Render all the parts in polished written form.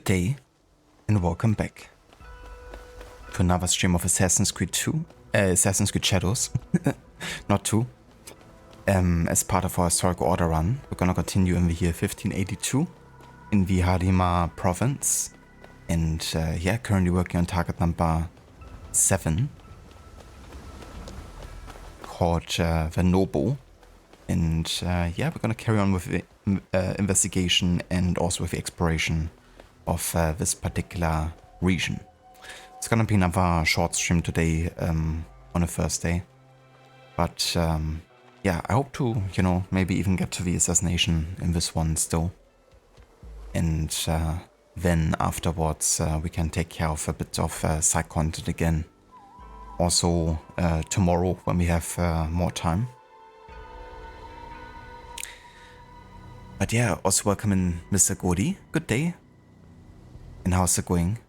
Good day, and welcome back to another stream of Assassin's Creed Shadows, not 2. As part of our historical order run, we're gonna continue in the year 1582 in the Harima province, and yeah, currently working on target number 7, called the Nobo, and yeah, we're gonna carry on with the investigation and also with the exploration of this particular region. It's gonna be another short stream today on a Thursday, but yeah, I hope to, maybe even get to the assassination in this one still, and then afterwards we can take care of a bit of side content again, also tomorrow when we have more time. But yeah, also welcome in Mr. Godi. Good day. And how's it going?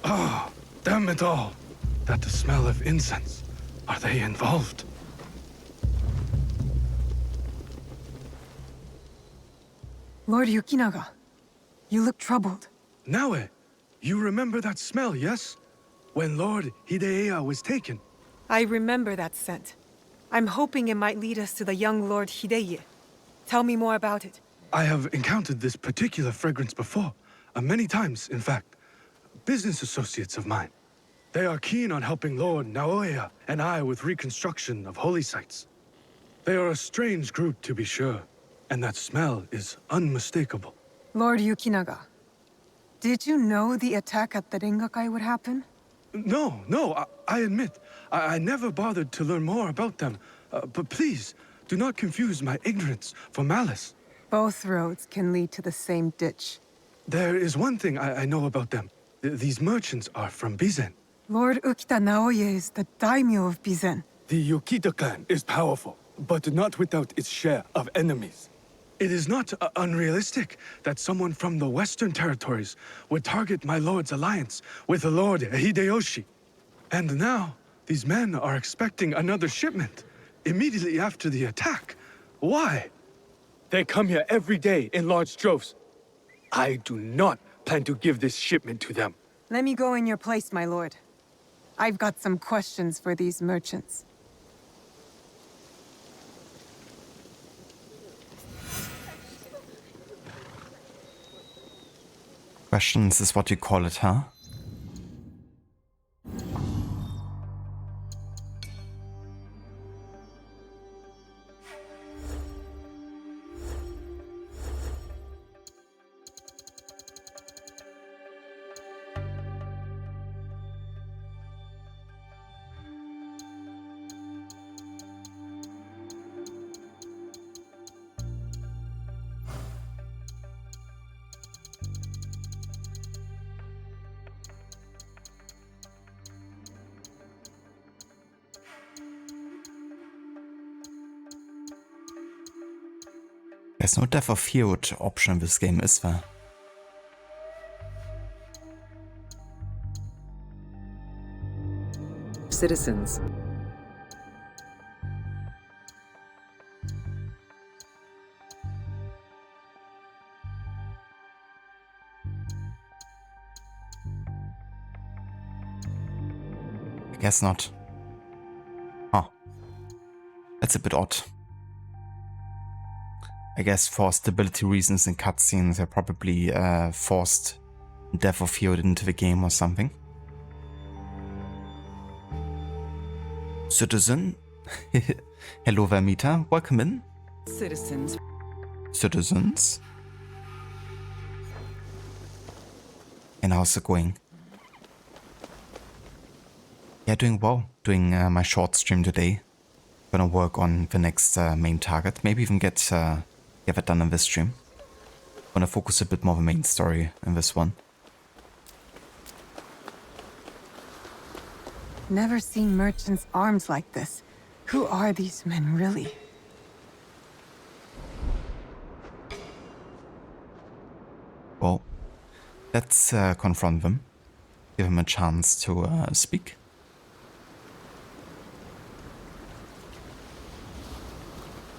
Oh, damn it all. That the smell of incense. Are they involved? Lord Yukinaga, you look troubled. Naue, you remember that smell, yes? When Lord Hideya was taken. I remember that scent. I'm hoping it might lead us to the young Lord Hideye. Tell me more about it. I have encountered this particular fragrance before. Many times, in fact. Business associates of mine. They are keen on helping Lord Naoya and I with reconstruction of holy sites. They are a strange group, to be sure, and that smell is unmistakable. Lord Yukinaga, did you know the attack at the Rengakai would happen? No, I admit, I never bothered to learn more about them. But please, do not confuse my ignorance for malice. Both roads can lead to the same ditch. There is one thing I know about them. These merchants are from Bizen. Lord Ukita Naoye is the daimyo of Bizen. The Yukita clan is powerful, but not without its share of enemies. It is not unrealistic that someone from the Western territories would target my lord's alliance with the Lord Hideyoshi. And now, these men are expecting another shipment immediately after the attack. Why? They come here every day in large droves. I do not plan to give this shipment to them. Let me go in your place, my lord. I've got some questions for these merchants. Questions is what you call it, huh? There's no Death of Field option in this game, is there? Citizens. I guess not. Huh. That's a bit odd. I guess for stability reasons in cutscenes, they probably forced Death of Field into the game or something. Citizen? Hello, Vermita. Welcome in. Citizens. Citizens? And how's it going? Yeah, doing well. Doing my short stream today. Gonna work on the next main target. Maybe even get it done in this stream. Gonna focus a bit more on the main story in this one. Never seen merchants armed like this. Who are these men, really? Well, let's confront them. Give them a chance to speak.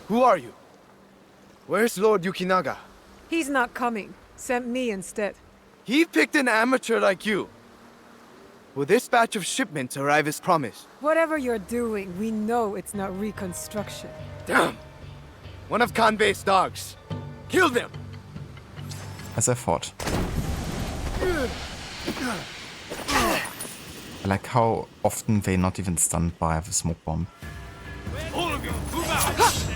Who are you? Where's Lord Yukinaga? He's not coming. Sent me instead. He picked an amateur like you. Will this batch of shipments arrive as promised? Whatever you're doing, we know it's not reconstruction. Damn! One of Kanbei's dogs. Kill them! As I thought. I like how often they're not even stunned by the smoke bomb. All of you, move out!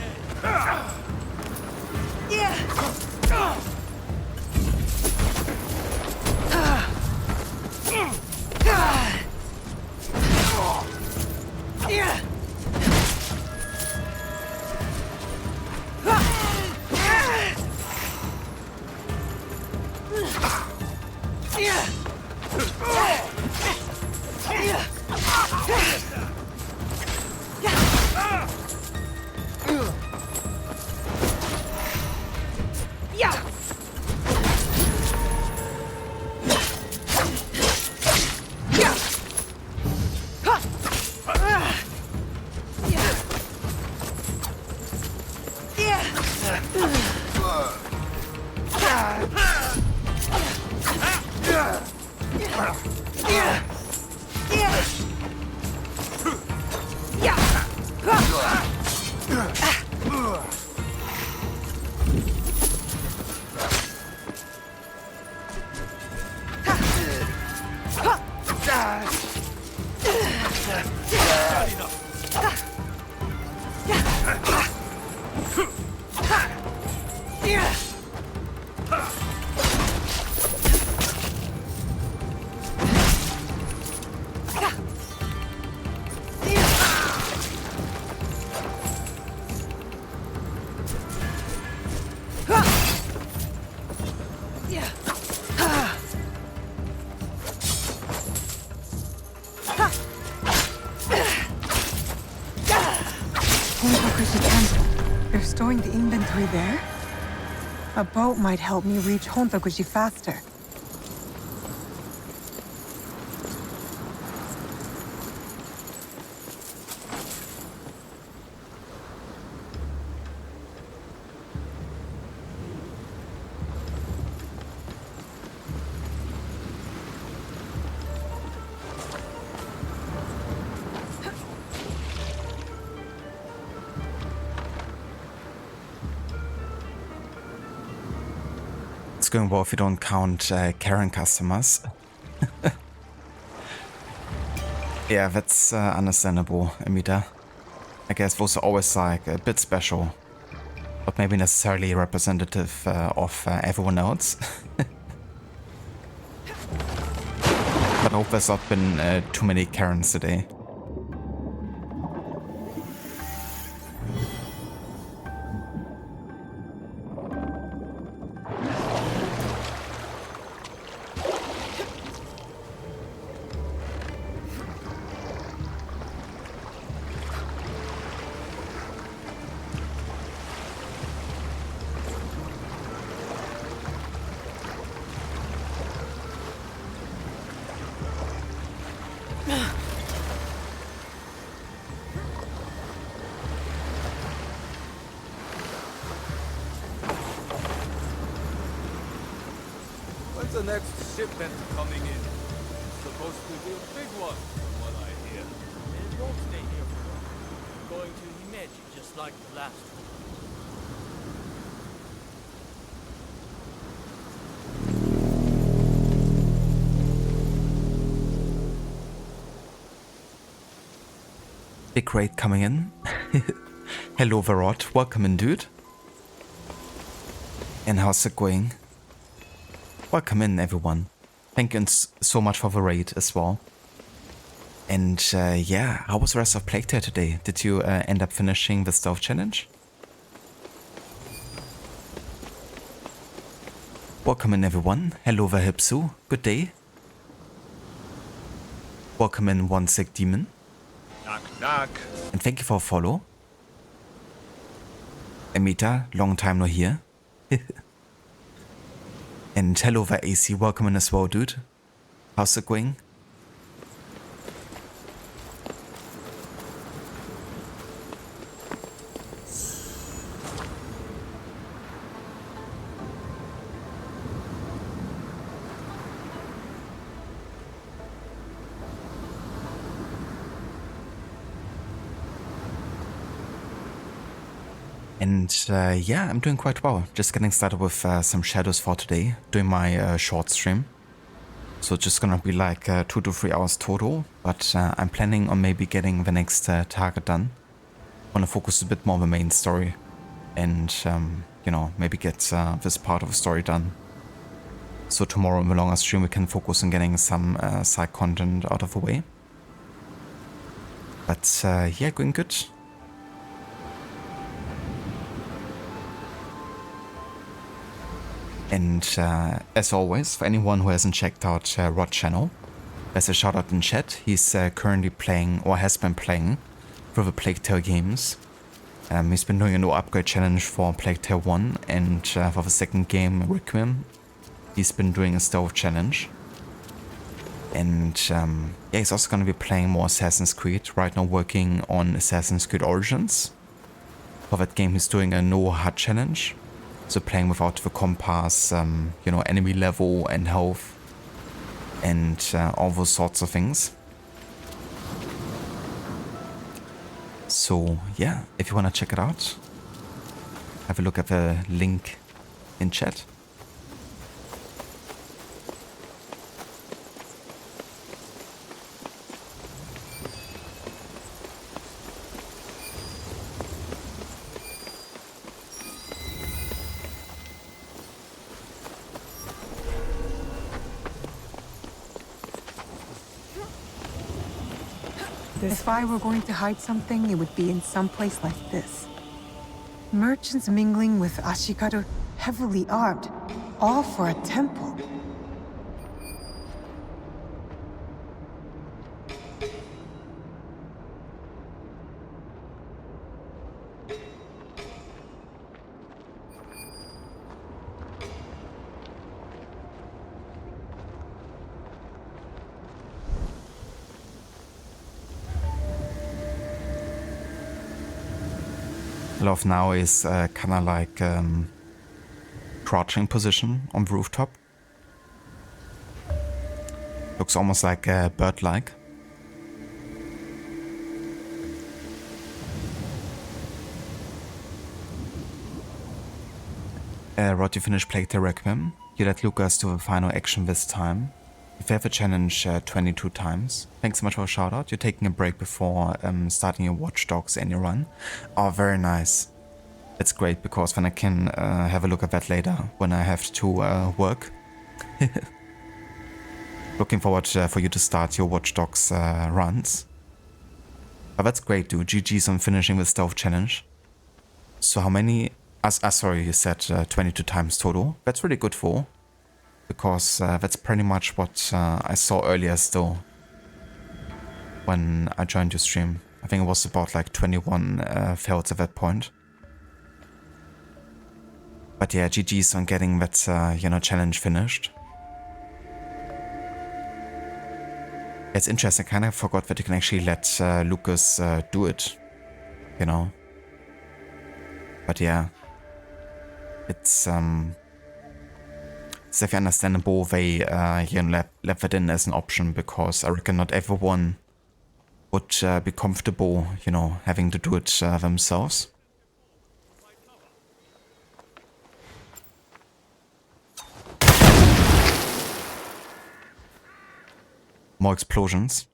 They're storing the inventory there? A boat might help me reach Hontoguchi faster. It's going well if you don't count Karen customers. Yeah, that's understandable, Amita. I guess those are always like a bit special, but maybe necessarily representative of everyone else. But I hope there's not been too many Karens today. When's the next shipment coming in? It's supposed to be a big one, from what I hear. It won't stay here for long. We're going to Himeji just like the last one. Big raid coming in. Hello, Varot. Welcome in, dude. And how's it going? Welcome in, everyone. Thank you so much for the raid as well. And yeah, how was the rest of Plague Tale today? Did you end up finishing the stealth challenge? Welcome in, everyone. Hello, Vahipsu. Good day. Welcome in, One Sick Demon. Knock, knock. And thank you for a follow. Amita, long time no here. And hello, AC. Welcome in as well, dude. How's it going? And yeah, I'm doing quite well. Just getting started with some shadows for today, doing my short stream. So it's just gonna be like 2 to 3 hours total, but I'm planning on maybe getting the next target done. Wanna focus a bit more on the main story and, you know, maybe get this part of the story done. So tomorrow in the longer stream we can focus on getting some side content out of the way. But yeah, going good. And as always, for anyone who hasn't checked out Rod's channel, there's a shout out in chat. He's currently playing, or has been playing, through the Plague Tale games. He's been doing a no upgrade challenge for Plague Tale 1, and for the second game, Requiem, he's been doing a stealth challenge. And yeah, he's also going to be playing more Assassin's Creed, right now working on Assassin's Creed Origins. For that game, he's doing a no HUD challenge. So playing without the compass, you know, enemy level and health and all those sorts of things. So yeah, if you want to check it out, have a look at the link in chat. If I were going to hide something, it would be in some place like this. Merchants mingling with Ashikaru, heavily armed, all for a temple. I love now is kind of like crouching position on the rooftop. Looks almost like bird-like. Rod, you finished Plague Tale Requiem. You let Lucas do the final action this time. You failed the challenge 22 times. Thanks so much for a shout out. You're taking a break before starting your Watch Dogs annual run. Oh, very nice. It's great because then I can have a look at that later when I have to work. Looking forward for you to start your Watch Dogs runs. But that's great, dude. GG's on finishing the stealth challenge. So how many... sorry, you said 22 times total. That's really good for. Because that's pretty much what I saw earlier still. When I joined your stream. I think it was about like 21 fails at that point. But yeah, GG's on getting that, challenge finished. It's interesting, I kind of forgot that you can actually let Lucas do it, you know. But yeah, it's definitely understandable they left that in as an option, because I reckon not everyone would be comfortable, having to do it themselves. More explosions.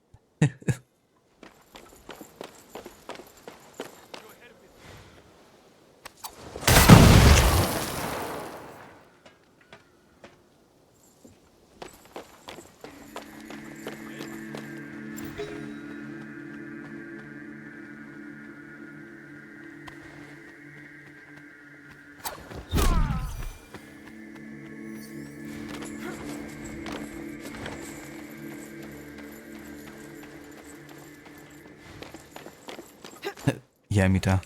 Yeah, Mita.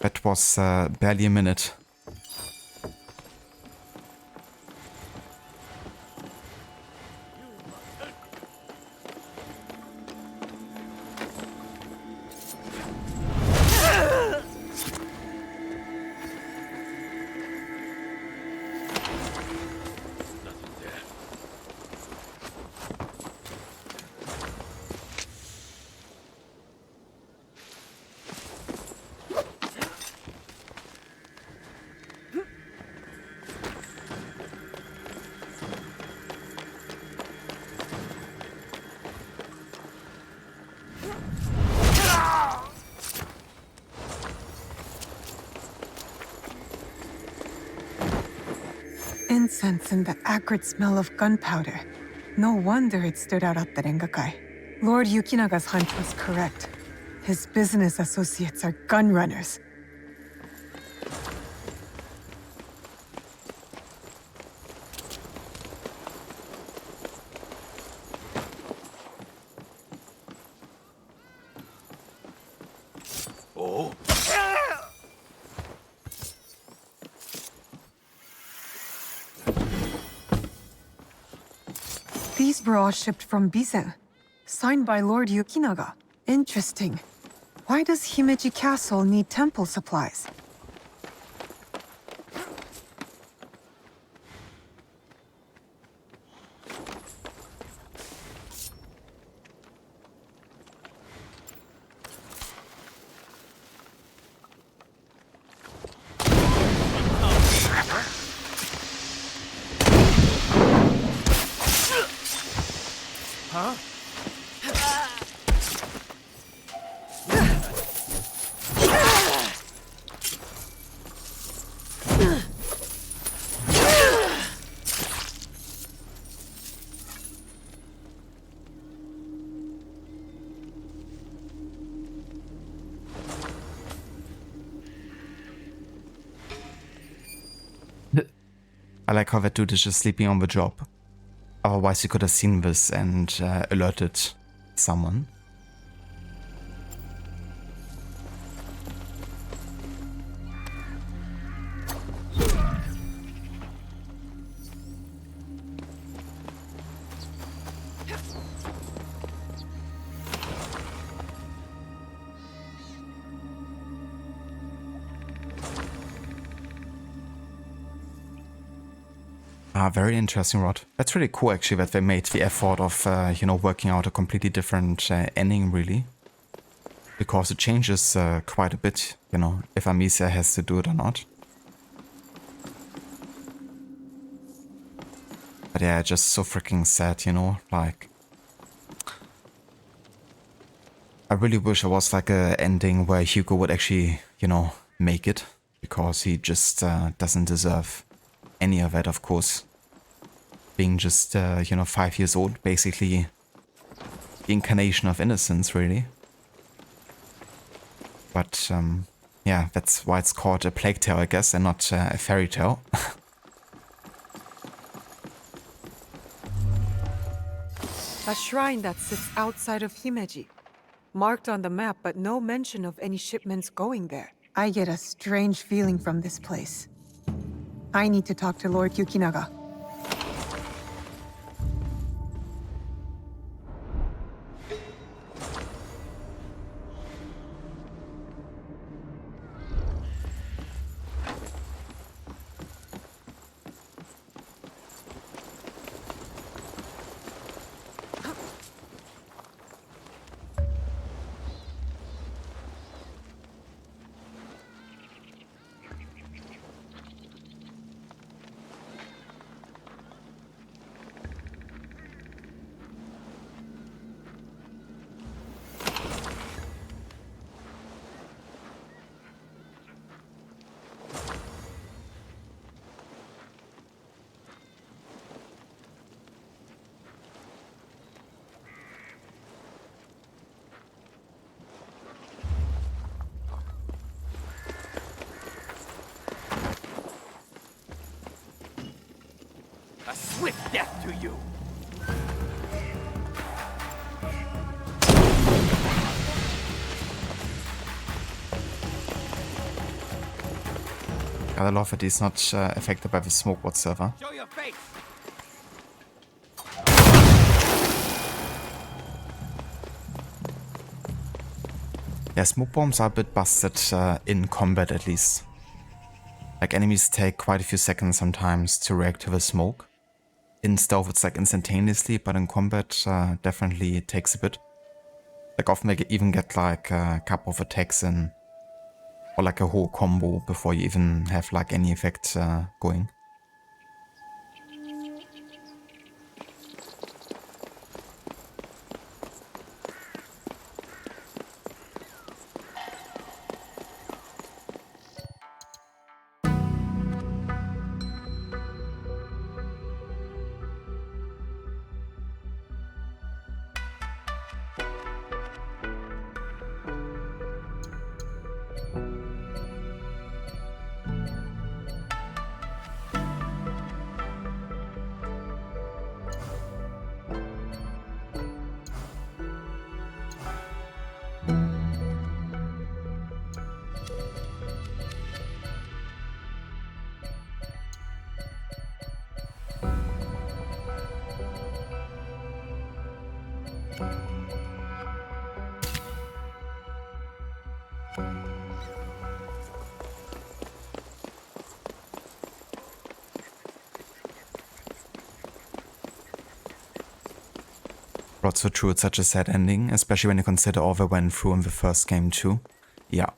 That was barely a minute. Incense and the acrid smell of gunpowder. No wonder it stood out at the Rengakai. Lord Yukinaga's hunch was correct. His business associates are gun runners. These were all shipped from Bizen, signed by Lord Yukinaga. Interesting. Why does Himeji Castle need temple supplies? I like how that dude is just sleeping on the job. Otherwise you could have seen this and alerted someone. Yeah, very interesting, Rod. That's really cool, actually, that they made the effort of, you know, working out a completely different ending, really. Because it changes quite a bit, you know, if Amicia has to do it or not. But yeah, just so freaking sad, you know, like... I really wish there was like a ending where Hugo would actually, you know, make it. Because he just doesn't deserve any of it, of course. Being just, you know, 5 years old, basically the incarnation of innocence, really. But, yeah, that's why it's called a plague tale, I guess, and not a fairy tale. A shrine that sits outside of Himeji. Marked on the map, but no mention of any shipments going there. I get a strange feeling from this place. I need to talk to Lord Yukinaga. A swift death to you! I love that he's not affected by the smoke whatsoever. Show your face! Yeah, smoke bombs are a bit busted in combat at least. Like enemies take quite a few seconds sometimes to react to the smoke. In stealth it's like instantaneously, but in combat definitely it takes a bit. Like often they even get like a couple of attacks in, or like a whole combo before you even have like any effect going. Not so true, it's such a sad ending, especially when you consider all they went through in the first game too. Yeah.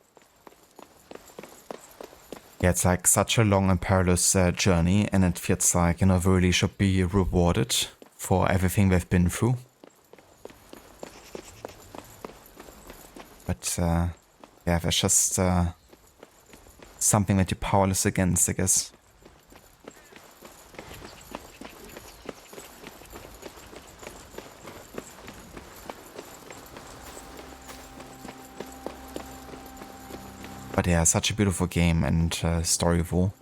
Yeah, it's like such a long and perilous journey, and it feels like, you know, they really should be rewarded for everything they've been through. But, yeah, there's just something that you're powerless against, I guess. But yeah, such a beautiful game and storyful.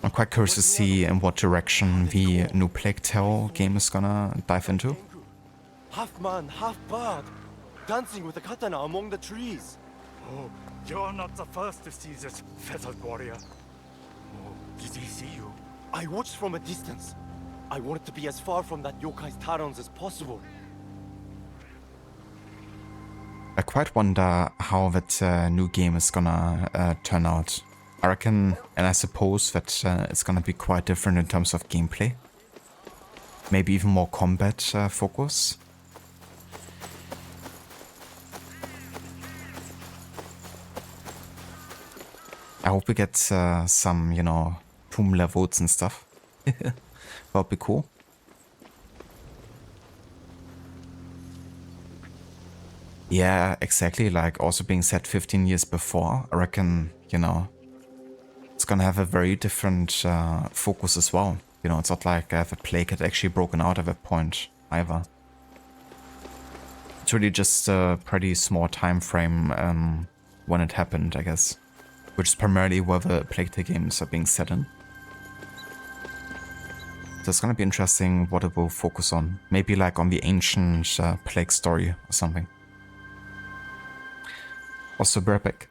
I'm quite curious to see in what direction the new Plague Tale game is gonna dive into. Half man, half bird, dancing with a katana among the trees. Oh, you're not the first to see this feathered warrior. Oh, did he see you? I watched from a distance. I wanted to be as far from that yokai's talons as possible. I quite wonder how that new game is gonna turn out. I reckon, and I suppose that it's gonna be quite different in terms of gameplay. Maybe even more combat focus. I hope we get some, you know, tomb levels and stuff. That would be cool. Yeah, exactly. Like also being set 15 years before, I reckon, you know, it's gonna have a very different focus as well. You know, it's not like the plague had actually broken out at that point either. It's really just a pretty small time frame when it happened, I guess. Which is primarily where the Plague Tale games are being set in. So it's gonna be interesting what it will focus on. Maybe like on the ancient plague story or something. Also very epic.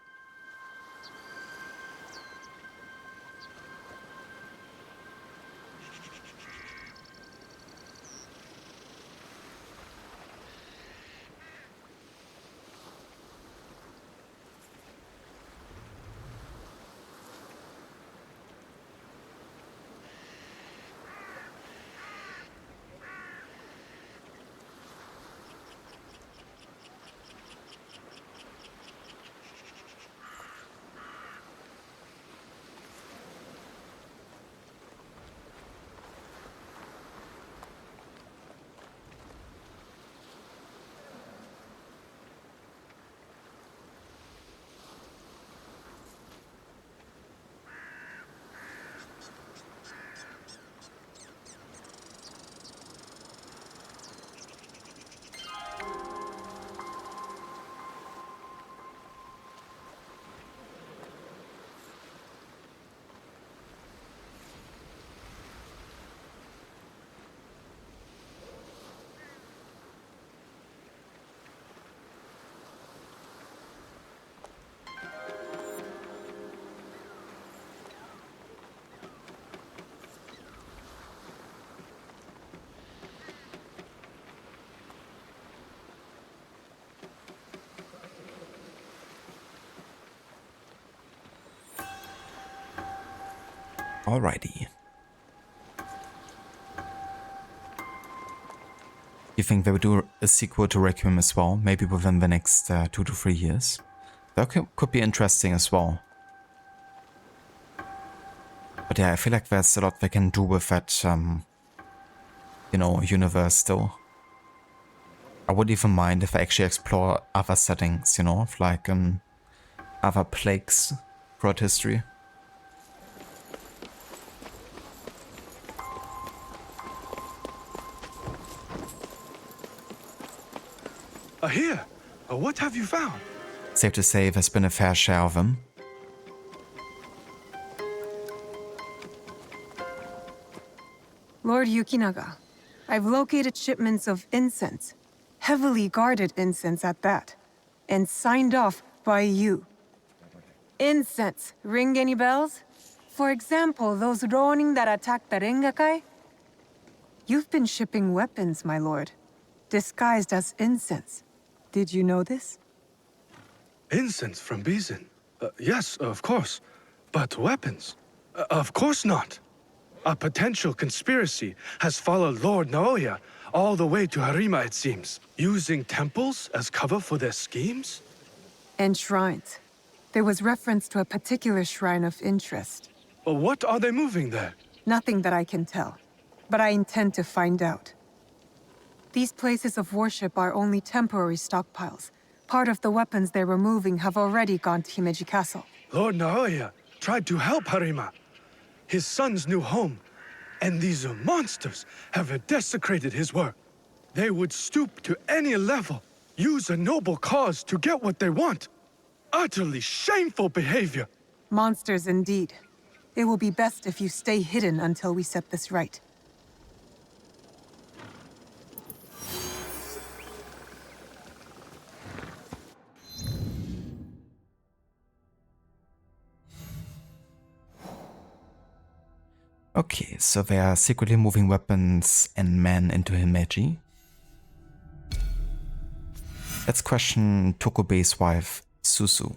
Alrighty. You think they would do a sequel to Requiem as well? Maybe within the next 2 to 3 years? That could be interesting as well. But yeah, I feel like there's a lot they can do with that, you know, universe still. I wouldn't even mind if I actually explore other settings, you know, of like other plagues throughout history. Here, what have you found? Safe to say there's been a fair share of them. Lord Yukinaga, I've located shipments of incense, heavily guarded incense at that, and signed off by you. Incense, ring any bells? For example, those Ronin that attacked the Rengakai? You've been shipping weapons, my lord, disguised as incense. Did you know this? Incense from Bizin? Yes, of course. But weapons? Of course not. A potential conspiracy has followed Lord Naoya all the way to Harima, it seems. Using temples as cover for their schemes? And shrines. There was reference to a particular shrine of interest. What are they moving there? Nothing that I can tell, but I intend to find out. These places of worship are only temporary stockpiles. Part of the weapons they're removing have already gone to Himeji Castle. Lord Naoya tried to help Harima, his son's new home, and these monsters have desecrated his work. They would stoop to any level, use a noble cause to get what they want. Utterly shameful behavior. Monsters indeed. It will be best if you stay hidden until we set this right. Okay, so they are secretly moving weapons and men into Himeji. Let's question Tokube's wife, Susu.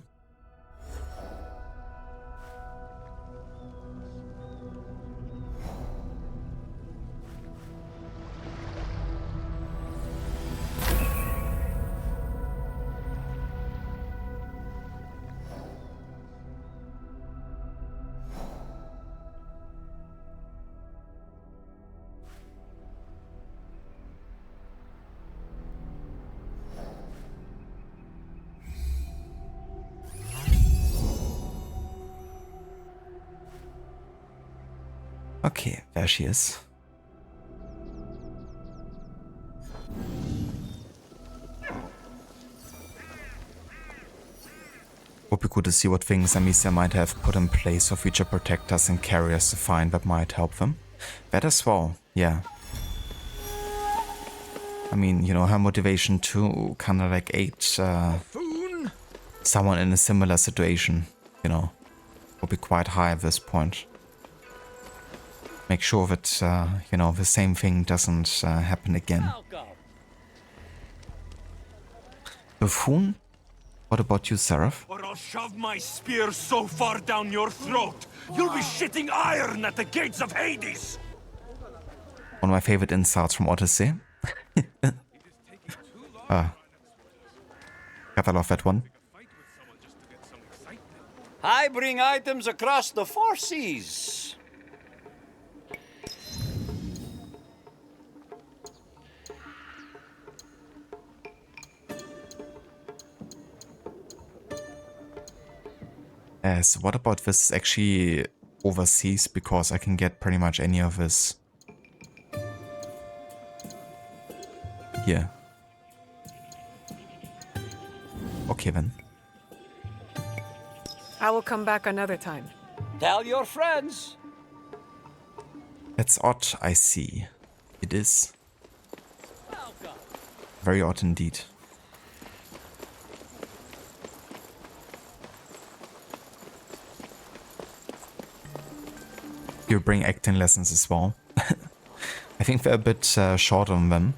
Okay, there she is. Would be good to see what things Amicia might have put in place for future protectors and carriers to find that might help them. That as well, yeah. I mean, you know, her motivation to kind of like aid someone in a similar situation, you know, would be quite high at this point. Make sure that, you know, the same thing doesn't happen again. Buffoon? What about you, Seraph? Or I'll shove my spear so far down your throat, you'll be shitting iron at the gates of Hades! One of my favorite insults from Odyssey. Gotta love that one. I bring items across the four seas. So what about this actually overseas? Because I can get pretty much any of this here. Okay then. I will come back another time. Tell your friends. That's odd, I see. It is. Very odd indeed. You bring acting lessons as well. I think they're a bit short on them.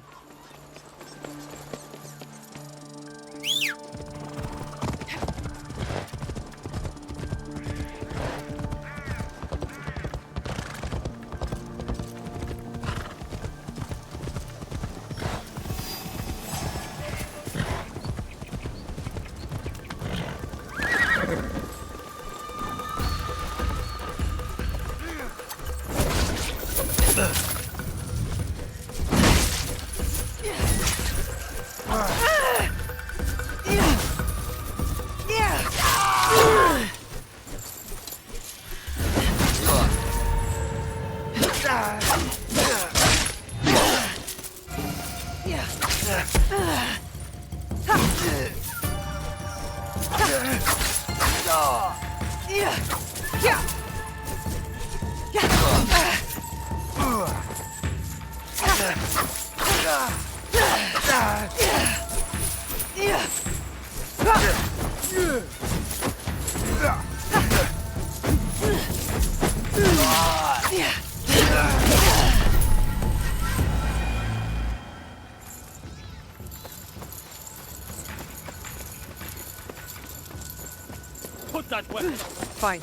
Put that weapon. Fine.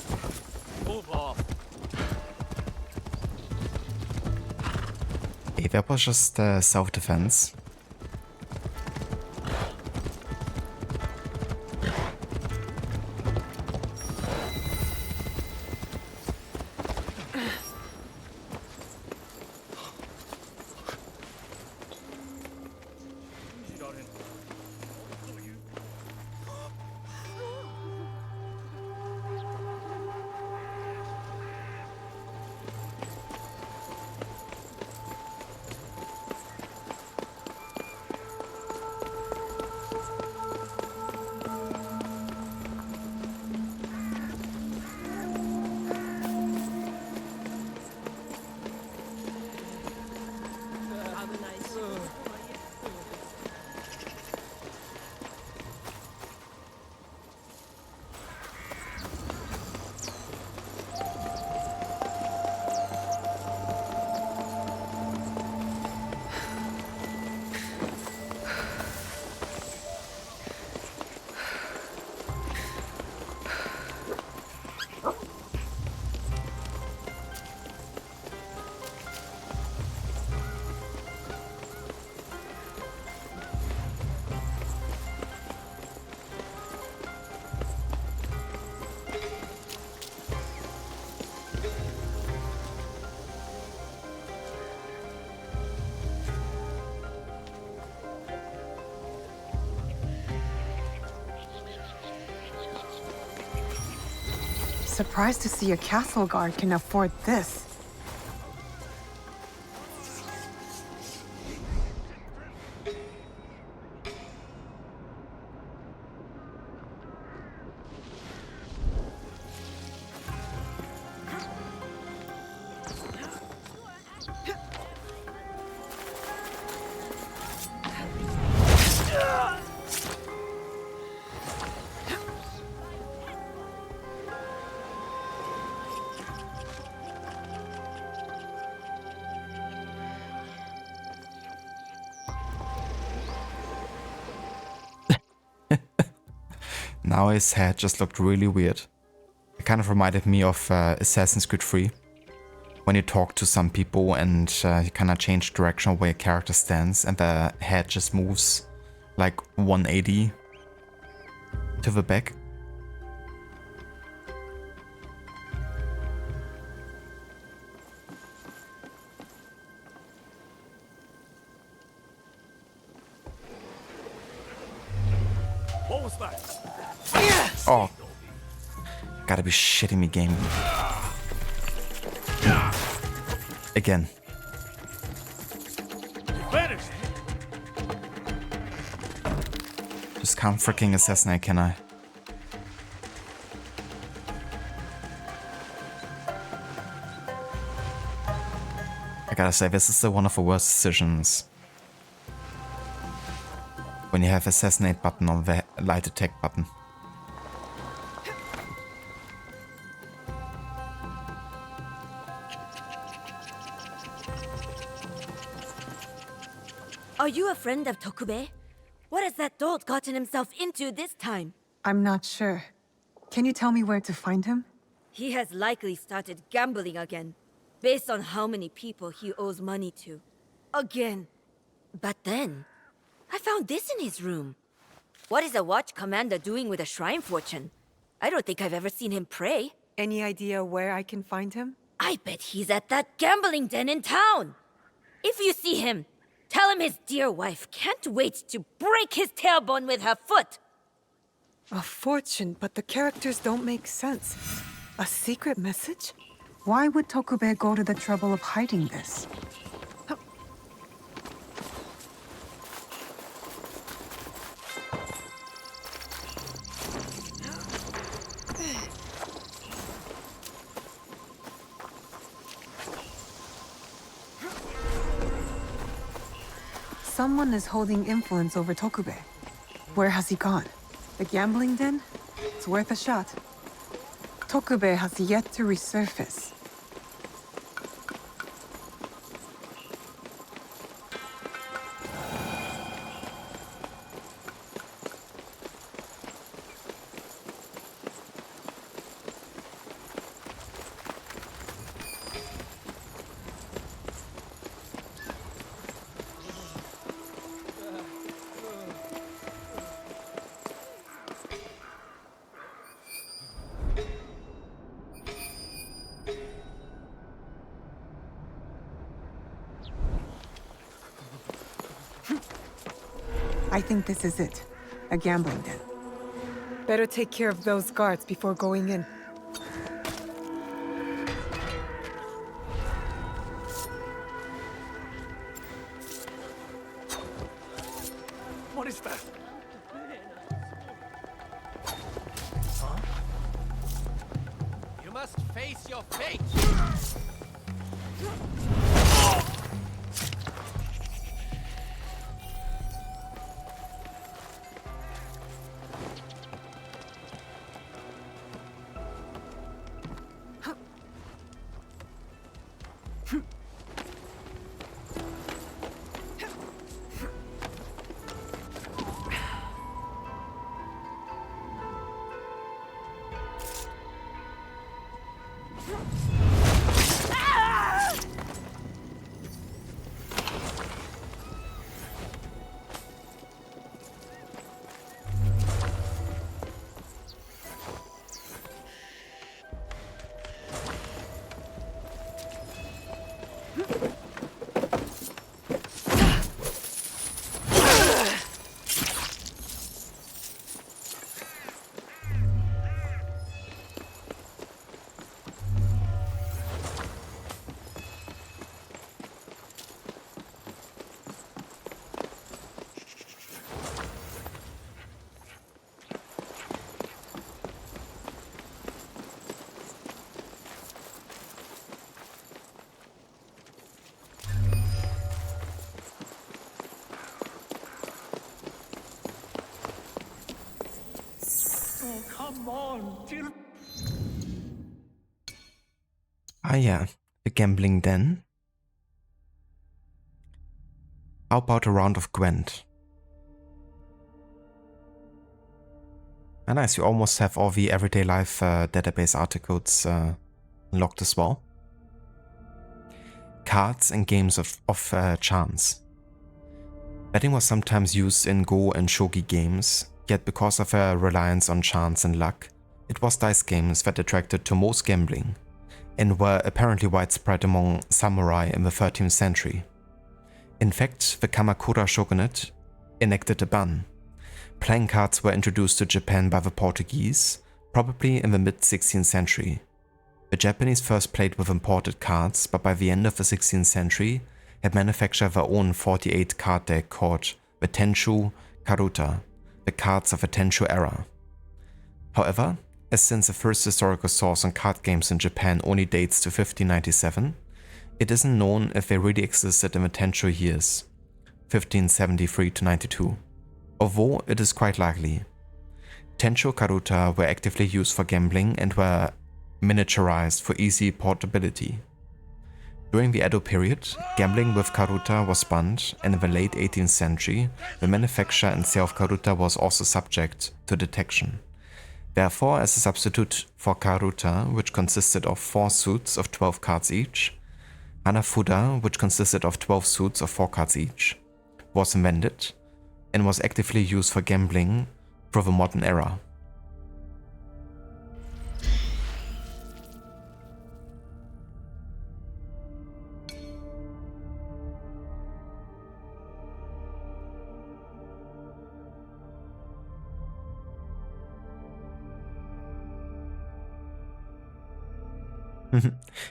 Move off. Hey, that was just self-defense. Surprised to see a castle guard can afford this. Now his head just looked really weird. It kind of reminded me of Assassin's Creed 3. When you talk to some people and you kind of change direction of where your character stands and the head just moves like 180 to the back. What was that? Oh, gotta be shitting me, game. Again. Vanished. Just can't freaking assassinate, can I? I gotta say, this is one of the worst decisions. When you have assassinate button on the light attack button. Are you a friend of Tokube? What has that dolt gotten himself into this time? I'm not sure. Can you tell me where to find him? He has likely started gambling again, based on how many people he owes money to. Again. But then, I found this in his room. What is a watch commander doing with a shrine fortune? I don't think I've ever seen him pray. Any idea where I can find him? I bet he's at that gambling den in town. If you see him, tell him his dear wife can't wait to break his tailbone with her foot. A fortune, but the characters don't make sense. A secret message? Why would Tokube go to the trouble of hiding this? Someone is holding influence over Tokube. Where has he gone? The gambling den? It's worth a shot. Tokube has yet to resurface. I think this is it. A gambling den. Better take care of those guards before going in. What is that? You must face your fate! Come on, dear. Ah yeah, a gambling den. How about a round of Gwent? And nice, you almost have all the everyday life database articles unlocked as well. Cards and games of chance. Betting was sometimes used in Go and Shogi games, yet because of a reliance on chance and luck, it was dice games that attracted to most gambling, and were apparently widespread among samurai in the 13th century. In fact, the Kamakura shogunate enacted a ban. Playing cards were introduced to Japan by the Portuguese, probably in the mid-16th century. The Japanese first played with imported cards, but by the end of the 16th century had manufactured their own 48 card deck called the Tenshu Karuta, the cards of the Tenshu era. However, as since the first historical source on card games in Japan only dates to 1597, it isn't known if they really existed in the Tenshu years, 1573 to 92, although it is quite likely. Tenshu Karuta were actively used for gambling and were miniaturized for easy portability. During the Edo period, gambling with Karuta was banned, and in the late 18th century, the manufacture and sale of Karuta was also subject to detection. Therefore, as a substitute for Karuta, which consisted of 4 suits of 12 cards each, Hanafuda, which consisted of 12 suits of 4 cards each, was invented and was actively used for gambling through the modern era.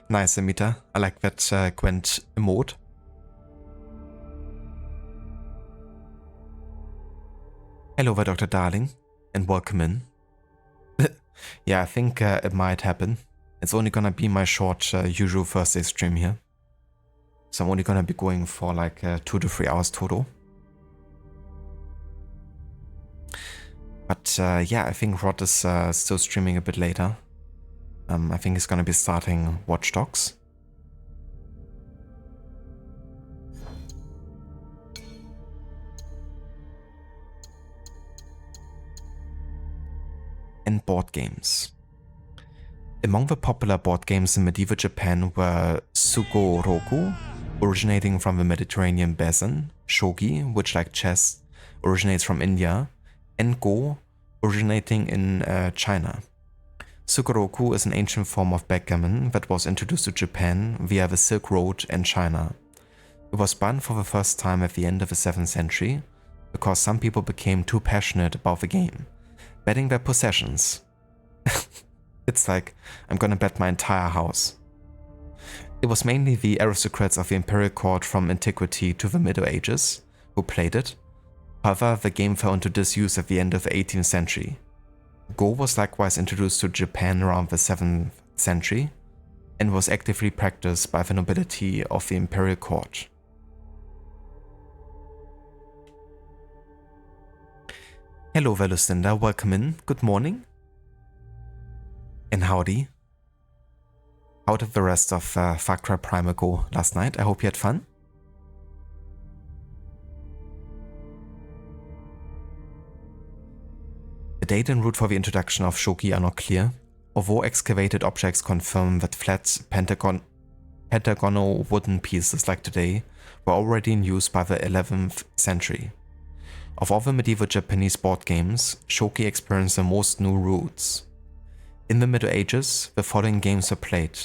Nice, Amita. I like that Gwent emote. Hello there, Dr. Darling, and welcome in. Yeah, I think it might happen. It's only gonna be my short usual Thursday stream here. So I'm only gonna be going for like 2 to 3 hours total. But yeah, I think Rod is still streaming a bit later. I think he's gonna be starting Watch Dogs. And board games. Among the popular board games in medieval Japan were Sugoroku, originating from the Mediterranean basin, Shogi, which like chess originates from India, and Go, originating in China. Sugoroku is an ancient form of backgammon that was introduced to Japan via the Silk Road and China. It was banned for the first time at the end of the 7th century because some people became too passionate about the game, betting their possessions. It's like, I'm gonna bet my entire house. It was mainly the aristocrats of the imperial court from antiquity to the Middle Ages who played it. However, the game fell into disuse at the end of the 18th century. Go was likewise introduced to Japan around the 7th century and was actively practiced by the nobility of the imperial court. Hello there, Lucinda, welcome in, good morning. And howdy. How did the rest of Far Cry Primal go last night? I hope you had fun. The date and route for the introduction of Shogi are not clear, although excavated objects confirm that flat pentagonal wooden pieces like today were already in use by the 11th century. Of all the medieval Japanese board games, Shogi experienced the most new routes. In the Middle Ages, the following games were played: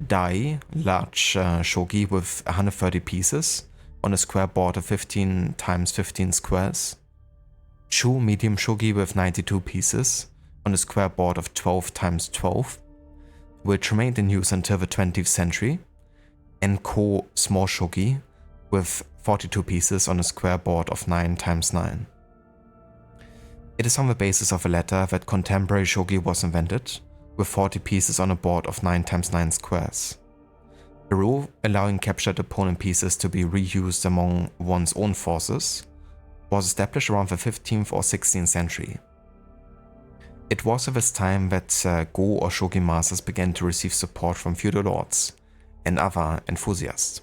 Dai, large shogi with 130 pieces on a square board of 15 times 15 squares; Chu, medium shogi with 92 pieces on a square board of 12 times 12, which remained in use until the 20th century; and Ko, small shogi with 42 pieces on a square board of 9 times 9. It is on the basis of the latter that contemporary shogi was invented, with 40 pieces on a board of 9 times 9 squares. The rule allowing captured opponent pieces to be reused among one's own forces was established around the 15th or 16th century. It was at this time that Go or shogi masters began to receive support from feudal lords and other enthusiasts.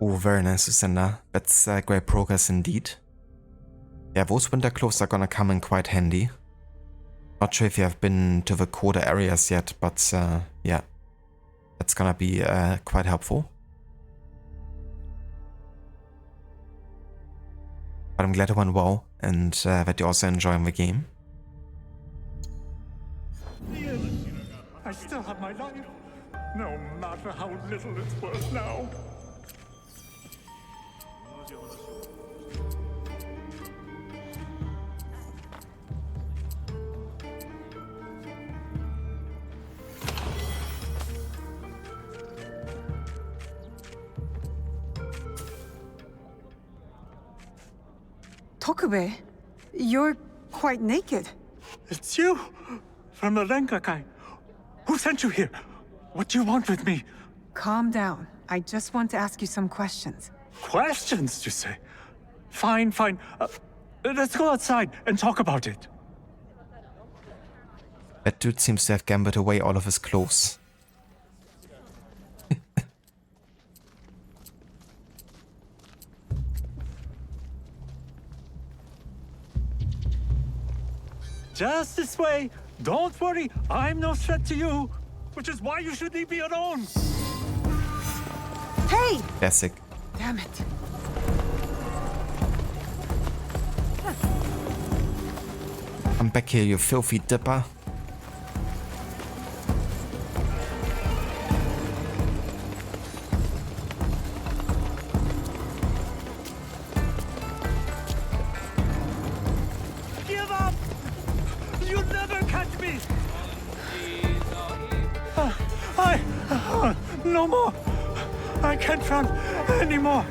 Oh, very nice, Lucinda. That's great progress indeed. Yeah, those winter clothes are gonna come in quite handy. Not sure if you have been to the colder areas yet, but yeah, that's gonna be quite helpful. But I'm glad it went well and that you're also enjoying the game. I still have my life, no matter how little it's worth now. Tokube, you're quite naked. It's you, from the Rengakai. Who sent you here? What do you want with me? Calm down. I just want to ask you some questions. Questions, you say? Fine, fine. Let's go outside and talk about it. That dude seems to have gambled away all of his clothes. Just this way. Don't worry, I'm no threat to you. Which is why you should leave me alone. Hey! Classic. Damn it. Come back here, you filthy dipper. Give up! You'll never catch me! No more! I can't run anymore!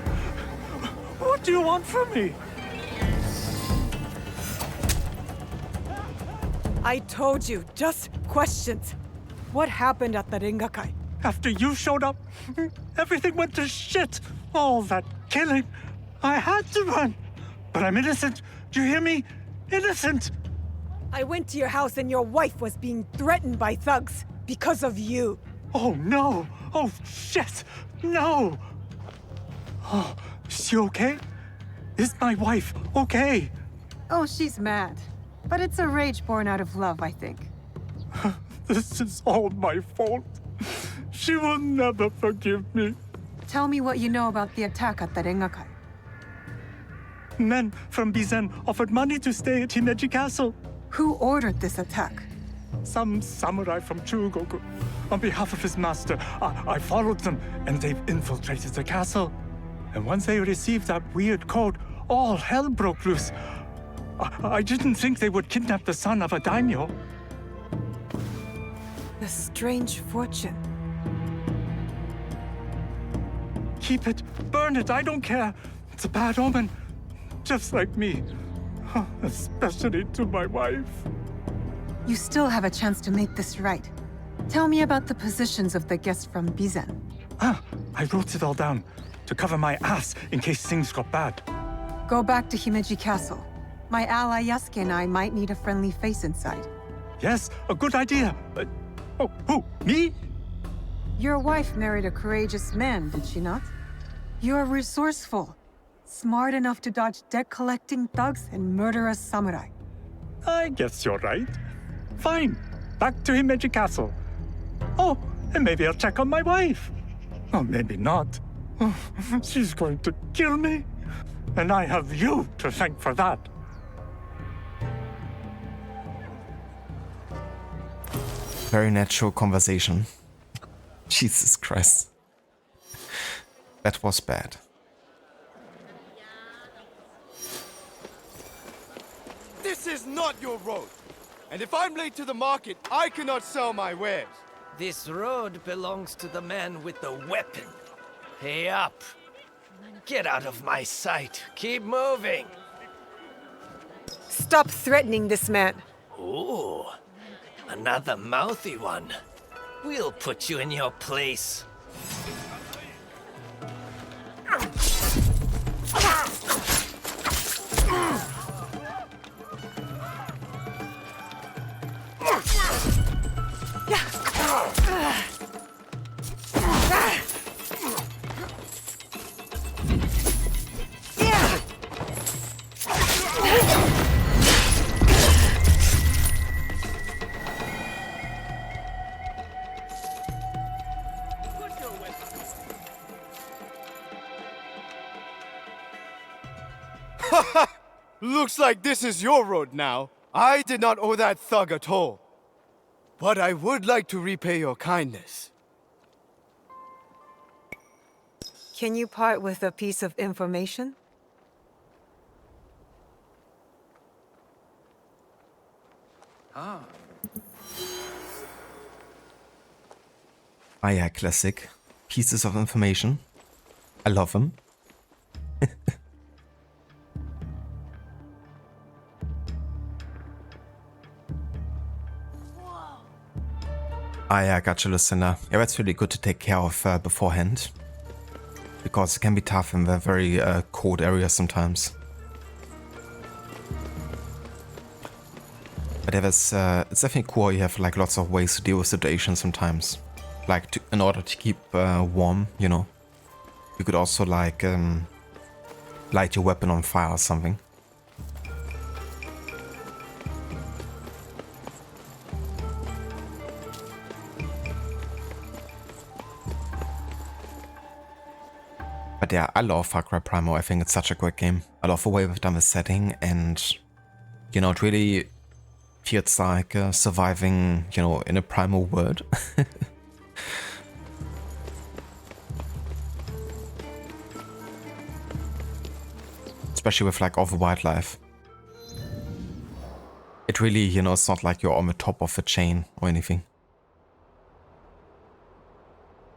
What do you want from me? I told you, just questions. What happened at the Rengakai? After you showed up, everything went to shit. All that killing. I had to run. But I'm innocent. Do you hear me? Innocent. I went to your house and your wife was being threatened by thugs because of you. Oh, no. Oh, shit. No. Oh, is she okay? Is my wife okay? Oh, she's mad. But it's a rage born out of love, I think. This is all my fault. She will never forgive me. Tell me what you know about the attack at the Rengakai. Men from Bizen offered money to stay at Himeji Castle. Who ordered this attack? Some samurai from Chugoku. On behalf of his master, I followed them, and they've infiltrated the castle. And once they received that weird code, all hell broke loose. I didn't think they would kidnap the son of a daimyo. The strange fortune. Keep it, burn it, I don't care. It's a bad omen, just like me. Especially to my wife. You still have a chance to make this right. Tell me about the positions of the guests from Bizen. I wrote it all down, to cover my ass in case things got bad. Go back to Himeji Castle. My ally Yasuke and I might need a friendly face inside. Yes, a good idea. Oh, who? Me? Your wife married a courageous man, did she not? You're resourceful. Smart enough to dodge debt-collecting thugs and murderous samurai. I guess you're right. Fine. Back to Himeji Castle. Oh, and maybe I'll check on my wife. Oh, maybe not. Oh, she's going to kill me. And I have you to thank for that. Very natural conversation. Jesus Christ. That was bad. This is not your road. And if I'm late to the market, I cannot sell my wares. This road belongs to the man with the weapon. Pay up. Get out of my sight. Keep moving. Stop threatening this man. Ooh, another mouthy one. We'll put you in your place. Looks like this is your road now. I did not owe that thug at all. But I would like to repay your kindness. Can you part with a piece of information? Ah. Ah yeah, classic. Pieces of information. I love them. Ah yeah, gotcha, listener. Yeah, that's really good to take care of beforehand. Because it can be tough in the very cold areas sometimes. But yeah, it's definitely cool. You have like lots of ways to deal with situations sometimes. Like in order to keep warm, you know. You could also like light your weapon on fire or something. But yeah, I love Far Cry Primal. I think it's such a great game. I love the way we've done the setting, and you know, it really feels like surviving, you know, in a primal world. Especially with like all the wildlife. It really, you know, it's not like you're on the top of the chain or anything.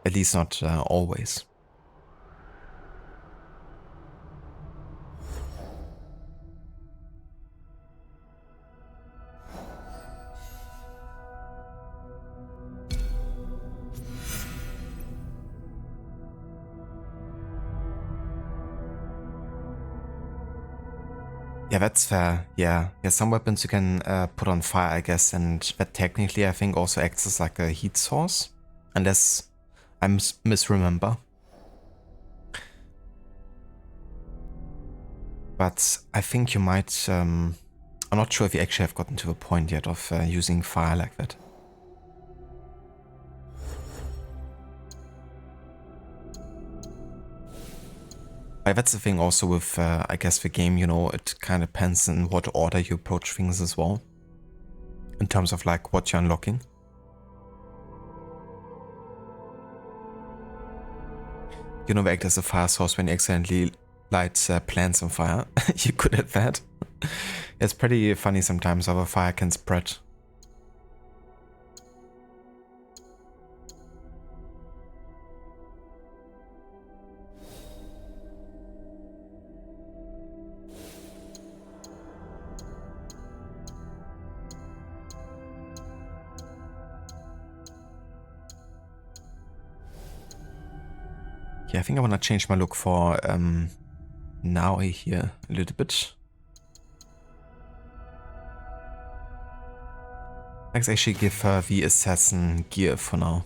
At least not always. Yeah, that's fair. Yeah, some weapons you can put on fire, I guess, and that technically I think also acts as like a heat source, unless I misremember. But I think you might. I'm not sure if you actually have gotten to the point yet of using fire like that. That's the thing also with, I guess, the game, you know, it kind of depends on what order you approach things as well. In terms of like what you're unlocking. You know, they act as a fire source when you accidentally light plants on fire. You're good at that. It's pretty funny sometimes how a fire can spread. Yeah, I think I want to change my look for now here a little bit. Let's actually give her the assassin gear for now.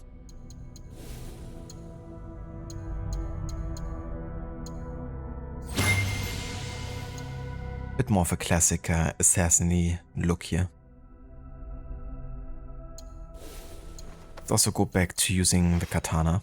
Bit more of a classic assassin-y look here. Let's also go back to using the katana.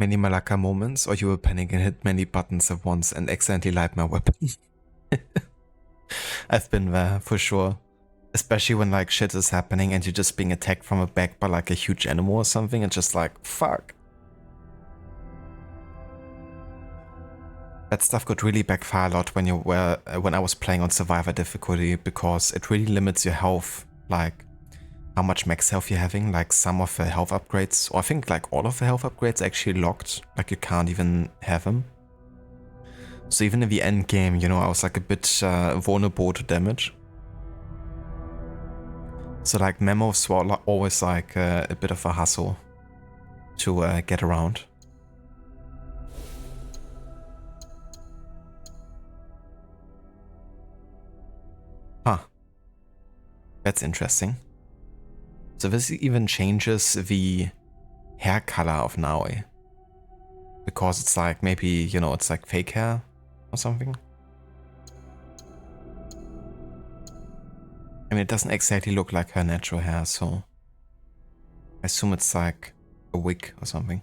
Many Malaka moments, or you will panic and hit many buttons at once and accidentally light my weapon. I've been there, for sure. Especially when like shit is happening and you're just being attacked from the back by like a huge animal or something and just like, fuck. That stuff could really backfire a lot when when I was playing on Survivor difficulty, because it really limits your health, like how much max health you're having. Like some of the health upgrades, or I think like all of the health upgrades are actually locked, like you can't even have them. So even in the end game, you know, I was like a bit vulnerable to damage. So like memos were always like a bit of a hassle to get around. Huh. That's interesting. So this even changes the hair color of Naoi. Because it's like, maybe, you know, it's like fake hair or something. I mean, it doesn't exactly look like her natural hair, so I assume it's like a wig or something.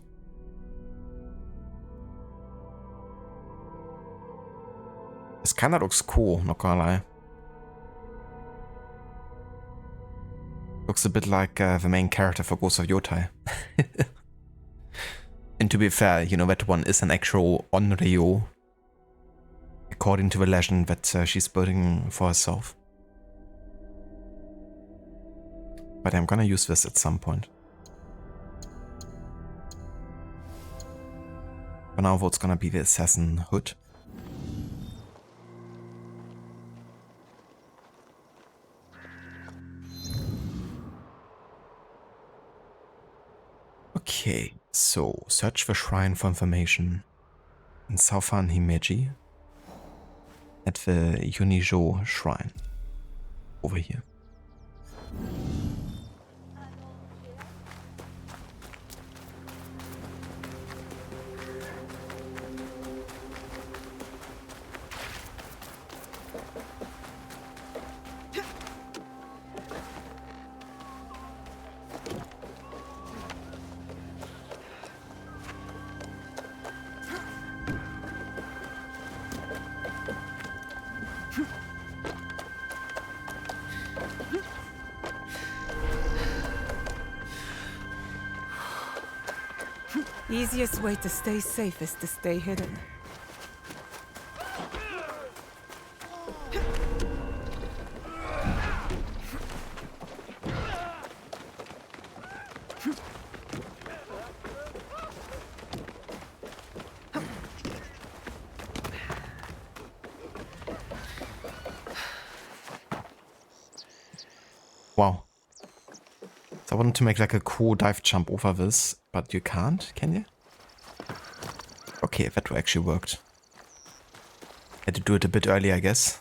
This kinda looks cool, not gonna lie. Looks a bit like the main character for Ghost of Yotai. And to be fair, you know, that one is an actual Onryo, according to the legend that she's building for herself. But I'm gonna use this at some point. For now, it's gonna be the assassin hood. Okay, so search the shrine for information in southern Himeji at the Yunijo shrine over here. Easiest way to stay safe is to stay hidden. Wow. So I wanted to make like a cool dive jump over this, but you can't, can you? Okay, that actually worked. Had to do it a bit early, I guess.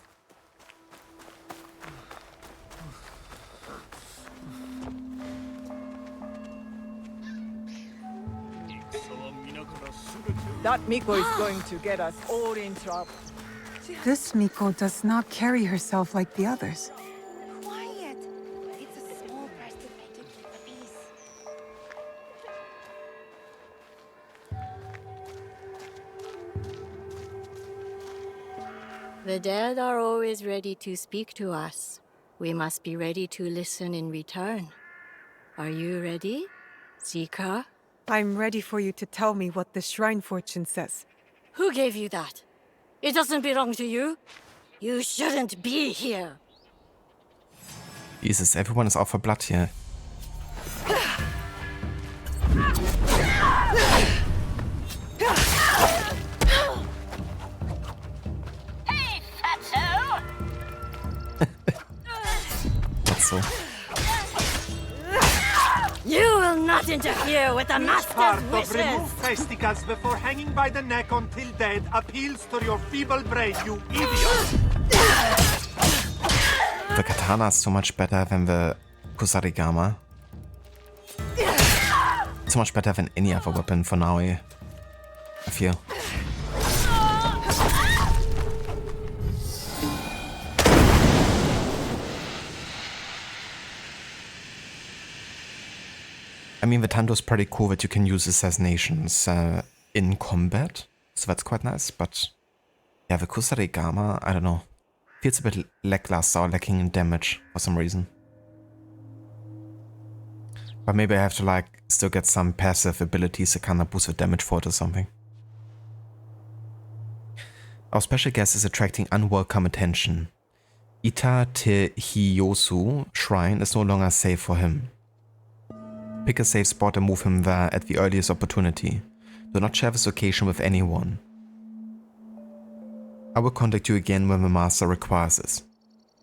That Miko is going to get us all in trouble. This Miko does not carry herself like the others. Quiet. It's a small price to pay to keep the peace. The dead are always ready to speak to us. We must be ready to listen in return. Are you ready, Zika? I'm ready for you to tell me what the shrine fortune says. Who gave you that? It doesn't belong to you. You shouldn't be here. Jesus, everyone is out for blood here. Hey, fatso! Not so. You will not interfere with the master's wishes! Remove testicles before hanging by the neck until dead appeals to your feeble brain, you idiot! The katana is so much better than the kusarigama. So much better than any other weapon for now, I feel. I mean, the Tando is pretty cool that you can use assassinations in combat, so that's quite nice, but yeah, the kusarigama, I don't know, feels a bit lackluster or lacking in damage for some reason. But maybe I have to like still get some passive abilities that kind of boost the damage for it or something. Our special guest is attracting unwelcome attention. Ita Te Hiyosu Shrine is no longer safe for him. Pick a safe spot and move him there at the earliest opportunity. Do not share this location with anyone. I will contact you again when the master requires this.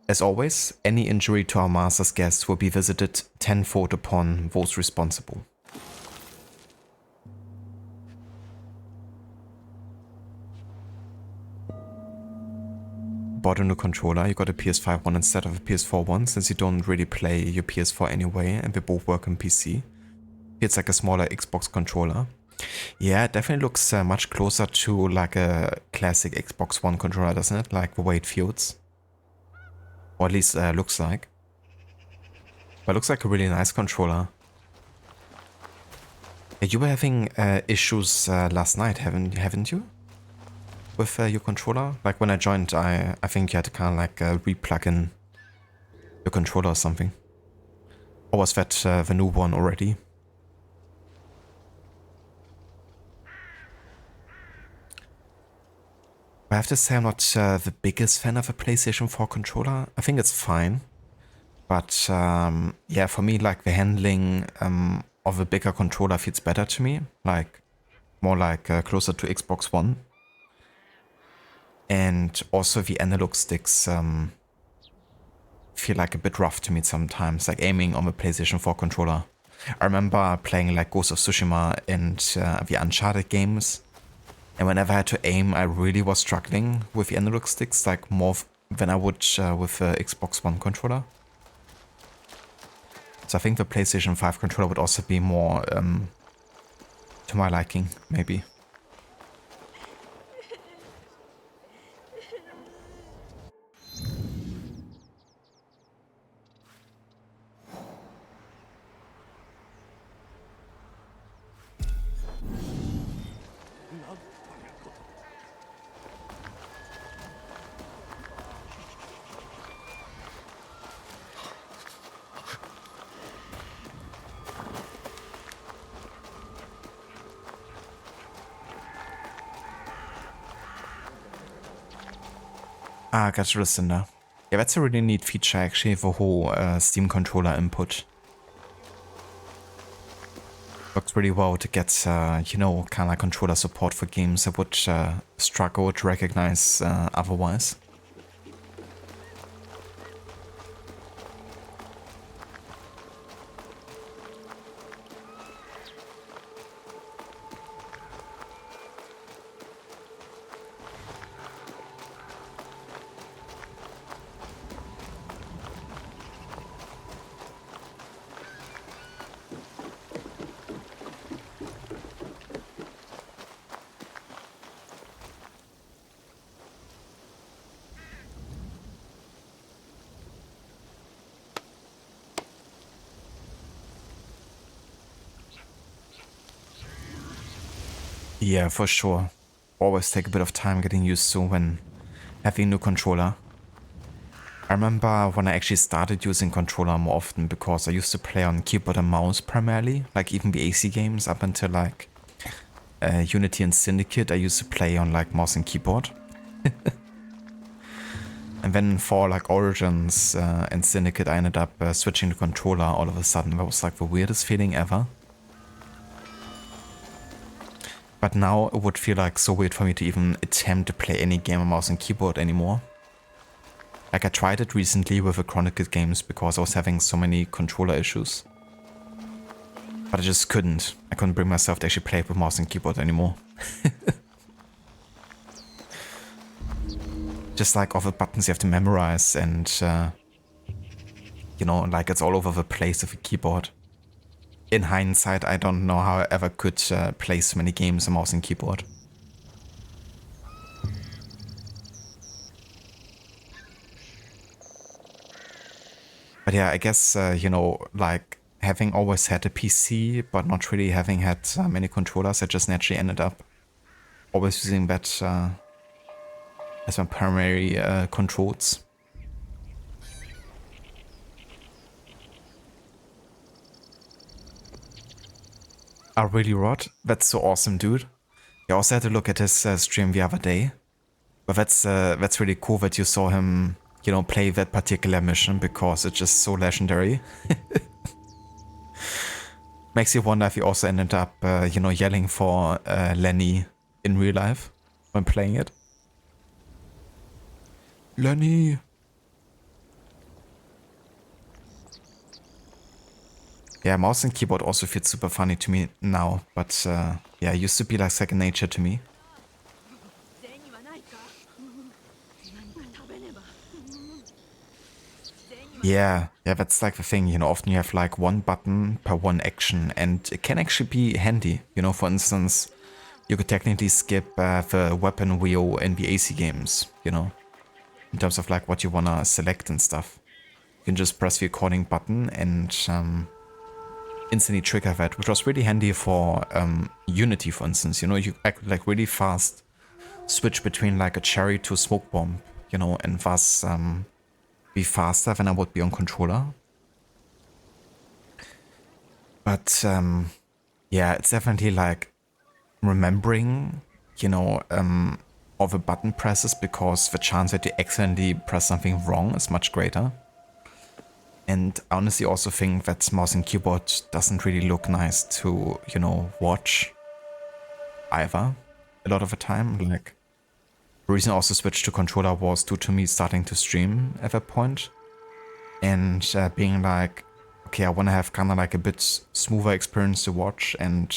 As always, any injury to our master's guests will be visited tenfold upon those responsible. bought a new controller. You got a PS5 one instead of a PS4 one, since you don't really play your PS4 anyway, and they both work on PC. It's like a smaller Xbox controller. Yeah, it definitely looks much closer to like a classic Xbox One controller, doesn't it? Like the way it feels. Or at least looks like. But it looks like a really nice controller. You were having issues last night, haven't you? With your controller? Like when I joined, I think you had to kind of like re-plug in your controller or something. Or was that the new one already? I have to say I'm not the biggest fan of a PlayStation 4 controller. I think it's fine. But yeah, for me, like the handling of a bigger controller feels better to me. Like more like closer to Xbox One. And also the analog sticks feel like a bit rough to me sometimes, like aiming on the PlayStation 4 controller. I remember playing like Ghost of Tsushima and the Uncharted games. And whenever I had to aim, I really was struggling with the analog sticks, like more than I would with the Xbox One controller. So I think the PlayStation 5 controller would also be more to my liking, maybe. Ah, gotcha, Lucinda. Yeah, that's a really neat feature, actually, the whole Steam controller input. Works really well to get, you know, kind of like controller support for games that would struggle to recognize otherwise. Yeah, for sure. Always take a bit of time getting used to when having a new controller. I remember when I actually started using controller more often because I used to play on keyboard and mouse primarily, like even the AC games up until like Unity and Syndicate I used to play on like mouse and keyboard. And then for like Origins and Syndicate I ended up switching the controller all of a sudden. That was like the weirdest feeling ever. But now it would feel like so weird for me to even attempt to play any game on mouse and keyboard anymore. Like I tried it recently with the Chronicles games because I was having so many controller issues. But I just couldn't. I couldn't bring myself to actually play with mouse and keyboard anymore. Just like all the buttons you have to memorize and you know, like it's all over the place of the keyboard. In hindsight, I don't know how I ever could play so many games on mouse and keyboard. But yeah, I guess, you know, like having always had a PC, but not really having had many controllers, I just naturally ended up always using that as my primary controls. Oh, really, Rod? That's so awesome, dude. I also had to look at his stream the other day. But that's really cool that you saw him, you know, play that particular mission because it's just so legendary. Makes you wonder if he also ended up, you know, yelling for Lenny in real life when playing it. Lenny! Yeah, mouse and keyboard also feels super funny to me now, but yeah, it used to be like second nature to me. Yeah, that's like the thing, you know, often you have like one button per one action, and it can actually be handy. You know, for instance, you could technically skip the weapon wheel in the AC games, you know, in terms of like what you wanna select and stuff. You can just press the according button and instantly trigger that, which was really handy for Unity, for instance. You know, you could like really fast switch between like a cherry to a smoke bomb, you know, and thus be faster than I would be on controller. But yeah, it's definitely like remembering, you know, all the button presses, because the chance that you accidentally press something wrong is much greater. And I honestly also think that mouse and keyboard doesn't really look nice to, you know, watch either a lot of the time. Like, the reason I also switched to controller was due to me starting to stream at that point. And being like, okay, I want to have kind of like a bit smoother experience to watch. And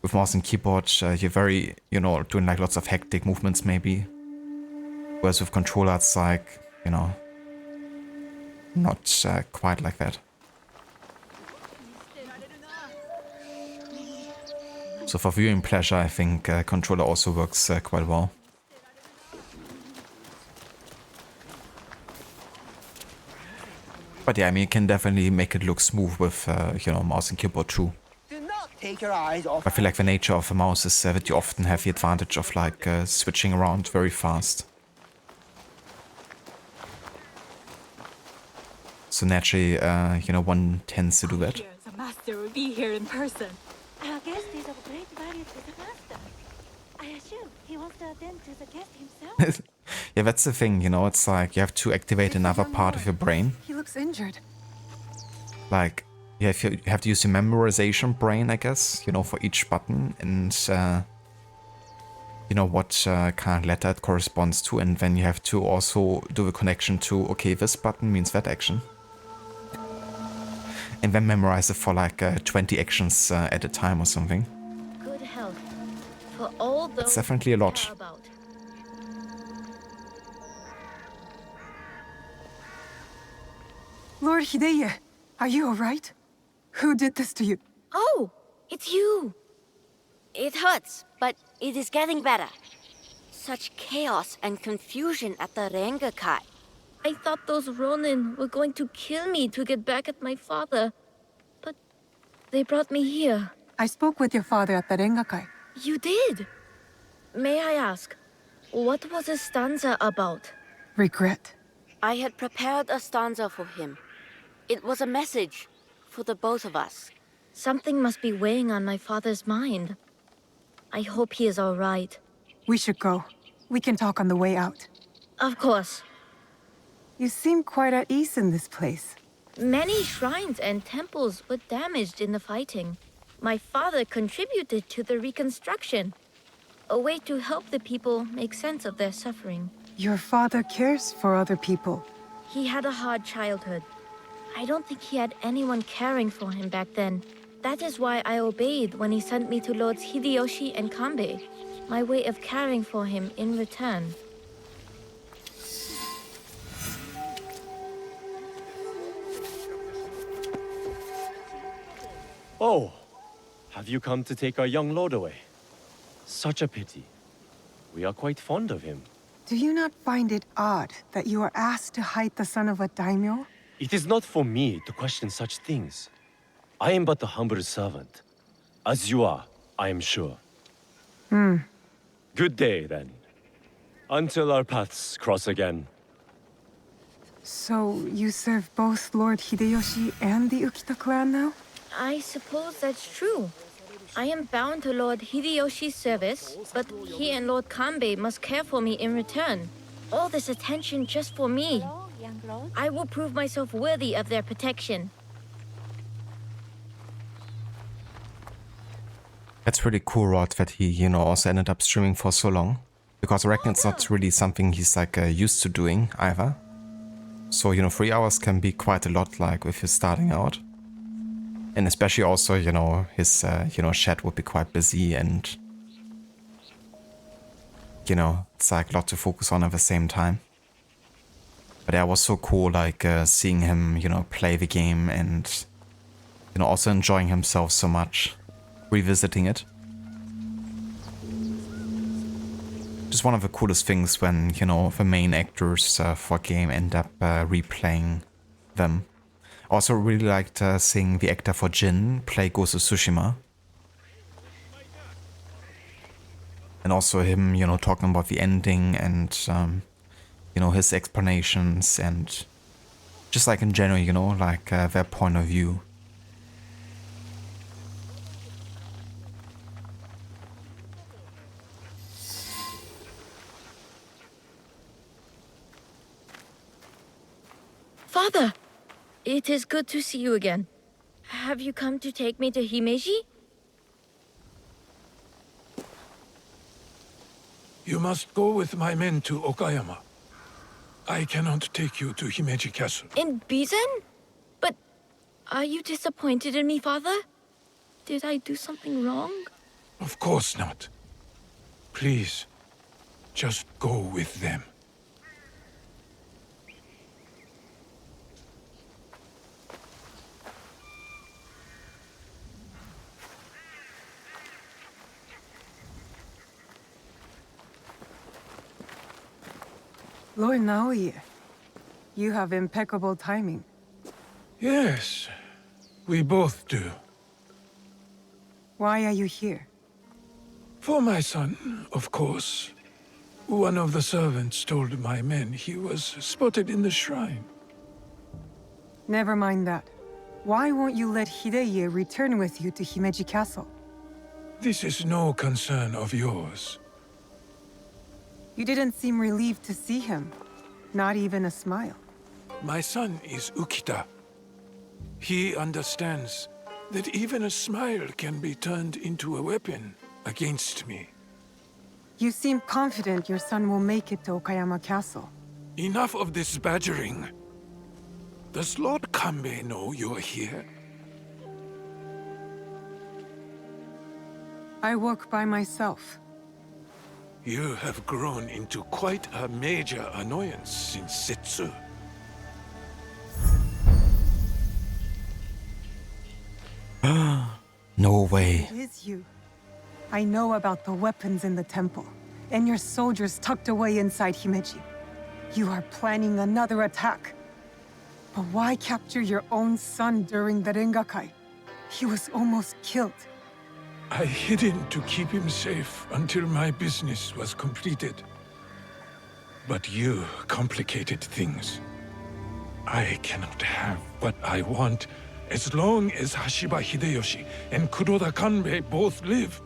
with mouse and keyboard, you're very, you know, doing like lots of hectic movements maybe. Whereas with controller, it's like, you know, not quite like that. So for viewing pleasure, I think controller also works quite well. But yeah, I mean, you can definitely make it look smooth with, you know, mouse and keyboard too. Take your eyes off. I feel like the nature of a mouse is that you often have the advantage of like switching around very fast. So naturally, you know, one tends to do that. The master will be here in person. Our guest is of great value to the master. I assume he wants to attend to the guest himself. Yeah, that's the thing, you know, it's like you have to activate another part of your brain. He looks injured. Like, yeah, you have to use your memorization brain, I guess, you know, for each button, and you know what kind of letter it corresponds to, and then you have to also do the connection to, okay, this button means that action. And then memorize it for like 20 actions at a time or something. Good health for all those It's definitely a lot. about. Lord Hideye, are you alright? Who did this to you? Oh, it's you. It hurts, but it is getting better. Such chaos and confusion at the Rengakai. I thought those Ronin were going to kill me to get back at my father. But they brought me here. I spoke with your father at the Rengakai. You did? May I ask, what was his stanza about? Regret. I had prepared a stanza for him. It was a message for the both of us. Something must be weighing on my father's mind. I hope he is all right. We should go. We can talk on the way out. Of course. You seem quite at ease in this place. Many shrines and temples were damaged in the fighting. My father contributed to the reconstruction. A way to help the people make sense of their suffering. Your father cares for other people. He had a hard childhood. I don't think he had anyone caring for him back then. That is why I obeyed when he sent me to Lords Hideyoshi and Kanbei. My way of caring for him in return. Oh, have you come to take our young lord away? Such a pity. We are quite fond of him. Do you not find it odd that you are asked to hide the son of a daimyo? It is not for me to question such things. I am but a humble servant. As you are, I am sure. Good day, then. Until our paths cross again. So, you serve both Lord Hideyoshi and the Ukita clan now? I suppose that's true. I am bound to Lord Hideyoshi's service, but he and Lord Kanbei must care for me in return. All this attention just for me. I will prove myself worthy of their protection. That's pretty cool, Rod, that he, you know, also ended up streaming for so long. Because I reckon it's not really something he's like used to doing either. So, you know, 3 hours can be quite a lot, like if you're starting out. And especially also, you know, his, you know, chat would be quite busy and, you know, it's like a lot to focus on at the same time. But yeah, it was so cool, like, seeing him, you know, play the game and, you know, also enjoying himself so much, revisiting it. Just one of the coolest things when, you know, the main actors for a game end up replaying them. Also really liked seeing the actor for Jin play Ghost of Tsushima. And also him, you know, talking about the ending and, you know, his explanations and just like in general, you know, like their point of view. Father, it is good to see you again. Have you come to take me to Himeji? You must go with my men to Okayama. I cannot take you to Himeji Castle. In Bizen? But are you disappointed in me, Father? Did I do something wrong? Of course not. Please, just go with them. Lord Naoye, you have impeccable timing. Yes, we both do. Why are you here? For my son, of course. One of the servants told my men he was spotted in the shrine. Never mind that. Why won't you let Hideye return with you to Himeji Castle? This is no concern of yours. You didn't seem relieved to see him. Not even a smile. My son is Ukita. He understands that even a smile can be turned into a weapon against me. You seem confident your son will make it to Okayama Castle. Enough of this badgering. Does Lord Kanbei know you're here? I work by myself. You have grown into quite a major annoyance since Setsu. No way. It is you. I know about the weapons in the temple, and your soldiers tucked away inside Himeji. You are planning another attack. But why capture your own son during the Rengakai? He was almost killed. I hid him to keep him safe until my business was completed. But you complicated things. I cannot have what I want as long as Hashiba Hideyoshi and Kuroda Kanbei both live.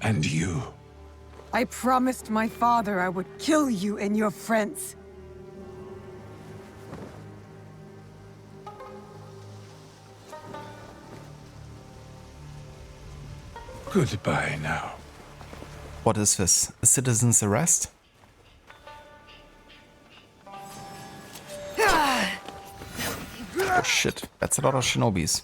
And you. I promised my father I would kill you and your friends. Goodbye now. What is this? A citizen's arrest? Oh shit, that's a lot of shinobis.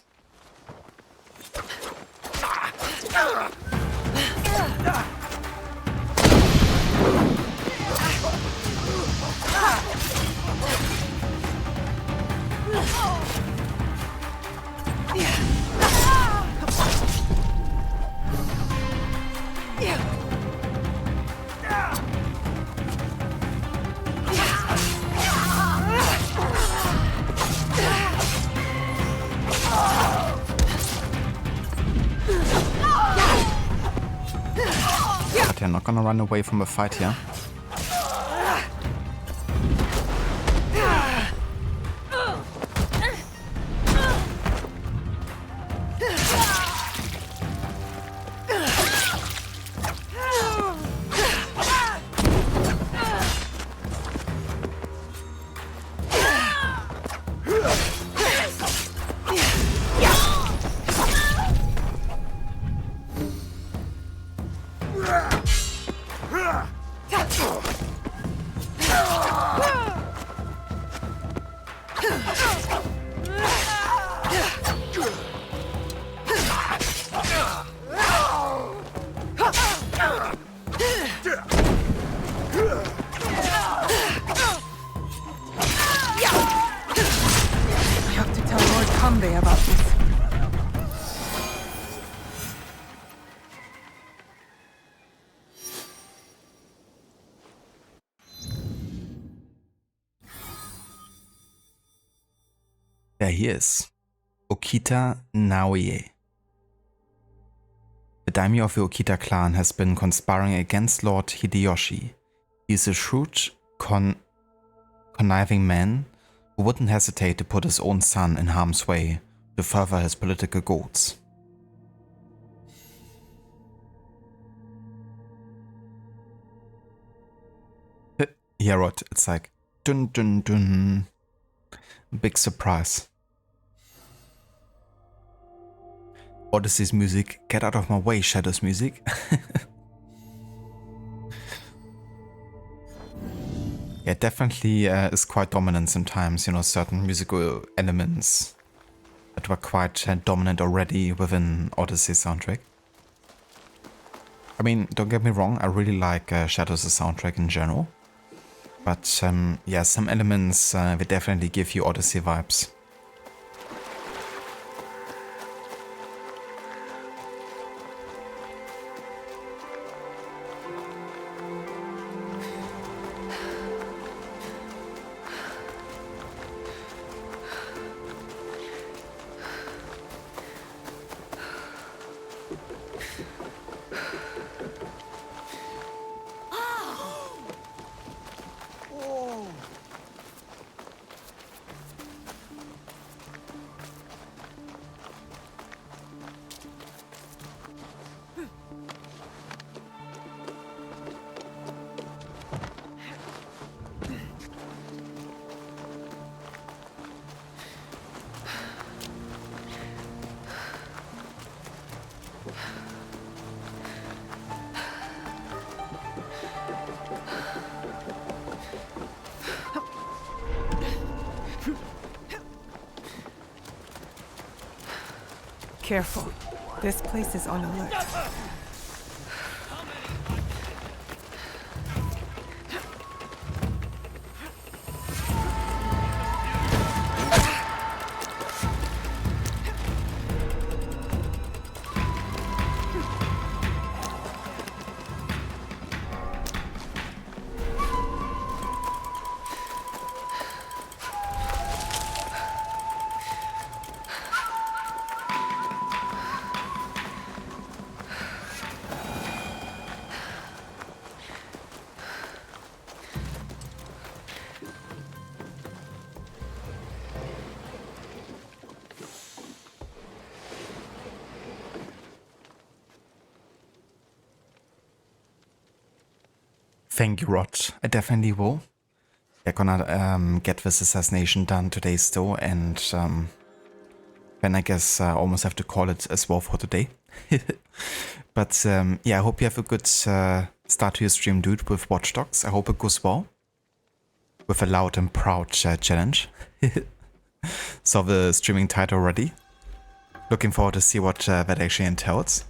But they're not gonna run away from a fight here. There he is. Okita Naoye. The daimyo of the Okita clan has been conspiring against Lord Hideyoshi. He is a shrewd, conniving man who wouldn't hesitate to put his own son in harm's way to further his political goals. Yeah, right. It's like dun dun dun. Big surprise. Odyssey's music. Get out of my way, Shadow's music. Yeah, definitely is quite dominant sometimes, you know, certain musical elements that were quite dominant already within Odyssey soundtrack. I mean, don't get me wrong, I really like Shadows' soundtrack in general. But yeah, some elements will definitely give you Odyssey vibes. Careful. This place is on alert. Thank you, Rod. I definitely will. They're gonna get this assassination done today still, and then I guess I almost have to call it as well for today. But yeah, I hope you have a good start to your stream, dude, with Watch Dogs. I hope it goes well. With a loud and proud challenge. Saw the streaming title already. Looking forward to see what that actually entails.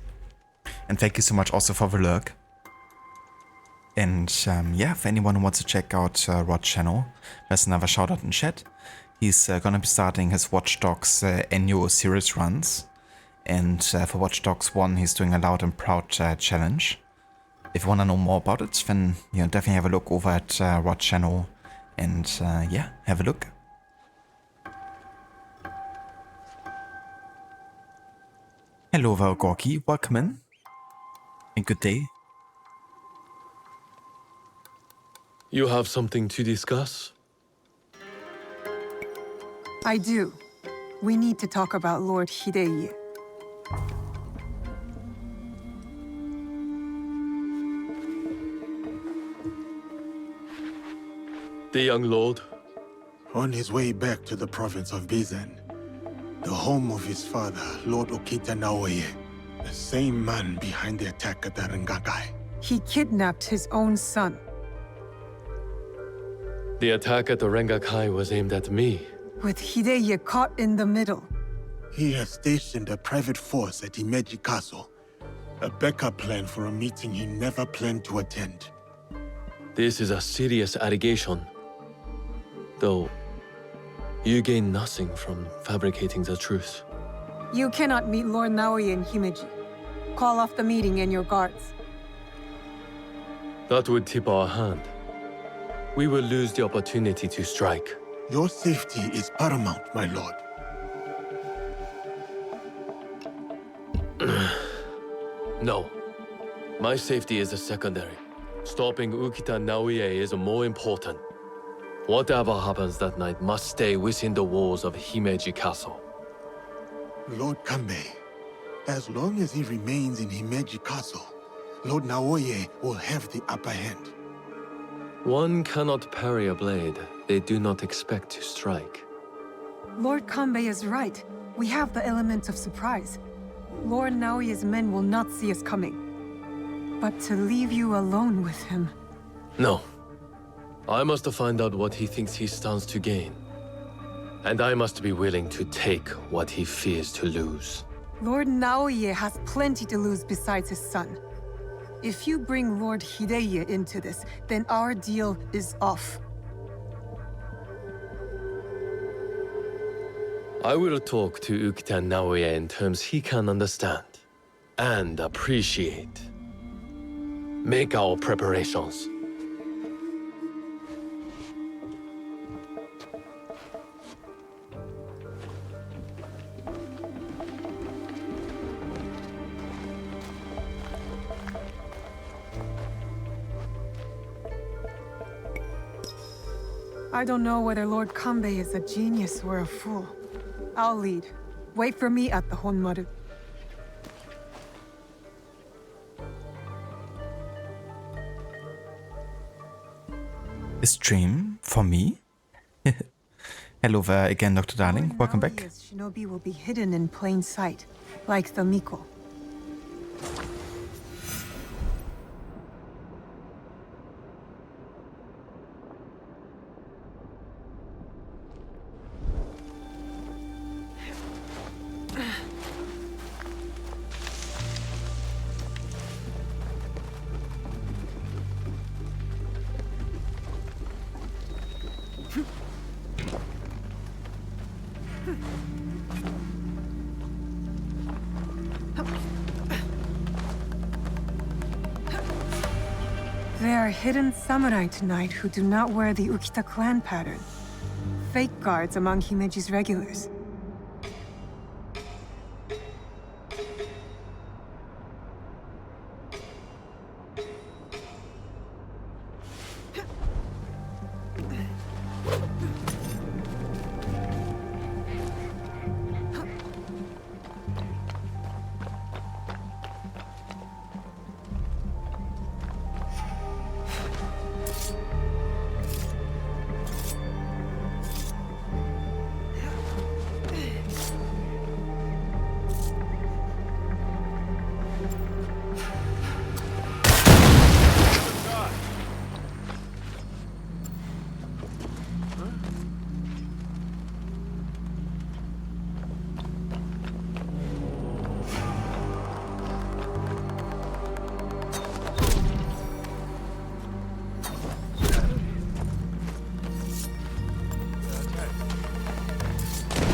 And thank you so much also for the lurk. And yeah, if anyone who wants to check out Rod's channel, there's another shout out in chat. He's gonna be starting his Watch Dogs annual series runs. And for Watch Dogs 1, he's doing a loud and proud challenge. If you wanna know more about it, then you know, definitely have a look over at Rod's channel. And yeah, have a look. Hello, Valgorki, welcome in. And good day. You have something to discuss? I do. We need to talk about Lord Hideye. The young lord? On his way back to the province of Bizen, the home of his father, Lord Okita Naoye, the same man behind the attack at the Rengakai. He kidnapped his own son. The attack at the Rengakai was aimed at me. With Hideye caught in the middle. He has stationed a private force at Himeji Castle, a backup plan for a meeting he never planned to attend. This is a serious allegation. Though, you gain nothing from fabricating the truth. You cannot meet Lord Naoye in Himeji. Call off the meeting and your guards. That would tip our hand. We will lose the opportunity to strike. Your safety is paramount, my lord. No. My safety is a secondary. Stopping Ukita Naoye is more important. Whatever happens that night must stay within the walls of Himeji Castle. Lord Kanbei, as long as he remains in Himeji Castle, Lord Naoye will have the upper hand. One cannot parry a blade they do not expect to strike. Lord Kanbei is right. We have the element of surprise. Lord Naoye's men will not see us coming. But to leave you alone with him... No. I must find out what he thinks he stands to gain. And I must be willing to take what he fears to lose. Lord Naoye has plenty to lose besides his son. If you bring Lord Hideye into this, then our deal is off. I will talk to Ukita Naoye in terms he can understand and appreciate. Make our preparations. I don't know whether Lord Kanbei is a genius or a fool. I'll lead. Wait for me at the Honmaru. A stream for me? Hello there again, Dr. Darling. Welcome back. Shinobi will be hidden in plain sight, like the Miko. There are hidden samurai tonight who do not wear the Ukita clan pattern. Fake guards among Himeji's regulars.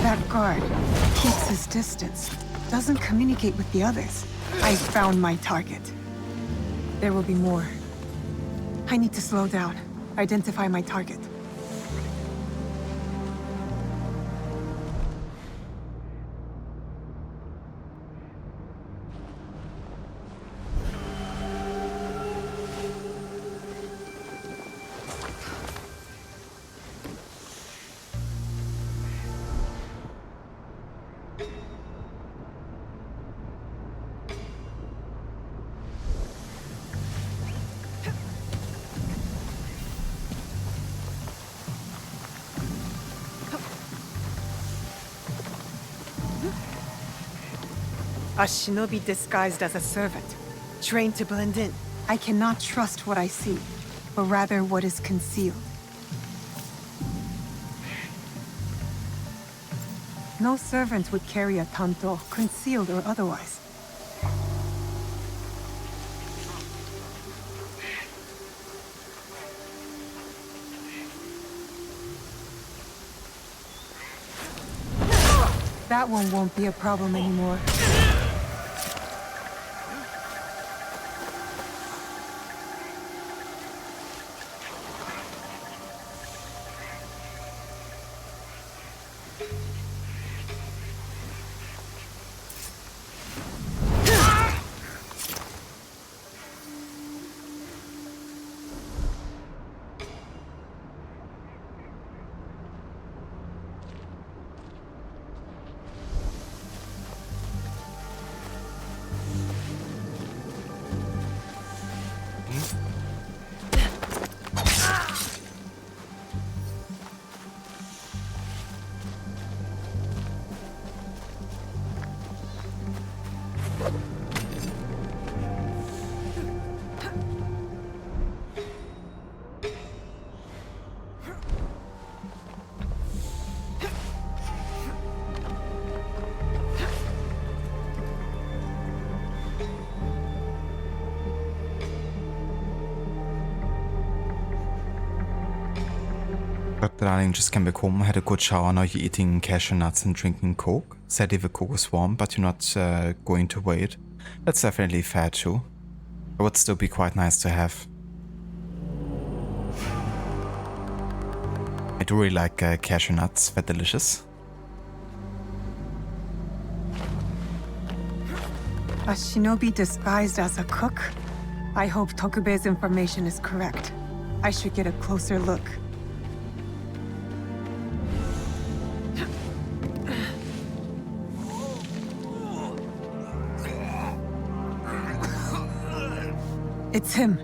That guard keeps his distance, doesn't communicate with the others. I found my target. There will be more. I need to slow down, identify my target. A shinobi disguised as a servant, trained to blend in. I cannot trust what I see, but rather what is concealed. No servant would carry a tanto, concealed or otherwise. That one won't be a problem anymore. Darling just came back home, had a good shower, now you're eating cashew nuts and drinking coke. Sadly the coke was warm, but you're not going to wait. That's definitely fair too. It would still be quite nice to have. I do really like cashew nuts, they're delicious. A shinobi disguised as a cook? I hope Tokube's information is correct. I should get a closer look. It's him.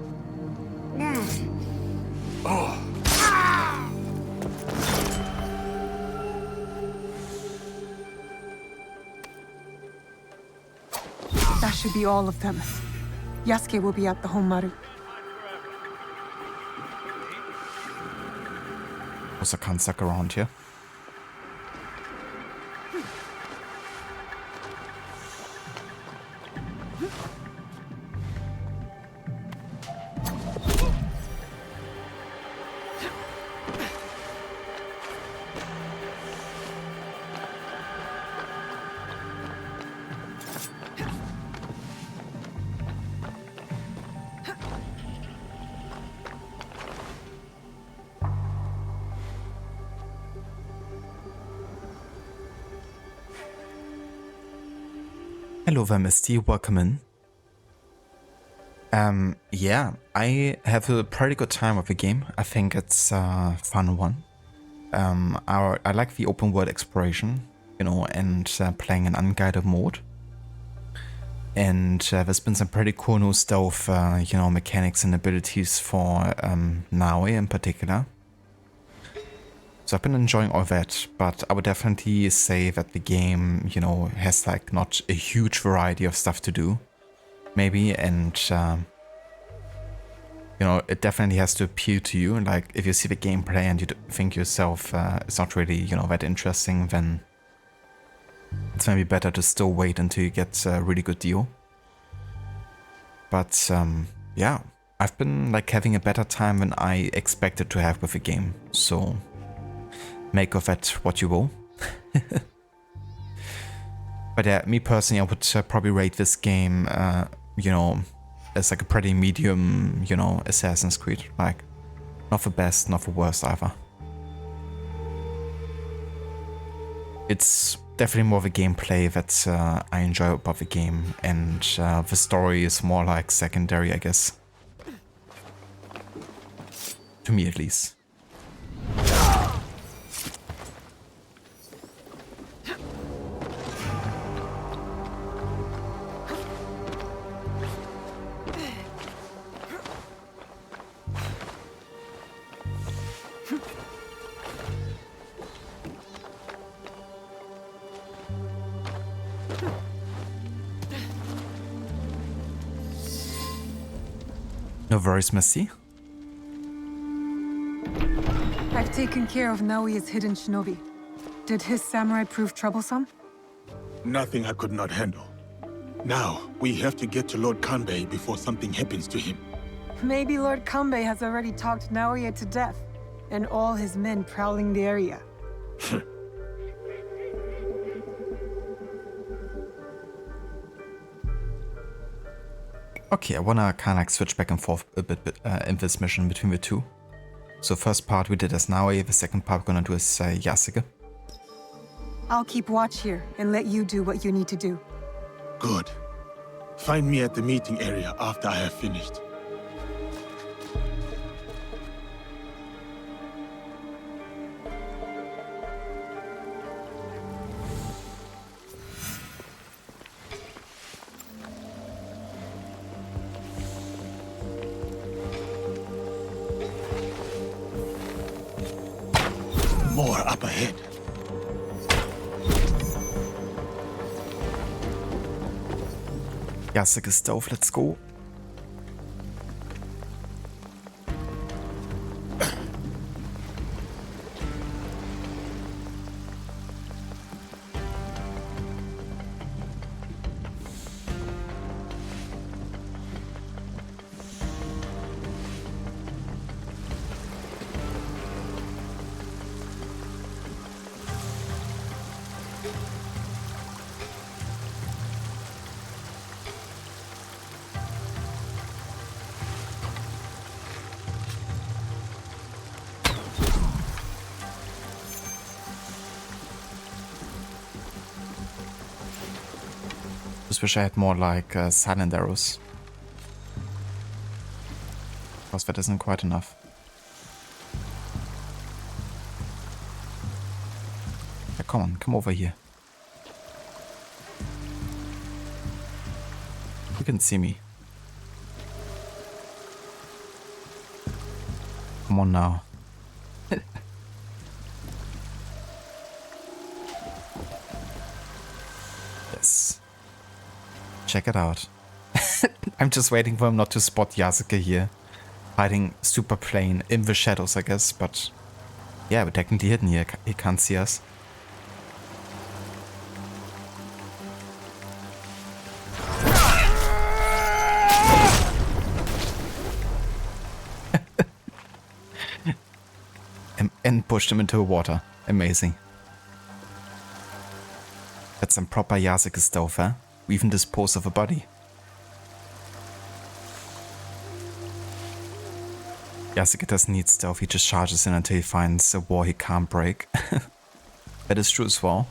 That should be all of them. Yasuke will be at the Honmaru. Also can't suck around here. Hello there, Misty. Welcome in. Yeah, I have a pretty good time with the game. I think it's a fun one. I like the open world exploration, you know, and playing in unguided mode. And there's been some pretty cool new stuff, you know, mechanics and abilities for Naue in particular. So I've been enjoying all that, but I would definitely say that the game, you know, has like not a huge variety of stuff to do, maybe, and you know, it definitely has to appeal to you. Like, if you see the gameplay and you think yourself it's not really, you know, that interesting, then it's maybe better to still wait until you get a really good deal. But yeah, I've been like having a better time than I expected to have with the game, so make of that what you will. But yeah, me personally, I would probably rate this game, you know, as like a pretty medium, you know, Assassin's Creed. Like, not the best, not the worst either. It's definitely more of a gameplay that I enjoy about the game, and the story is more like secondary, I guess. To me, at least. No worries, Missy. I've taken care of Naoya's hidden shinobi. Did his samurai prove troublesome? Nothing I could not handle. Now, we have to get to Lord Kanbei before something happens to him. Maybe Lord Kanbei has already talked Naoya to death, and all his men prowling the area. Okay, I wanna kinda like switch back and forth a bit in this mission between the two. So first part we did as Naoya, the second part we're gonna do as Yasuke. I'll keep watch here and let you do what you need to do. Good. Find me at the meeting area after I have finished. More up ahead. Yasuke stove, let's go. Just wish I had more like silent arrows. Because that isn't quite enough. Yeah, come on, come over here. You can see me. Come on now. Yes. Check it out. I'm just waiting for him not to spot Yasuke here. Hiding super plain in the shadows, I guess, but yeah, we're technically hidden here. He can't see us. And pushed him into the water. Amazing. That's some proper Yasuke stuff, huh? We even dispose of a body. Yasuke doesn't need stealth, he just charges in until he finds a wall he can't break. That is true as well.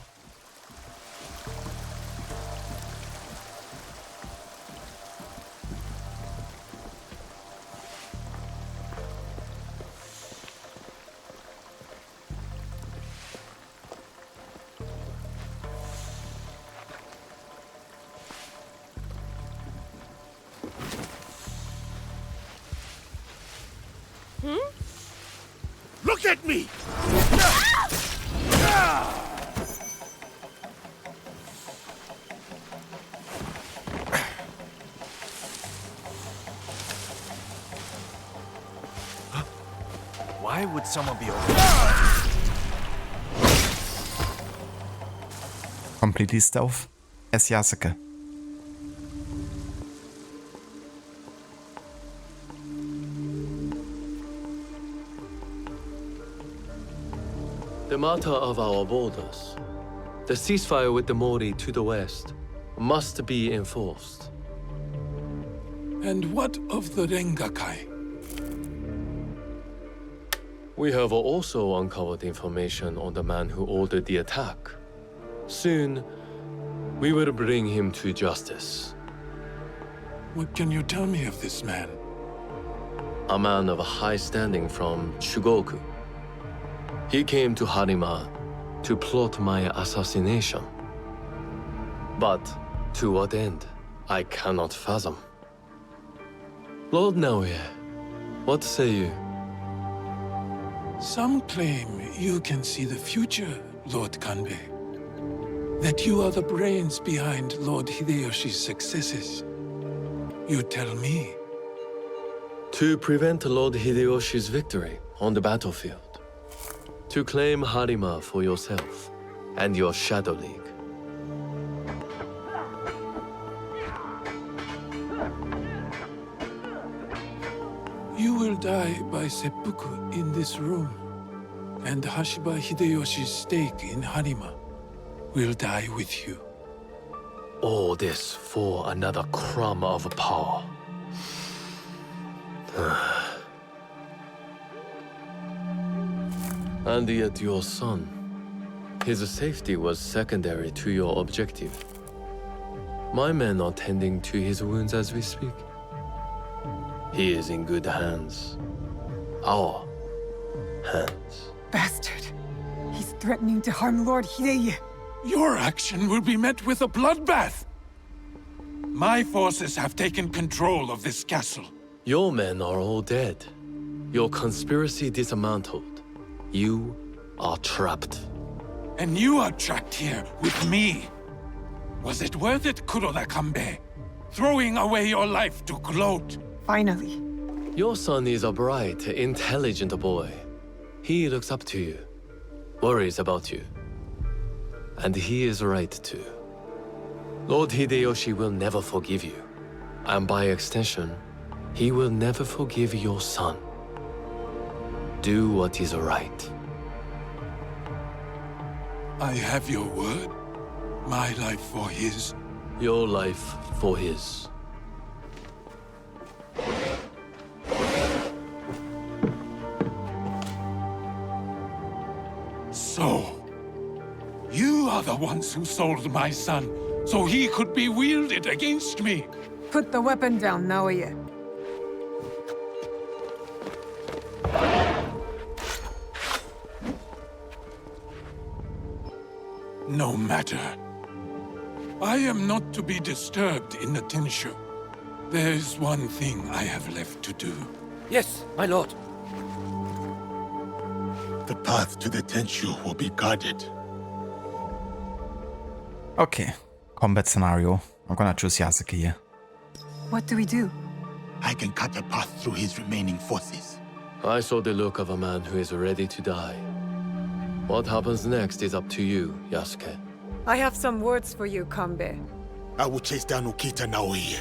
Look at me! Why would someone be over? Completely stealth as Yasuke. The matter of our borders, the ceasefire with the Mori to the west, must be enforced. And what of the Rengakai? We have also uncovered information on the man who ordered the attack. Soon, we will bring him to justice. What can you tell me of this man? A man of high standing from Shugoku. He came to Harima to plot my assassination. But to what end, I cannot fathom. Lord Naoya, what say you? Some claim you can see the future, Lord Kanbei. That you are the brains behind Lord Hideyoshi's successes. You tell me. To prevent Lord Hideyoshi's victory on the battlefield. To claim Harima for yourself and your Shadow League. You will die by seppuku in this room, and Hashiba Hideyoshi's stake in Harima will die with you. All this for another crumb of power. And yet your son, his safety was secondary to your objective. My men are tending to his wounds as we speak. He is in good hands. Our hands. Bastard. He's threatening to harm Lord Hideye. Your action will be met with a bloodbath. My forces have taken control of this castle. Your men are all dead. Your conspiracy dismantled. You are trapped. And you are trapped here with me. Was it worth it, Kuroda Kanbei? Throwing away your life to gloat? Finally. Your son is a bright, intelligent boy. He looks up to you, worries about you. And he is right too. Lord Hideyoshi will never forgive you. And by extension, he will never forgive your son. Do what is right. I have your word. My life for his. Your life for his. So, you are the ones who sold my son so he could be wielded against me. Put the weapon down, Naoye. No matter. I am not to be disturbed in the Tenshu. There's one thing I have left to do. Yes, my lord. The path to the Tenshu will be guarded. Okay, combat scenario. I'm gonna choose Yasuke here. What do we do? I can cut a path through his remaining forces. I saw the look of a man who is ready to die. What happens next is up to you, Yasuke. I have some words for you, Kanbei. I will chase down Okita Naoye.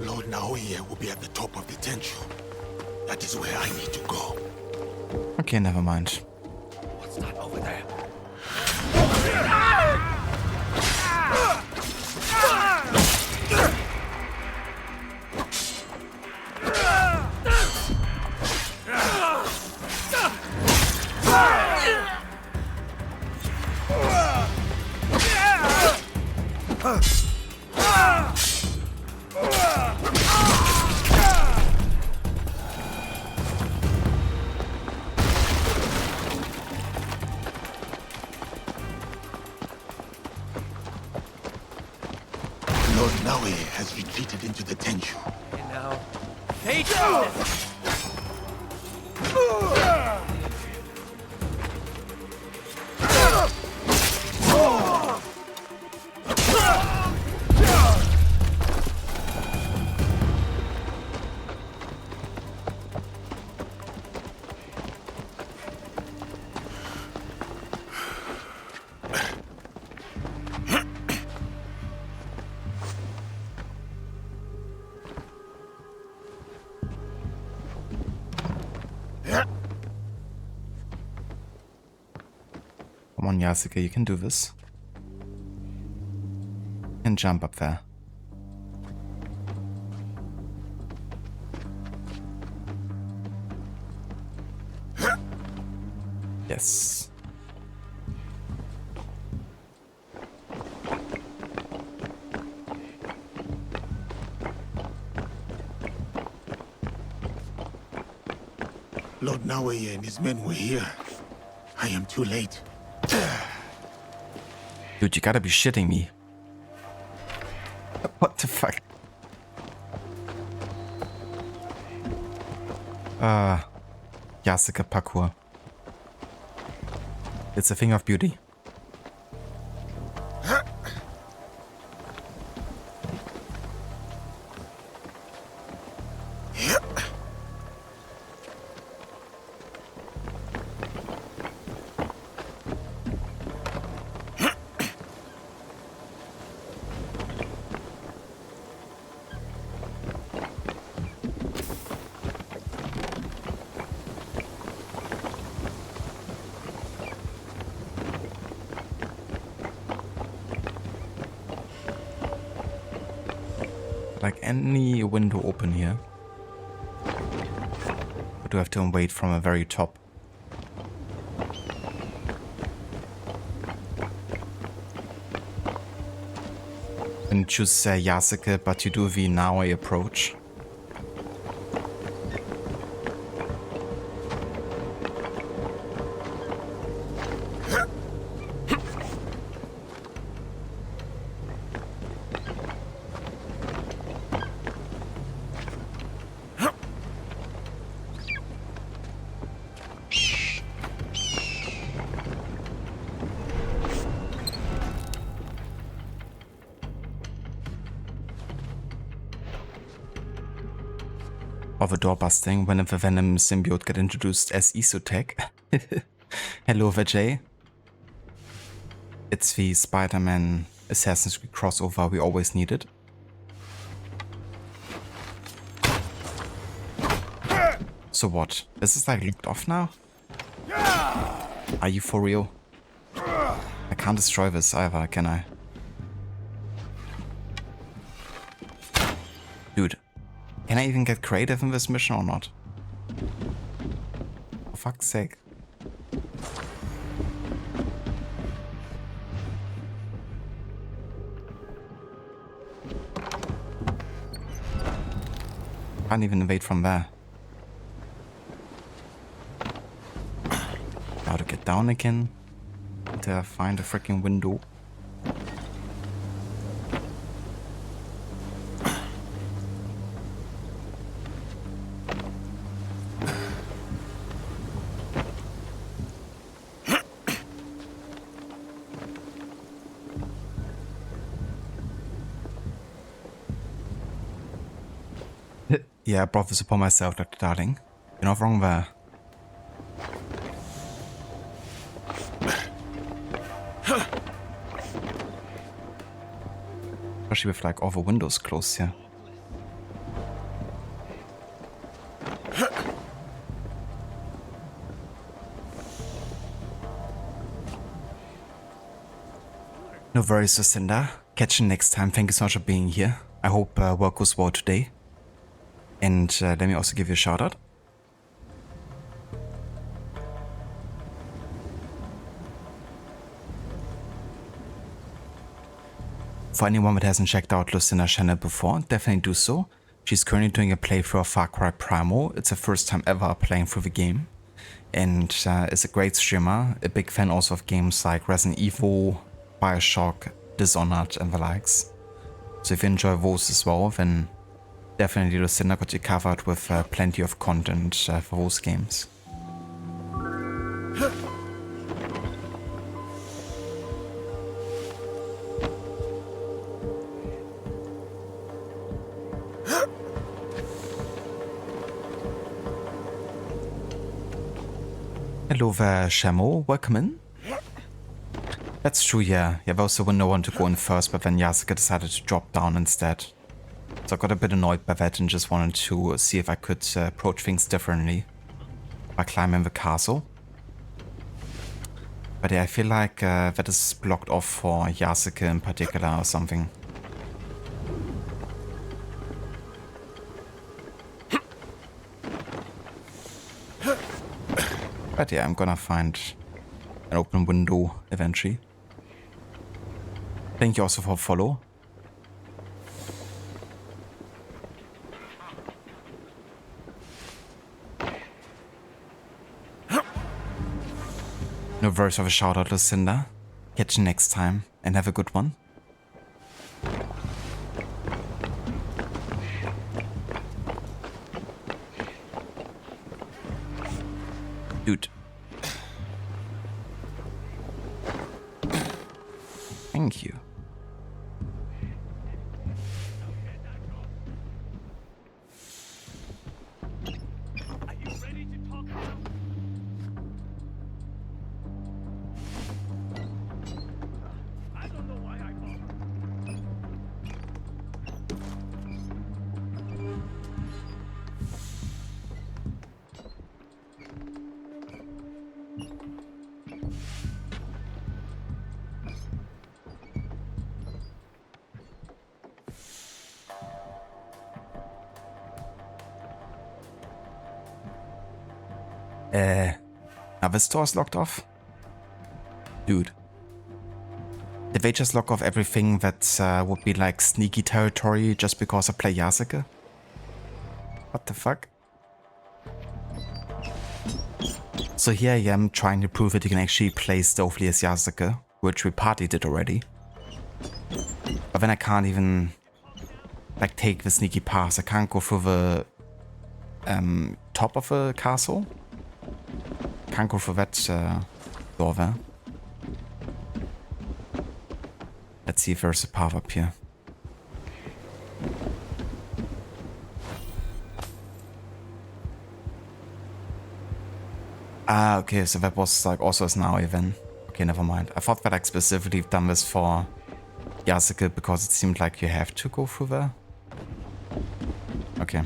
Lord Naoye will be at the top of the Tenshu. That is where I need to go. Okay, never mind. What's that over there? Lord Naoye has retreated into the Tenshu. And now, face this! Come on, Yasuke, you can do this. And jump up there. Yes. Lord Naoye and his men were here. I am too late. Dude, you gotta be shitting me. What the fuck? Yasuke parkour. It's a thing of beauty. Like any window open here? Or do I have to wait from a very top? And choose Yasuke, but you do the Naoye approach. Of a door busting when the Venom symbiote get introduced as Isotech. Hello, Vijay. It's the Spider-Man Assassin's Creed crossover we always needed. So what? This is like locked off now? Are you for real? I can't destroy this either, can I? Dude. Can I even get creative in this mission or not? fuck's sake. Can't even invade from there. How to get down again until I find a freaking window. Yeah, I brought this upon myself, Dr. Darling. You're not wrong there. Especially with like all the windows closed here. No worries, Lucinda. Catch you next time. Thank you so much for being here. I hope work goes well today. And let me also give you a shout out. For anyone that hasn't checked out Lucinda's channel before, definitely do so. She's currently doing a playthrough of Far Cry Primal. It's her first time ever playing through the game. And is a great streamer, a big fan also of games like Resident Evil, Bioshock, Dishonored and the likes. So if you enjoy those as well, then definitely Lucinda got you covered with plenty of content for those games. Hello there, Shamo. Welcome in. That's true, yeah. Yeah, there was no one to go in first, but then Yasuke decided to drop down instead. So I got a bit annoyed by that and just wanted to see if I could approach things differently by climbing the castle. But yeah, I feel like that is blocked off for Yasuke in particular or something. But yeah, I'm gonna find an open window eventually. Thank you also for follow. No worries of a shout out, Lucinda. Catch you next time and have a good one. Dude. Thank you. Now this door's locked off? Dude. Did they just lock off everything that would be like sneaky territory just because I play Yasuke? What the fuck? So here I am trying to prove that you can actually play stealthily as Yasuke, which we partly did already. But then I can't even like take the sneaky pass. I can't go through the top of the castle. Can't go through that door there. Let's see if there's a path up here. Ah, okay, so that was like also as now even. Okay, never mind. I thought that like specifically done this for Yasuke because it seemed like you have to go through there. Okay.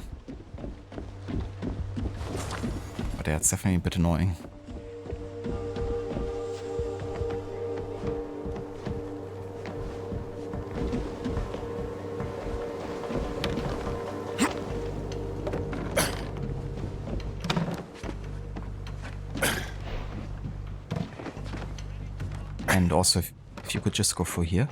But yeah, it's definitely a bit annoying. And also, if you could just go through here.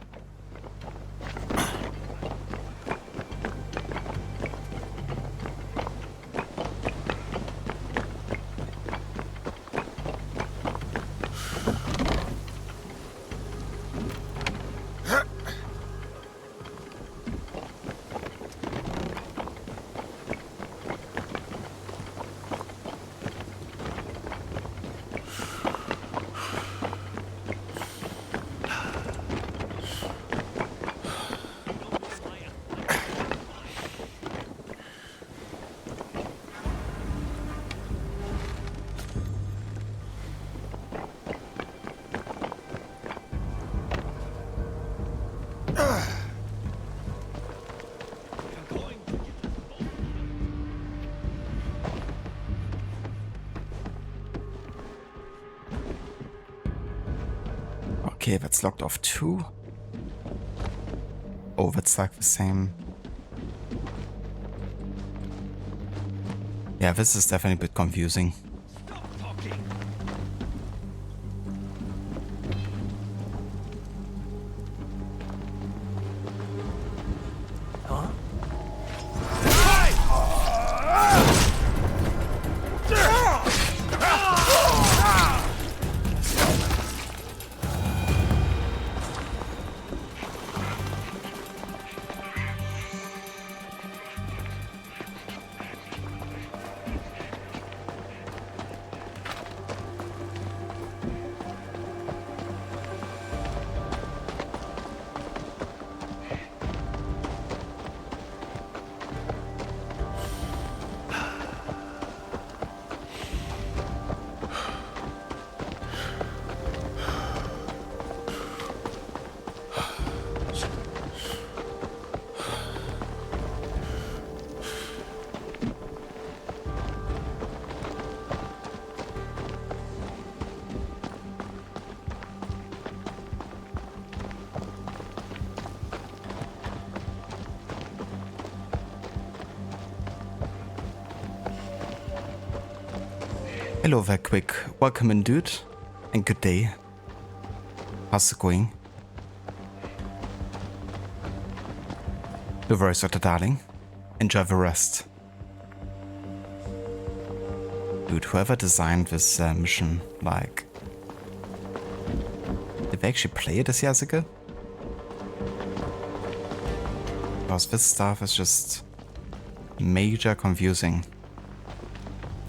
Okay, that's locked off too. Oh, that's like the same. Yeah, this is definitely a bit confusing. Hello there, Quick. Welcome in, dude. And good day. How's it going? No worries, Dr. Darling. Enjoy the rest. Dude, whoever designed this mission, like... Did they actually play it as years ago? Because this stuff is just... major confusing.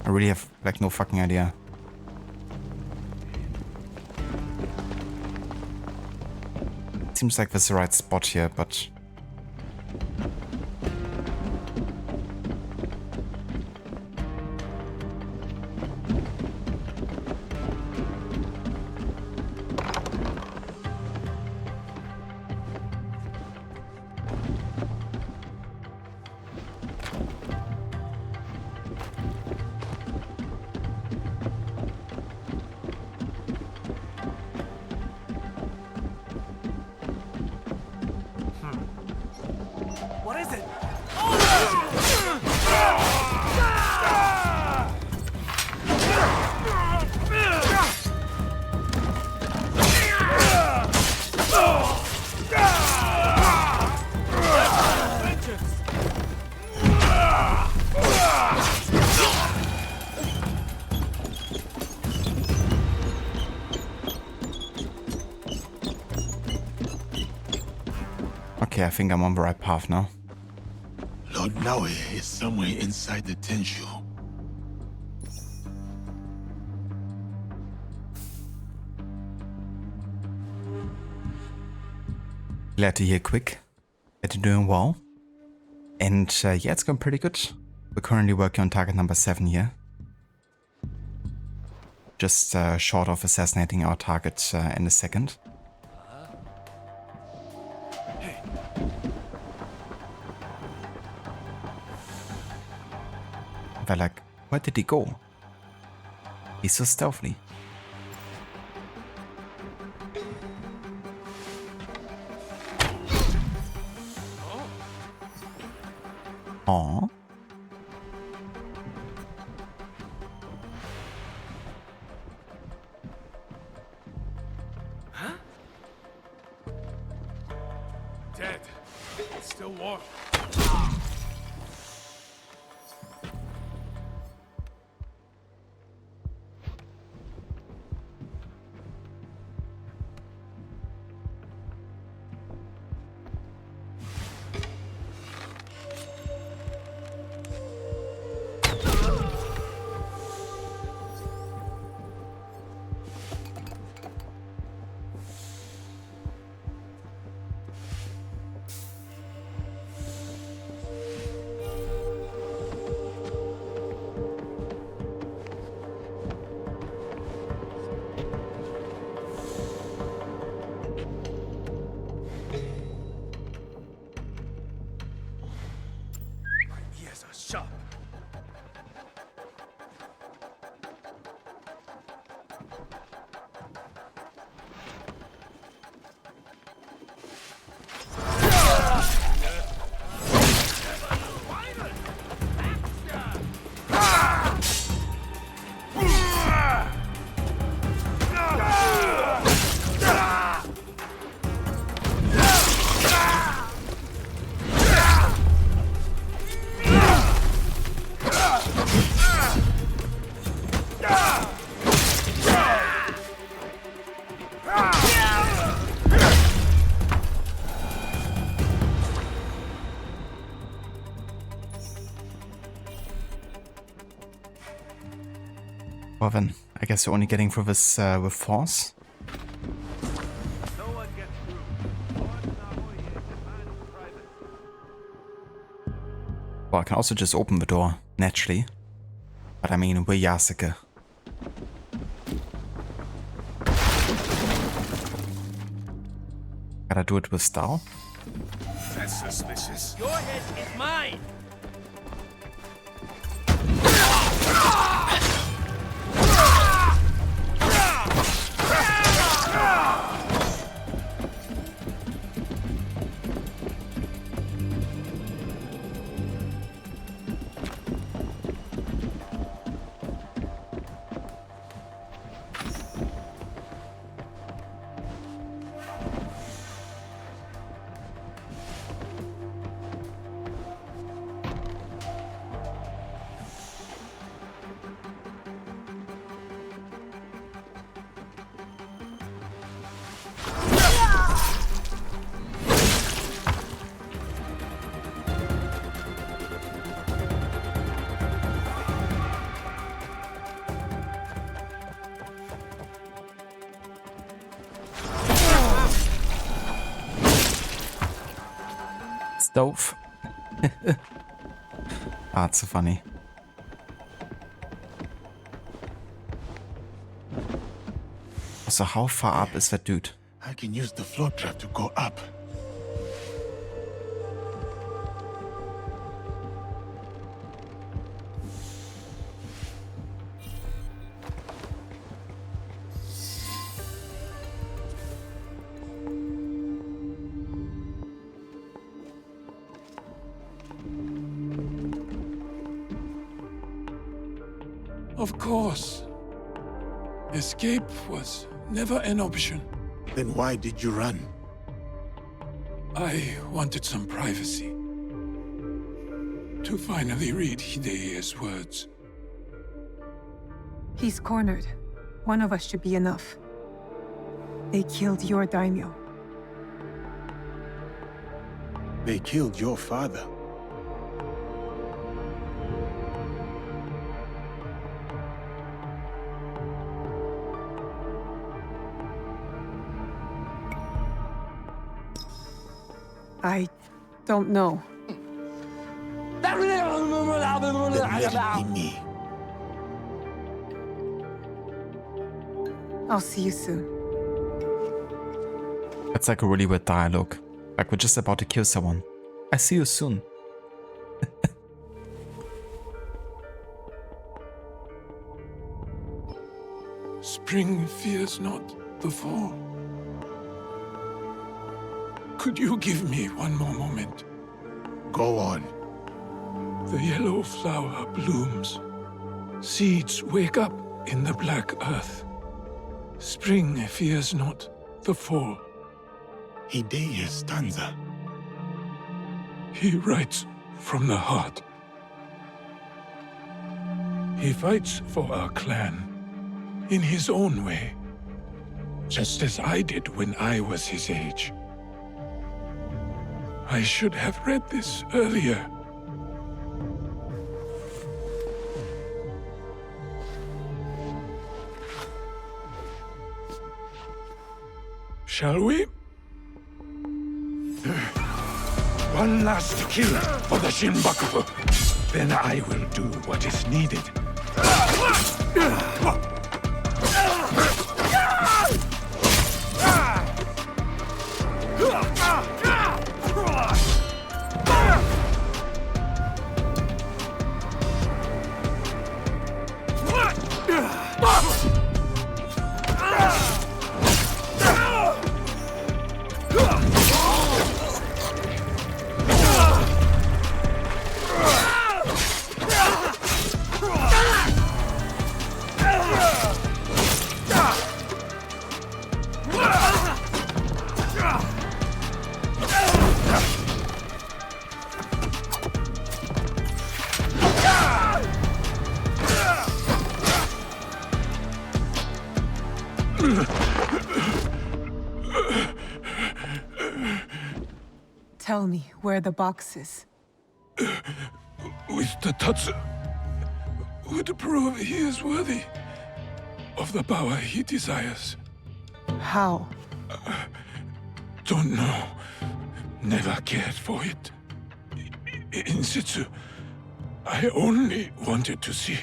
I really have, like, no fucking idea. Seems like this is the right spot here, but... Okay, I think I'm on the right path now. Lord Naue is somewhere inside the Tenshu. Glad to hear, Quick, that you're doing well. And yeah, it's going pretty good. We're currently working on target number 7 here. Just short of assassinating our target in a second. They're like, where did he go? He's so stealthy. Aww. shop. Well then, I guess we're only getting through this with force. Well, I can also just open the door, naturally. But I mean, we're Yasuke. Gotta do it with style. That's suspicious. Your head is mine! Stove. Ah, it's so funny. So how far up is that dude? I can use the floor trap to go up. Of course. Escape was never an option. Then why did you run? I wanted some privacy. To finally read Hideye's words. He's cornered. One of us should be enough. They killed your daimyo. They killed your father. I don't know. Then let it be me. I'll see you soon. That's like a really weird dialogue. Like we're just about to kill someone. I see you soon. Spring fears not the fall. Could you give me one more moment? Go on. The yellow flower blooms. Seeds wake up in the black earth. Spring fears not the fall. Hideye's stanza. He writes from the heart. He fights for our clan in his own way, just as I did when I was his age. I should have read this earlier. Shall we? One last kill for the Shinbaku. Then I will do what is needed. Tell me where the box is. With the Tatsu, would prove he is worthy of the power he desires. How? Don't know. Never cared for it. In situ, I only wanted to see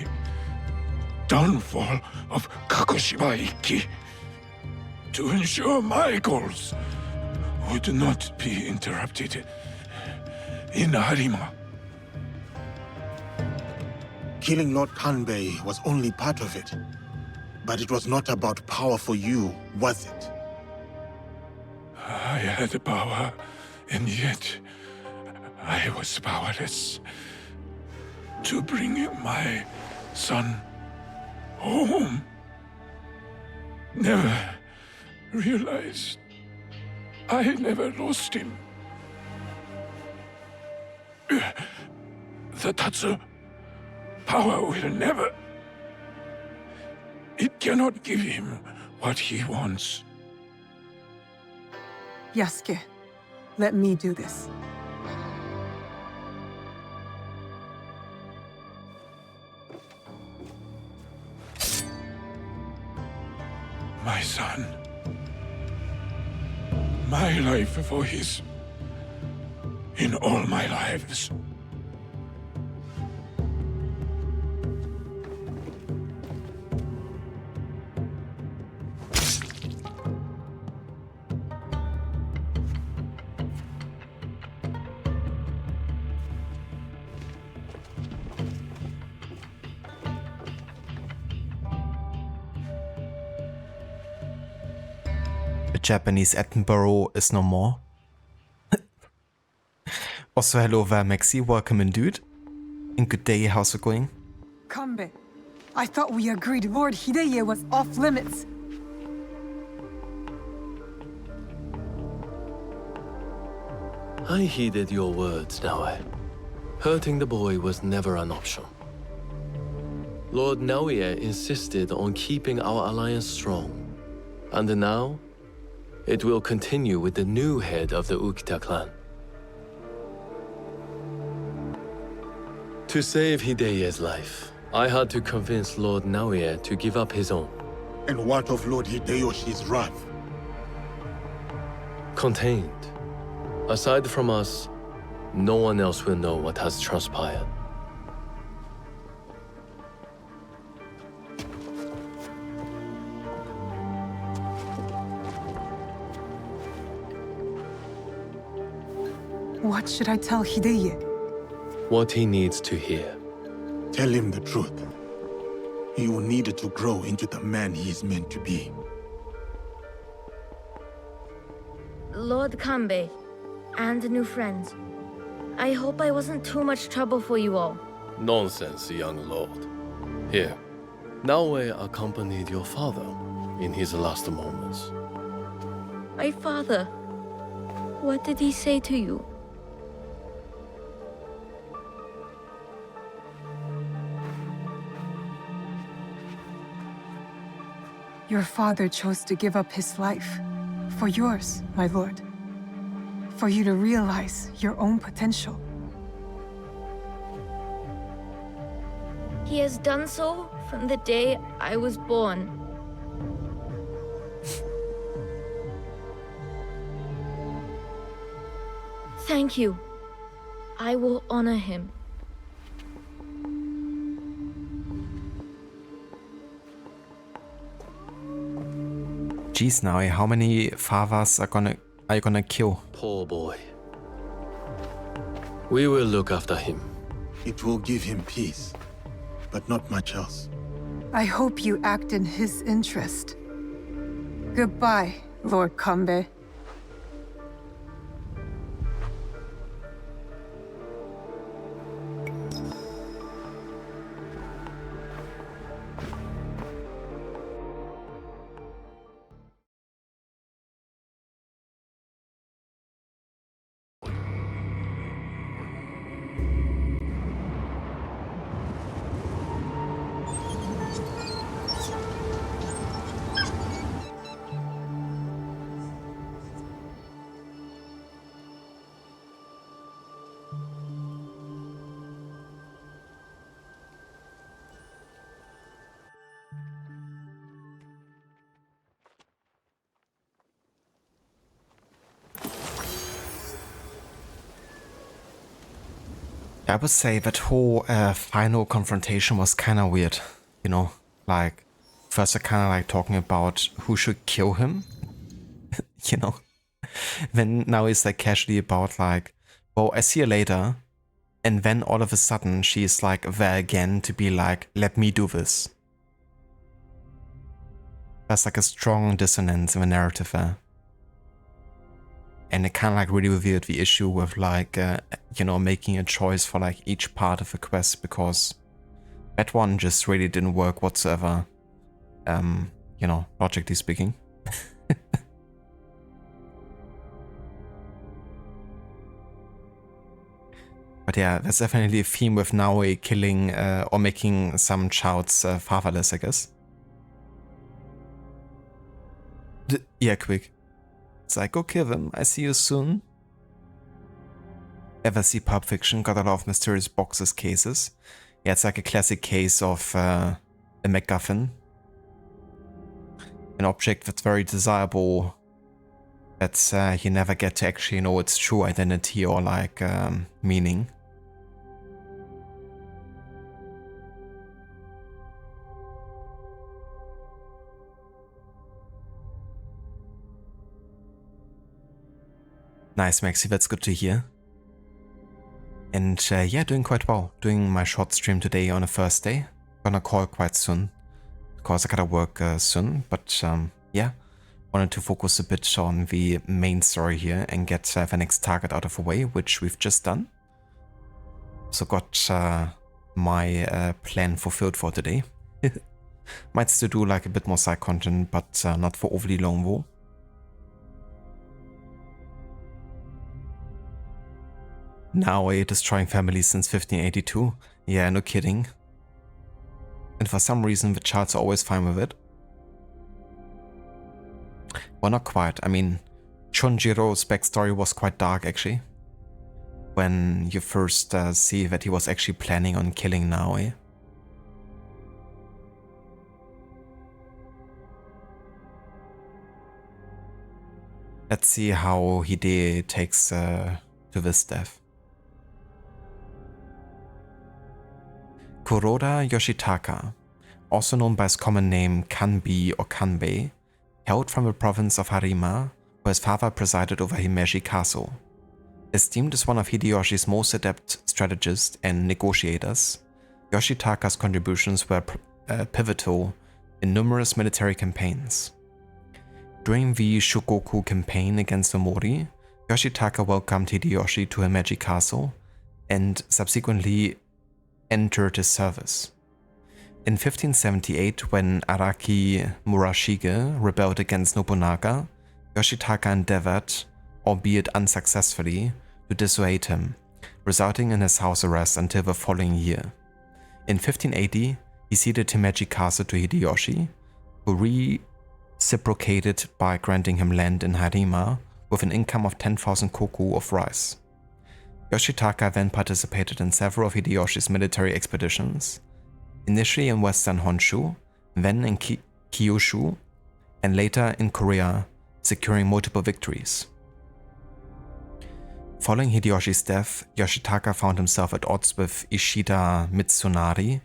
downfall of Kakushiba Ikki to ensure my goals would not be interrupted in Harima. Killing Lord Kanbei was only part of it. But it was not about power for you, was it? I had power, and yet I was powerless to bring my son home. Never realized I never lost him. The Tatsu power will never... It cannot give him what he wants. Yasuke, let me do this. My son. My life for his. In all my lives. The Japanese Edinburgh is no more. Also, hello there, Maxi. Welcome in, dude. And good day, how's it going? Kanbei, I thought we agreed Lord Hideye was off limits. I heeded your words, Naoe. Hurting the boy was never an option. Lord Naoe insisted on keeping our alliance strong. And now, it will continue with the new head of the Ukita clan. To save Hideye's life, I had to convince Lord Naoe to give up his own. And what of Lord Hideyoshi's wrath? Contained. Aside from us, no one else will know what has transpired. What should I tell Hideye? What he needs to hear. Tell him the truth. He will need to grow into the man he is meant to be. Lord Kanbei, and new friends. I hope I wasn't too much trouble for you all. Nonsense, young lord. Here, Naoe accompanied your father in his last moments. My father, what did he say to you? Your father chose to give up his life. For yours, my lord. For you to realize your own potential. He has done so from the day I was born. Thank you. I will honor him. Jeez, now how many fathers are you gonna kill? Poor boy. We will look after him. It will give him peace, but not much else. I hope you act in his interest. Goodbye, Lord Kanbei. I would say that whole final confrontation was kind of weird, you know, like first they're kind of like talking about who should kill him, you know, then now it's like casually about like, well, I see you later, and then all of a sudden she's like there again to be like, let me do this. That's like a strong dissonance in the narrative there. And it kind of like really revealed the issue with like, you know, making a choice for like each part of the quest, because that one just really didn't work whatsoever, you know, logically speaking. But yeah, that's definitely a theme with Naue killing or making some childs fatherless, I guess. Yeah, quick. It's like, go kill them, I see you soon. Ever see Pulp Fiction? Got a lot of mysterious boxes cases. Yeah, it's like a classic case of a MacGuffin. An object that's very desirable, that you never get to actually know its true identity or like meaning. Nice, Maxi, that's good to hear. And yeah, doing quite well. Doing my short stream today on a Thursday. Gonna call quite soon, because I gotta work soon. But yeah, wanted to focus a bit on the main story here and get the next target out of the way, which we've just done. So got my plan fulfilled for today. Might still do like a bit more side content, but not for overly long though. Now destroying families since 1582. Yeah, no kidding. And for some reason the charts are always fine with it. Well, not quite. I mean, Chunjiro's backstory was quite dark actually. When you first see that he was actually planning on killing Naue. Let's see how Hide takes to this death. Kuroda Yoshitaka, also known by his common name Kanbi or Kanbei, hailed from the province of Harima, where his father presided over Himeji Castle. Esteemed as one of Hideyoshi's most adept strategists and negotiators, Yoshitaka's contributions were pivotal in numerous military campaigns. During the Shugoku campaign against the Mori, Yoshitaka welcomed Hideyoshi to Himeji Castle and subsequently entered his service. In 1578, when Araki Murashige rebelled against Nobunaga, Yoshitaka endeavored, albeit unsuccessfully, to dissuade him, resulting in his house arrest until the following year. In 1580, he ceded Himeji Castle to Hideyoshi, who reciprocated by granting him land in Harima with an income of 10,000 koku of rice. Yoshitaka then participated in several of Hideyoshi's military expeditions, initially in western Honshu, then in Kyushu, and later in Korea, securing multiple victories. Following Hideyoshi's death, Yoshitaka found himself at odds with Ishida Mitsunari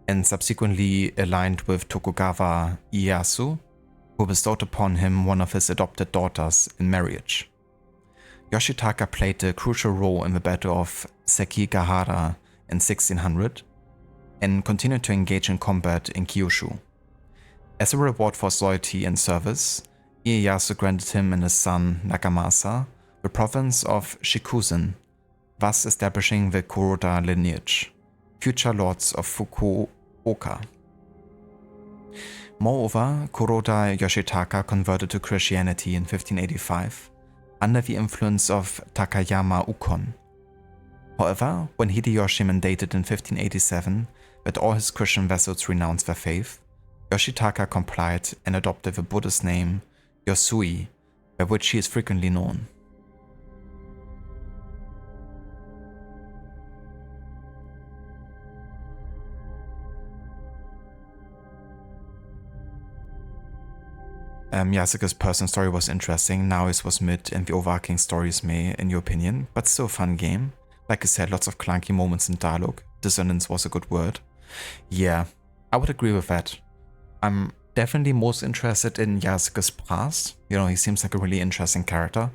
and subsequently aligned with Tokugawa Ieyasu, who bestowed upon him one of his adopted daughters in marriage. Yoshitaka played a crucial role in the Battle of Sekigahara in 1600 and continued to engage in combat in Kyushu. As a reward for his loyalty and service, Ieyasu granted him and his son Nagamasa the province of Shikuzen, thus establishing the Kuroda lineage, future lords of Fukuoka. Moreover, Kuroda Yoshitaka converted to Christianity in 1585, under the influence of Takayama Ukon. However, when Hideyoshi mandated in 1587 that all his Christian vassals renounce their faith, Yoshitaka complied and adopted the Buddhist name Yosui, by which he is frequently known. Yasuke's personal story was interesting, Naue's was mid, and the overarching story is meh, in your opinion, but still a fun game. Like I said, lots of clunky moments in dialogue. Dissonance was a good word. Yeah, I would agree with that. I'm definitely most interested in Yasuke's past. You know, he seems like a really interesting character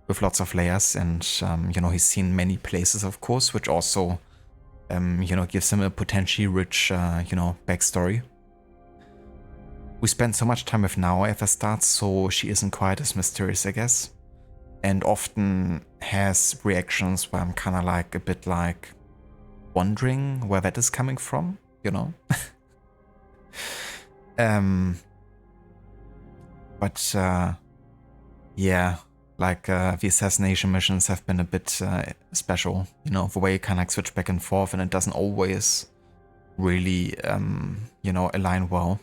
with lots of layers, and you know, he's seen many places, of course, which also you know, gives him a potentially rich you know, backstory. We spend so much time with Naoe at the start, so she isn't quite as mysterious, I guess, and often has reactions where I'm kind of like a bit like wondering where that is coming from, you know. But yeah, like the assassination missions have been a bit special, you know, the way you kind of like switch back and forth, and it doesn't always really you know, align well.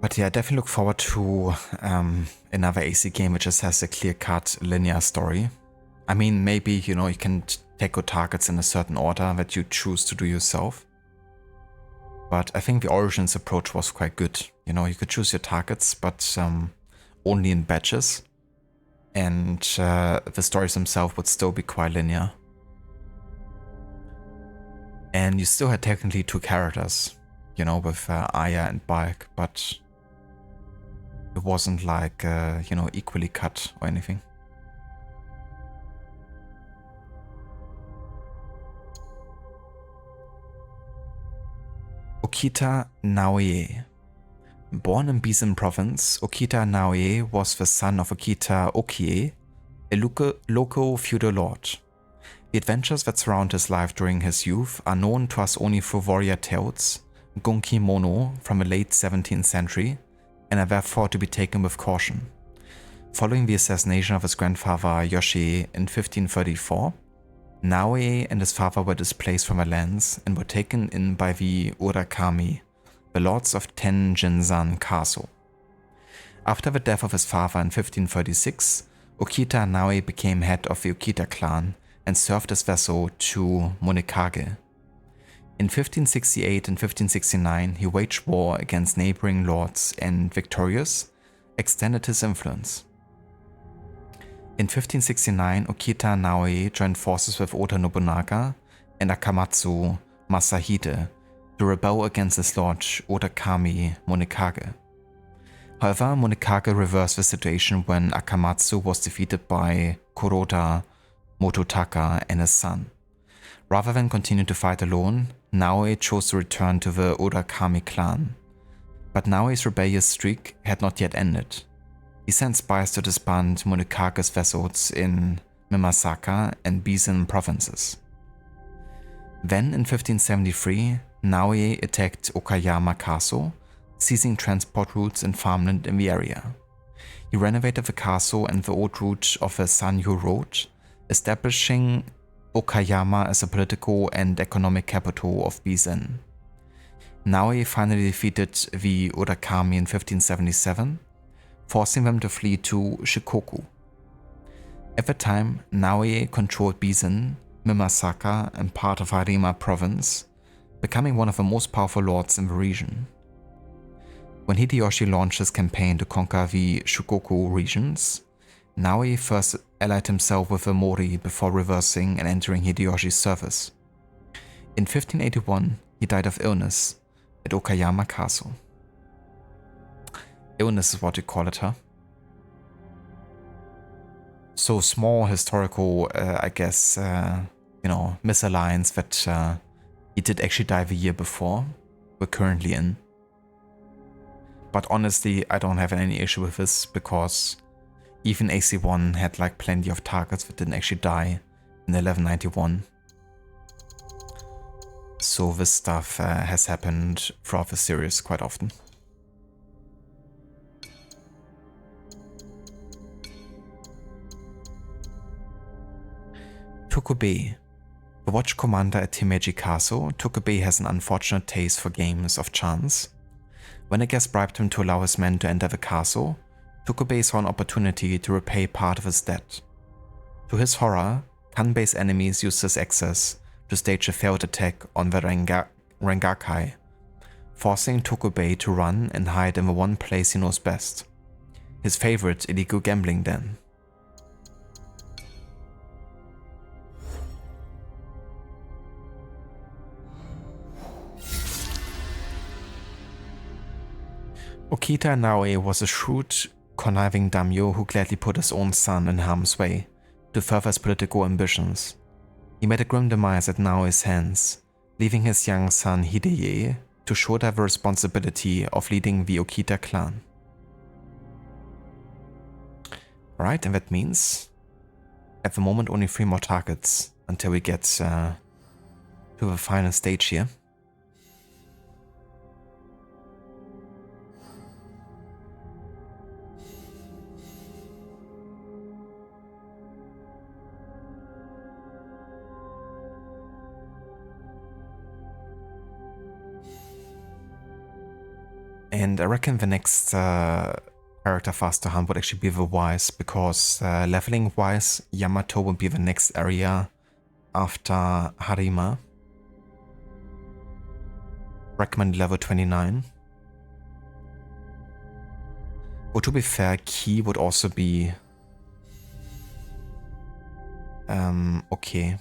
But yeah, I definitely look forward to another AC game which just has a clear-cut linear story. I mean, maybe, you know, you can take your targets in a certain order that you choose to do yourself. But I think the Origins approach was quite good. You know, you could choose your targets, but only in batches. And the stories themselves would still be quite linear. And you still had technically two characters, you know, with Aya and Bike, but it wasn't like, you know, equally cut or anything. Okita Naoye. Born in Bizen province, Okita Naoye was the son of Okita Okie, a local feudal lord. The adventures that surround his life during his youth are known to us only through warrior tales, Gonki Mono from the late 17th century, and are therefore to be taken with caution. Following the assassination of his grandfather Yoshie in 1534, Naoye and his father were displaced from their lands and were taken in by the Urakami, the lords of Tenjinzan Castle. After the death of his father in 1536, Okita Naoye became head of the Okita clan and served as vassal to Monekage. In 1568 and 1569, he waged war against neighboring lords and, victorious, extended his influence. In 1569, Okita Naoye joined forces with Oda Nobunaga and Akamatsu Masahide to rebel against his lord Odakami Monekage. However, Monekage reversed the situation when Akamatsu was defeated by Kuroda Mototaka and his son. Rather than continue to fight alone, Naoye chose to return to the Odakami clan. But Naoye's rebellious streak had not yet ended. He sent spies to disband Monekage's vassals in Mimasaka and Bizen provinces. Then in 1573, Naoye attacked Okayama Castle, seizing transport routes and farmland in the area. He renovated the castle and the old route of the Sanyo Road, establishing Okayama as a political and economic capital of Bizen. Naoye finally defeated the Urakami in 1577, forcing them to flee to Shikoku. At the time, Naoye controlled Bizen, Mimasaka, and part of Harima province, becoming one of the most powerful lords in the region. When Hideyoshi launched his campaign to conquer the Shikoku regions, Naoye first allied himself with the Mori before reversing and entering Hideyoshi's service. In 1581, he died of illness at Okayama Castle. Illness is what you call it, huh? So small historical, I guess, you know, misalliance that he did actually die the year before we're currently in. But honestly, I don't have any issue with this because even AC1 had like plenty of targets that didn't actually die in 1191. So this stuff has happened throughout the series quite often. Tokubei. The watch commander at Himeji Castle, Tokubei has an unfortunate taste for games of chance. When a guest bribed him to allow his men to enter the castle, Tokubei saw an opportunity to repay part of his debt. To his horror, Kanbei's enemies used this access to stage a failed attack on the Rengakai, forcing Tokubei to run and hide in the one place he knows best, his favorite illegal gambling den. Okita Naoe was a shrewd, conniving daimyo who gladly put his own son in harm's way to further his political ambitions. He met a grim demise at Naoe's hands, leaving his young son Hideye to shoulder the responsibility of leading the Okita clan. Right, and that means at the moment only 3 more targets until we get to the final stage here. And I reckon the next character fast to hunt would actually be the Wise, because leveling wise, Yamato will be the next area after Harima. Recommend level 29. But to be fair, Key would also be okay.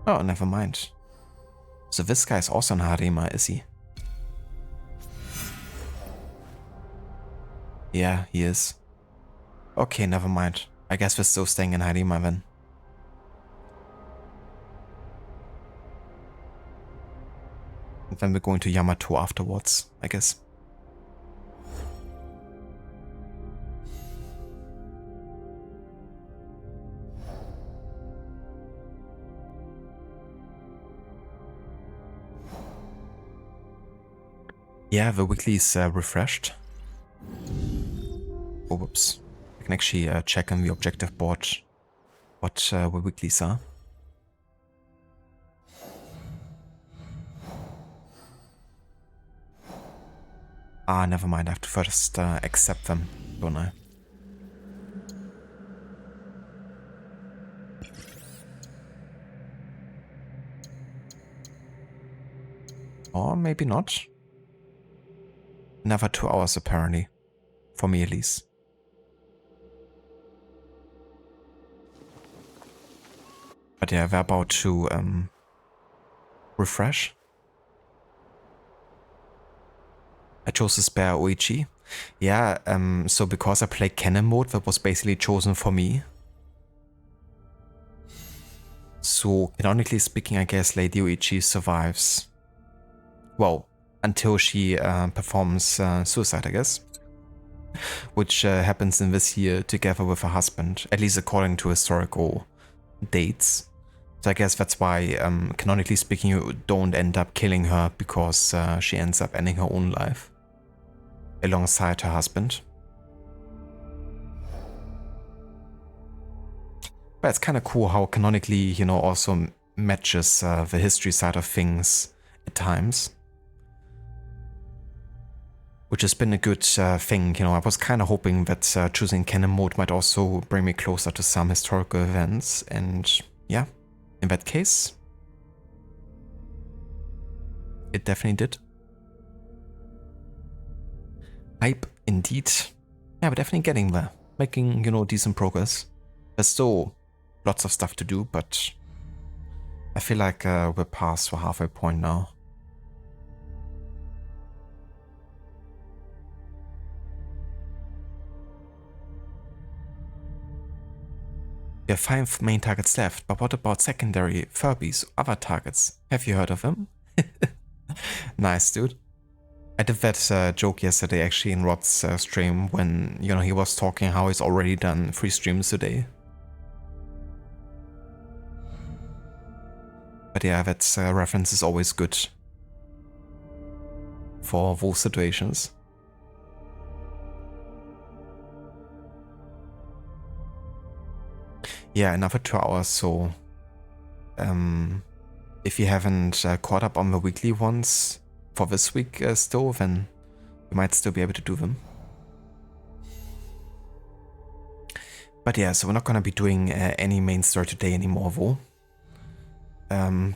Oh, never mind. So this guy is also in Harima, is he? Yeah, he is. Okay, never mind. I guess we're still staying in Harima then. And then we're going to Yamato afterwards, I guess. Yeah, the weekly is refreshed. Oh, whoops. I can actually check on the objective board what the weeklies are. Ah, never mind. I have to first accept them, don't I? Or maybe not. Never 2 hours, apparently. For me, at least. But yeah, we're about to refresh. I chose to spare Oichi. Yeah, so because I played Canon mode, that was basically chosen for me. So, canonically speaking, I guess Lady Oichi survives. Well, until she performs suicide, I guess. Which happens in this year together with her husband, at least according to historical dates. So I guess that's why, canonically speaking, you don't end up killing her, because she ends up ending her own life alongside her husband. But it's kind of cool how canonically, you know, also matches the history side of things at times. Which has been a good thing, you know. I was kind of hoping that choosing Canon mode might also bring me closer to some historical events, and yeah, in that case, it definitely did. Hype, indeed. Yeah, we're definitely getting there. Making, you know, decent progress. There's still lots of stuff to do, but I feel like we're past the halfway point now. We have 5 main targets left, but what about secondary, Furbies, other targets? Have you heard of them? Nice, dude. I did that joke yesterday actually in Rod's stream when, you know, he was talking how he's already done 3 streams today. But yeah, that reference is always good for those situations. Yeah, another 2 hours, so if you haven't caught up on the weekly ones for this week still, then you might still be able to do them. But yeah, so we're not gonna be doing any main story today anymore though.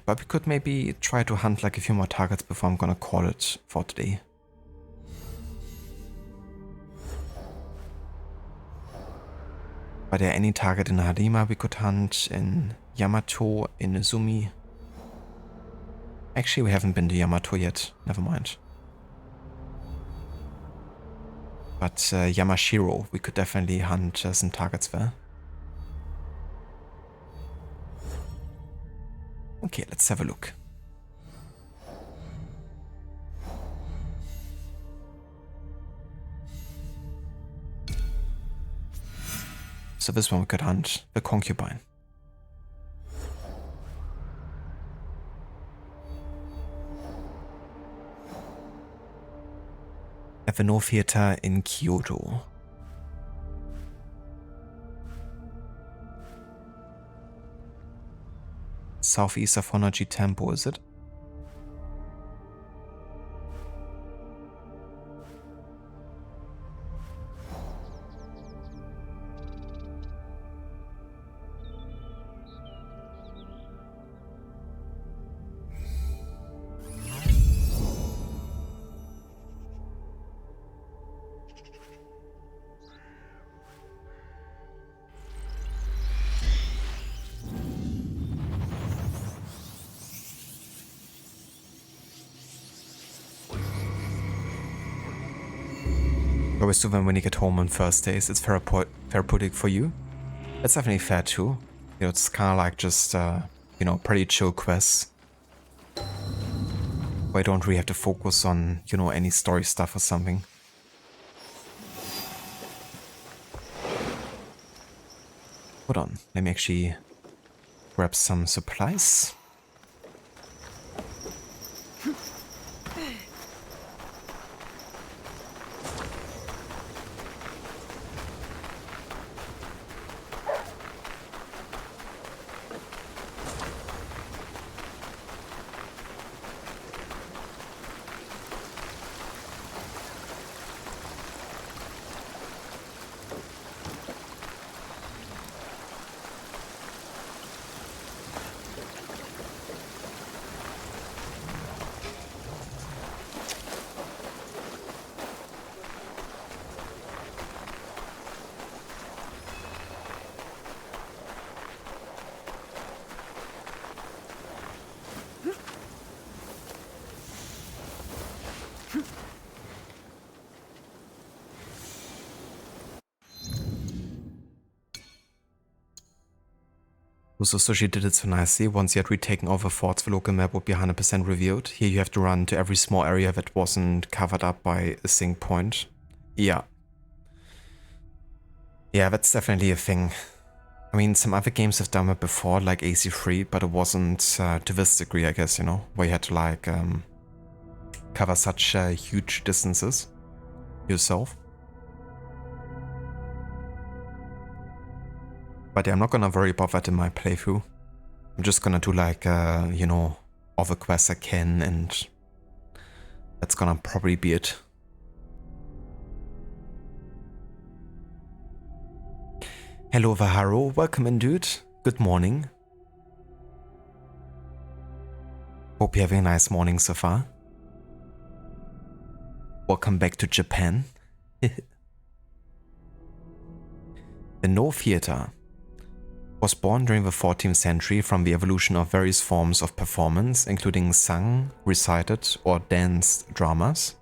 But we could maybe try to hunt like a few more targets before I'm gonna call it for today. Are there any target in Harima we could hunt, in Yamato, in Izumi? Actually, we haven't been to Yamato yet. Never mind. But Yamashiro, we could definitely hunt some targets there. Okay, let's have a look. So this one we could hunt the concubine. At the No Theater in Kyoto. Southeast of Honoji Temple, is it? Always do them when you get home on Thursdays. It's therapeutic for you. That's definitely fair too. You know, it's kind of like just, you know, pretty chill quests. Where I don't really have to focus on, you know, any story stuff or something. Hold on, let me actually grab some supplies. So she did it so nicely. Once you had retaken over forts, the local map would be 100% revealed. Here you have to run to every small area that wasn't covered up by a sync point. Yeah. Yeah, that's definitely a thing. I mean, some other games have done it before, like AC3, but it wasn't to this degree, I guess, you know, where you had to like cover such huge distances yourself. But yeah, I'm not gonna worry about that in my playthrough. I'm just gonna do like, you know, all the quests I can, and that's gonna probably be it. Hello Vaharo, welcome in dude. Good morning. Hope you're having a nice morning so far. Welcome back to Japan. The No Theater was born during the 14th century from the evolution of various forms of performance, including sung, recited, or danced dramas.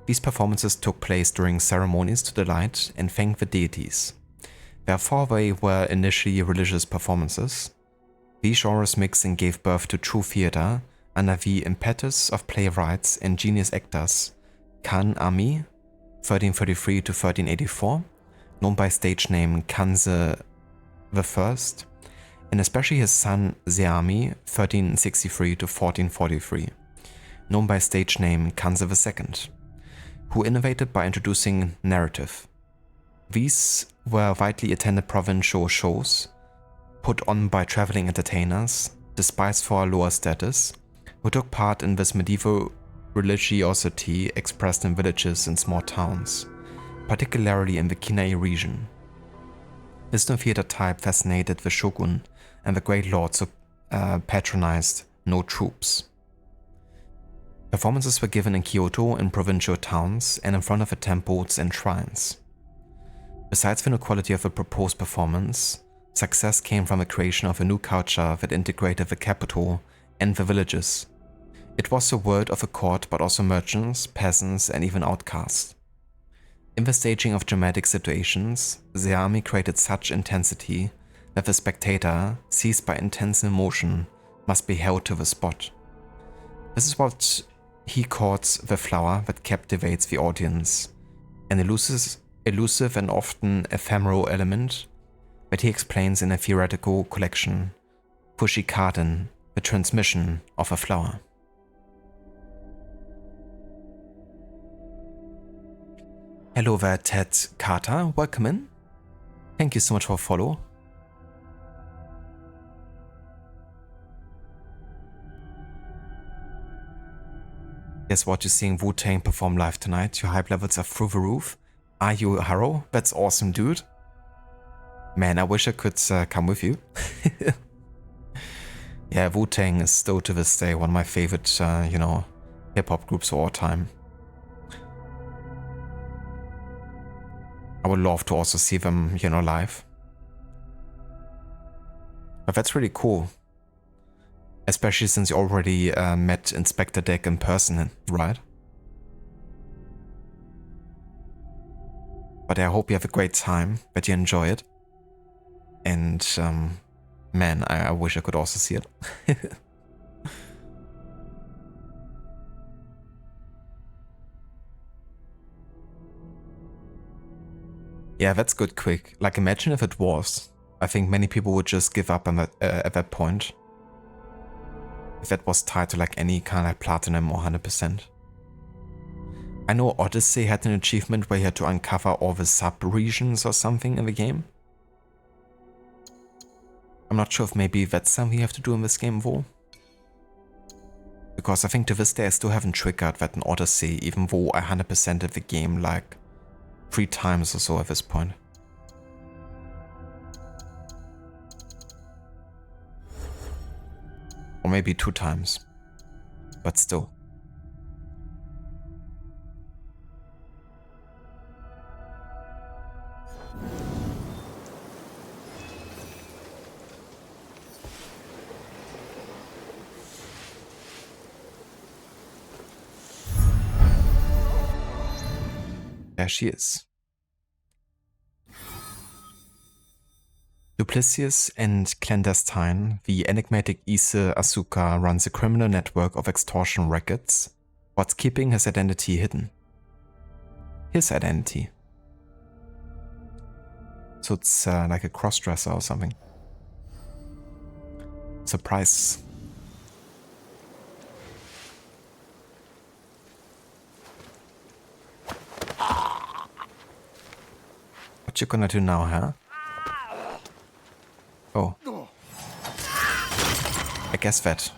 These performances took place during ceremonies to delight and thank the deities. Therefore, they were initially religious performances. These genres mixed and gave birth to true theater under the impetus of playwrights and genius actors Kan Ami, 1333 to 1384, known by stage name Kanze I, and especially his son Zeami, 1363 to 1443, known by stage name Kanze II, who innovated by introducing narrative. These were widely attended provincial shows, put on by traveling entertainers, despised for a lower status, who took part in this medieval religiosity expressed in villages and small towns, particularly in the Kinai region. This no theater type fascinated the shogun and the great lords who patronized no troops. Performances were given in Kyoto, in provincial towns, and in front of the temples and shrines. Besides the new quality of the proposed performance, success came from the creation of a new culture that integrated the capital and the villages. It was the world of the court, but also merchants, peasants, and even outcasts. In the staging of dramatic situations, the army created such intensity that the spectator, seized by intense emotion, must be held to the spot. This is what he calls the flower that captivates the audience, an elusive and often ephemeral element that he explains in a theoretical collection, Fushikaden, the transmission of a flower. Hello there, Ted Carter, welcome in. Thank you so much for follow. Guess what, you're seeing Wu-Tang perform live tonight. Your hype levels are through the roof. Are you a hero? That's awesome, dude. Man, I wish I could come with you. Yeah, Wu-Tang is still to this day one of my favorite, hip-hop groups of all time. I would love to also see them, live. But that's really cool. Especially since you already met Inspector Deck in person, right? But I hope you have a great time, that you enjoy it. And, man, I wish I could also see it. Yeah, that's good, Quick. Like, imagine if it was. I think many people would just give up at that point. If that was tied to like any kind of platinum or 100%. I know Odyssey had an achievement where you had to uncover all the sub-regions or something in the game. I'm not sure if maybe that's something you have to do in this game, though. Because I think to this day I still haven't triggered that in Odyssey, even though I 100%ed the game like 3 times or so at this point. Or maybe 2 times. But still. There she is. Duplicitous and clandestine, the enigmatic Ise Asuka runs a criminal network of extortion rackets, whilst keeping his identity hidden. His identity. So it's like a cross-dresser or something. Surprise. What you gonna do now, huh? Oh. I guess that.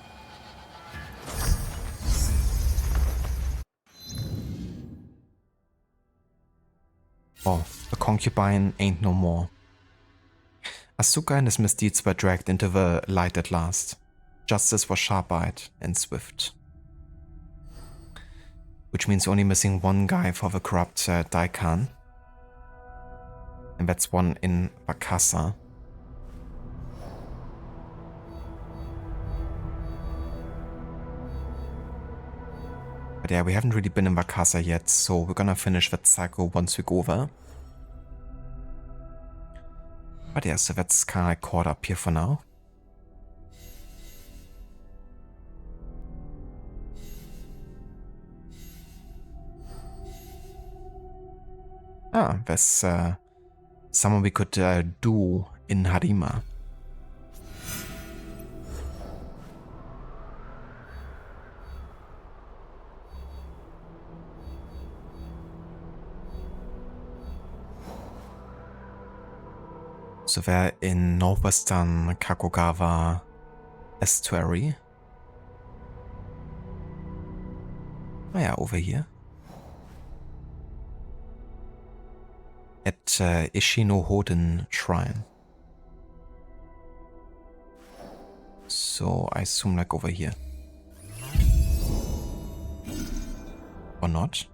Oh, the concubine ain't no more. Asuka and his misdeeds were dragged into the light at last. Justice was sharp-eyed and swift. Which means only missing one guy for the corrupt Daikan. And that's one in Wakasa. But yeah, we haven't really been in Wakasa yet, so we're gonna finish that cycle once we go over. But yeah, so that's kind of like caught up here for now. Ah, there's someone we could do in Harima. So they're in northwestern Kakogawa estuary. Oh yeah, over here. At Ishino Hoden Shrine. So I assume like over here. Or not?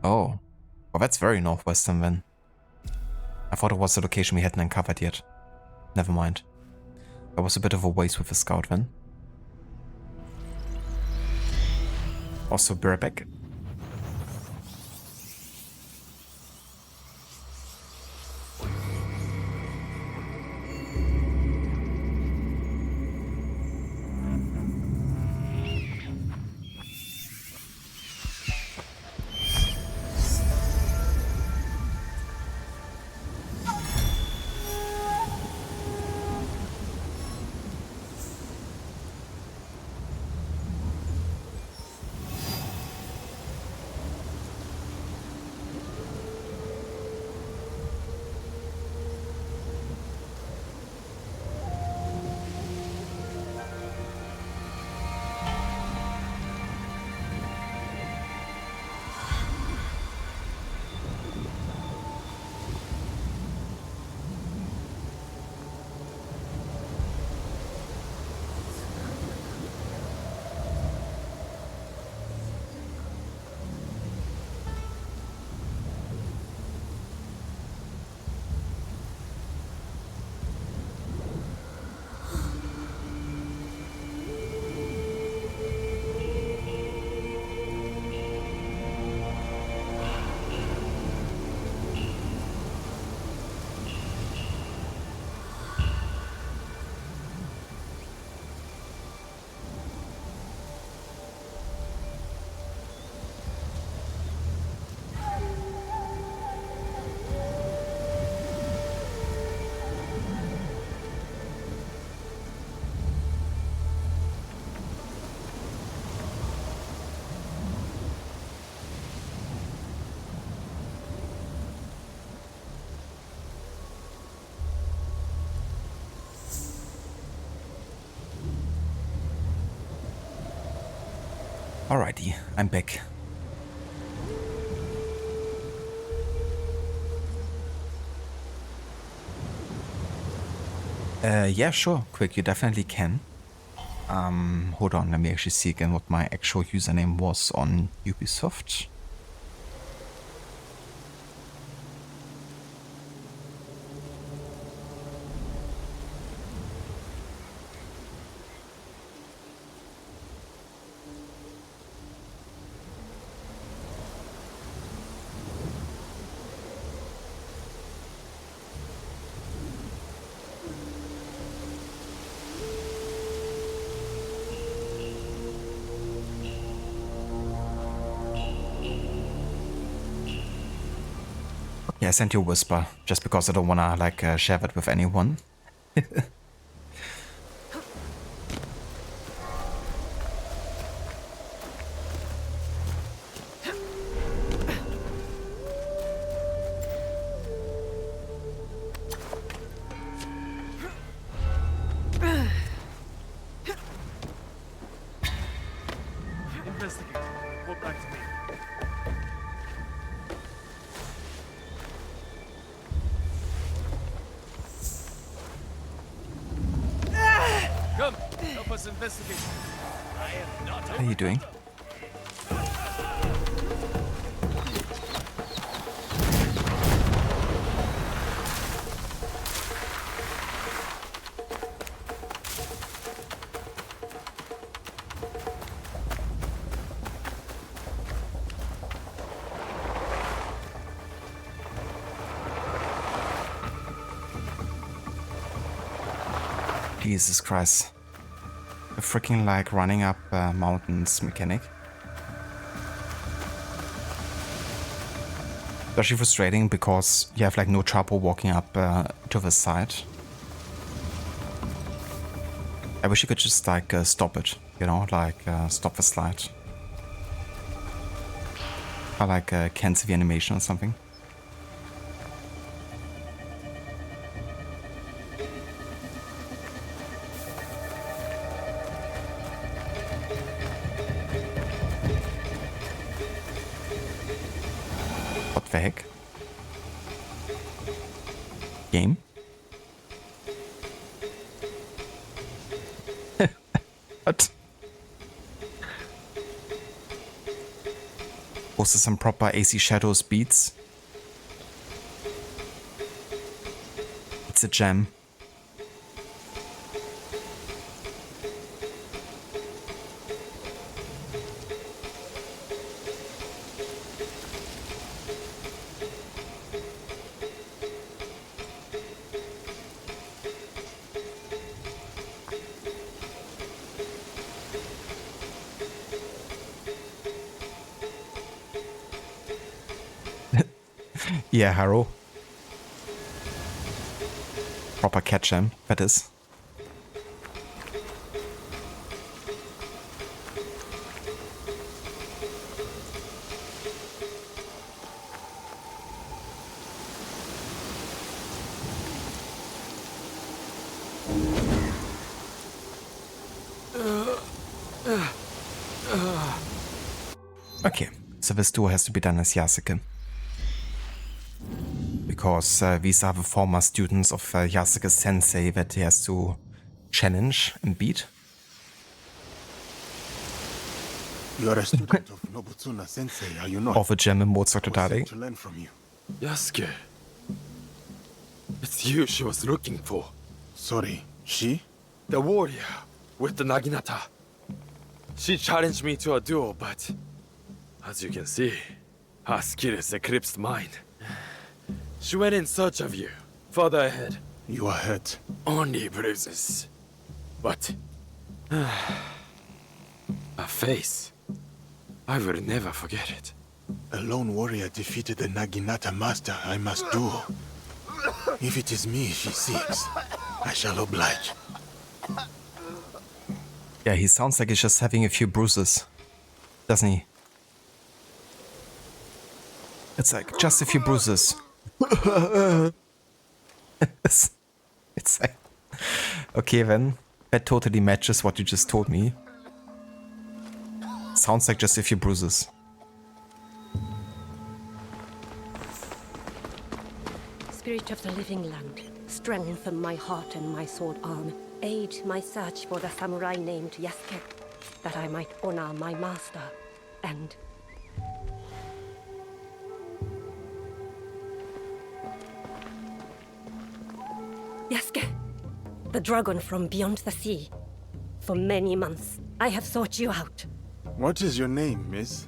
Oh. Well, that's very northwestern then. I thought it was the location we hadn't uncovered yet. Never mind. That was a bit of a waste with the scout then. Also, be right back. Alrighty, I'm back. Yeah, sure, quick, you definitely can. Hold on, let me actually see again what my actual username was on Ubisoft. Yeah, I sent you a whisper, just because I don't wanna, like, share it with anyone. Investigate. Report back to me. Come, help us investigate. I am not. What are you doing? Jesus Christ. A freaking, like, running up mountains mechanic. Especially frustrating because you have, like, no trouble walking up to the side. I wish you could just, like, stop it, you know, like, stop the slide. Or, like, cancel the animation or something. What the heck? Game? What? Also some proper AC Shadows beats. It's a gem. Yeah, Harrow. Proper cat gem, that is. Okay, so this duel has to be done as Yasuke. Because these are the former students of Yasuke's sensei that he has to challenge and beat. You are a student of Nobutsuna Sensei, are you not? Of the German Mozart Todari. To learn from you. Yasuke. It's you she was looking for. Sorry, she? The warrior with the Naginata. She challenged me to a duel, but as you can see, her skills eclipsed mine. She went in search of you, further ahead. You are hurt. Only bruises. But her face, I will never forget it. A lone warrior defeated the Naginata master. I must do. If it is me she seeks, I shall oblige. Yeah, he sounds like he's just having a few bruises, doesn't he? It's like, just a few bruises. It's like, okay then, that totally matches what you just told me. Sounds like just a few bruises. Spirit of the living land, strengthen my heart and my sword arm. Aid my search for the samurai named Yasuke, that I might honor my master and... Yasuke, the dragon from beyond the sea. For many months, I have sought you out. What is your name, miss?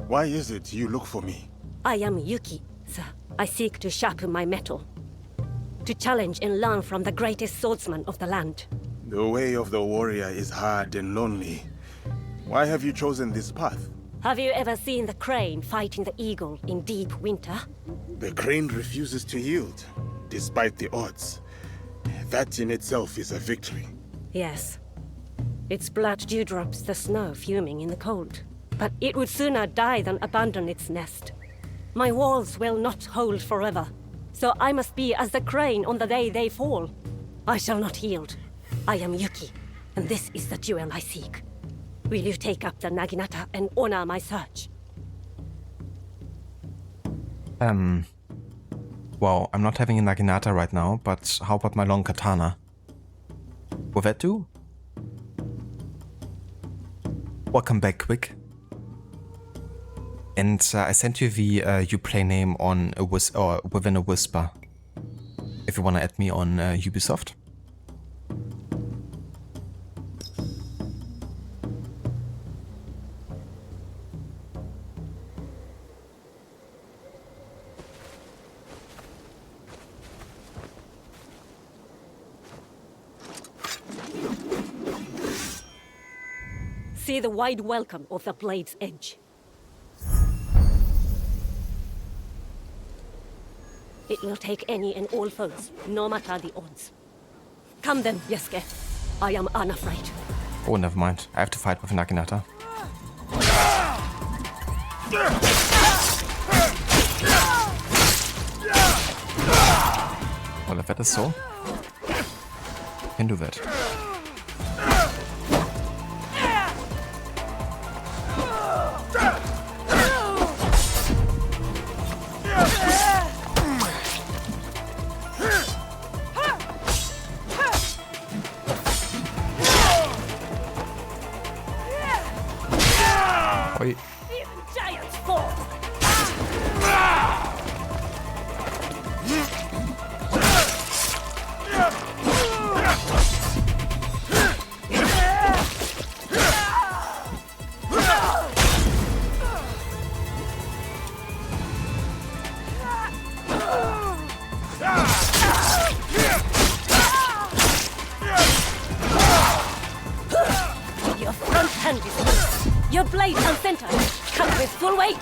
Why is it you look for me? I am Yuki, sir. I seek to sharpen my mettle. To challenge and learn from the greatest swordsman of the land. The way of the warrior is hard and lonely. Why have you chosen this path? Have you ever seen the crane fighting the eagle in deep winter? The crane refuses to yield, despite the odds. That in itself is a victory. Yes. Its blood dewdrops the snow fuming in the cold. But it would sooner die than abandon its nest. My walls will not hold forever. So I must be as the crane on the day they fall. I shall not yield. I am Yuki, and this is the jewel I seek. Will you take up the Naginata and honor my search? Well, I'm not having a Naginata right now, but how about my long katana? Will that do? Welcome back, Quick. And I sent you the Uplay name on a within a whisper. If you want to add me on Ubisoft. See the wide welcome of the blade's edge. It will take any and all foes, no matter the odds. Come then, Yasuke. I am unafraid. Oh, never mind. I have to fight with Naginata. Well, if that is so, I can do that. Even giants fall. Your front hand is loose. Your blade uncentered. Come with full weight.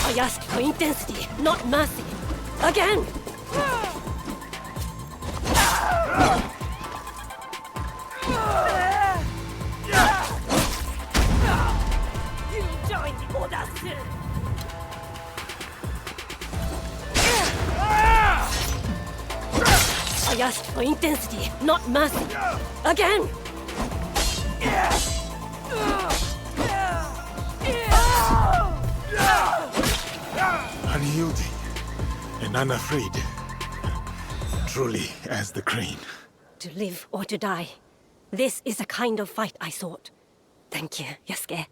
I asked for intensity, not mercy. Again! You joined the audace! I asked for intensity, not mercy. Again! Unyielding and unafraid. Truly as the crane. To live or to die. This is the kind of fight I sought. Thank you, Yasuke,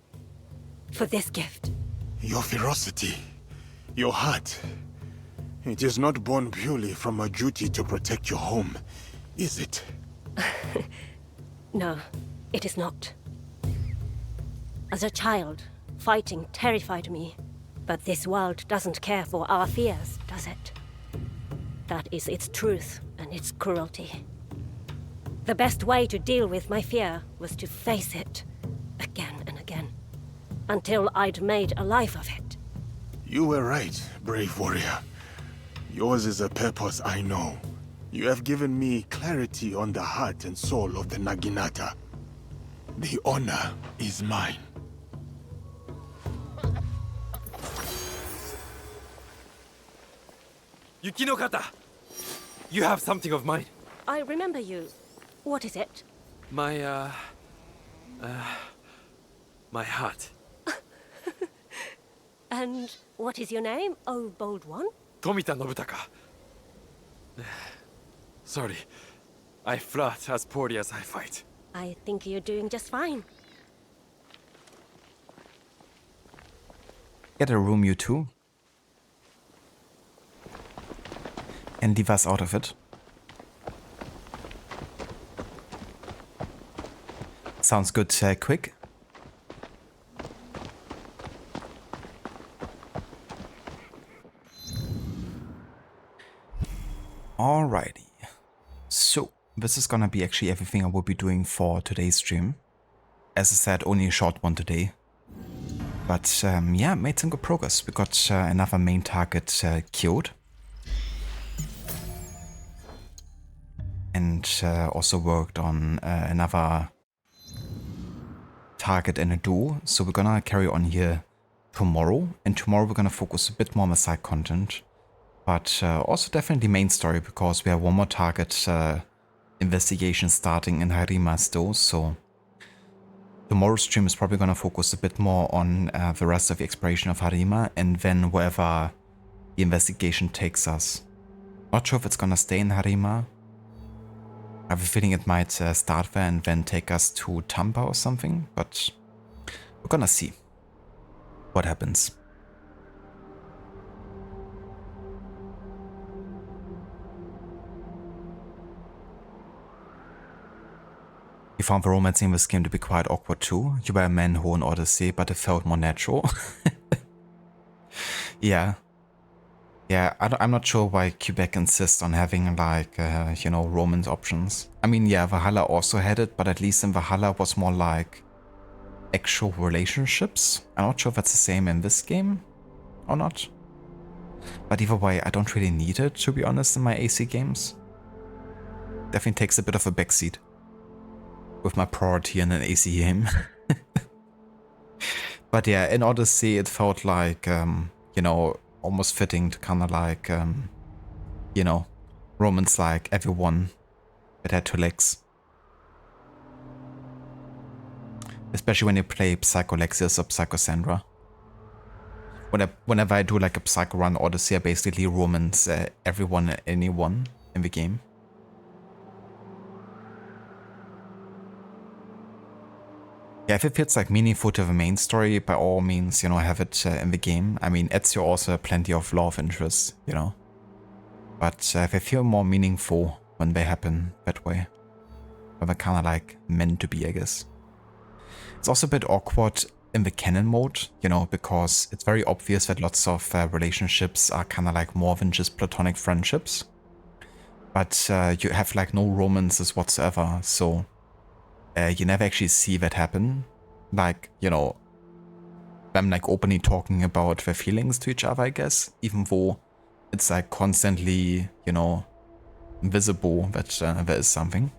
for this gift. Your ferocity, your heart. It is not born purely from a duty to protect your home, is it? No, it is not. As a child, fighting terrified me. But this world doesn't care for our fears, does it? That is its truth and its cruelty. The best way to deal with my fear was to face it, again and again, until I'd made a life of it. You were right, brave warrior. Yours is a purpose I know. You have given me clarity on the heart and soul of the Naginata. The honor is mine. Yukinokata! You have something of mine. I remember you. What is it? My heart. And what is your name, oh bold one? Tomita Nobutaka. Sorry, I flirt as poorly as I fight. I think you're doing just fine. Get a room, you two. And leave us out of it. Sounds good, quick. Alrighty. So, this is gonna be actually everything I will be doing for today's stream. As I said, only a short one today. But yeah, made some good progress. We got another main target killed. And also worked on another target in a duo. So we're gonna carry on here tomorrow. And tomorrow we're gonna focus a bit more on the side content. But also definitely main story, because we have one more target investigation starting in Harima still. So tomorrow's stream is probably gonna focus a bit more on the rest of the exploration of Harima, and then wherever the investigation takes us. Not sure if it's gonna stay in Harima. I have a feeling it might start there and then take us to Tampa or something, but we're gonna see what happens. You found the romance in this game to be quite awkward too. You were a man who in Odyssey, but it felt more natural. Yeah. Yeah, I'm not sure why Quebec insists on having like, you know, romance options. I mean, yeah, Valhalla also had it, but at least in Valhalla was more like actual relationships. I'm not sure if that's the same in this game or not. But either way, I don't really need it, to be honest, in my AC games. Definitely takes a bit of a backseat with my priority in an AC game. But yeah, in Odyssey it felt like, you know, almost fitting to kind of like, you know, romance like everyone that had two legs. Especially when you play Psycho Lexus or Psycho Sandra. whenever I do like a Psycho Run Odyssey, I basically romance everyone and anyone in the game. Yeah, if it feels like meaningful to the main story, by all means, you know, have it in the game. I mean, Ezio also have plenty of love interests, you know. But they feel more meaningful when they happen that way. When they're kind of like meant to be, I guess. It's also a bit awkward in the canon mode, you know, because it's very obvious that lots of relationships are kind of like more than just platonic friendships. But you have like no romances whatsoever, so you never actually see that happen. Like, you know, them like openly talking about their feelings to each other, I guess, even though it's like constantly, you know, visible that there is something.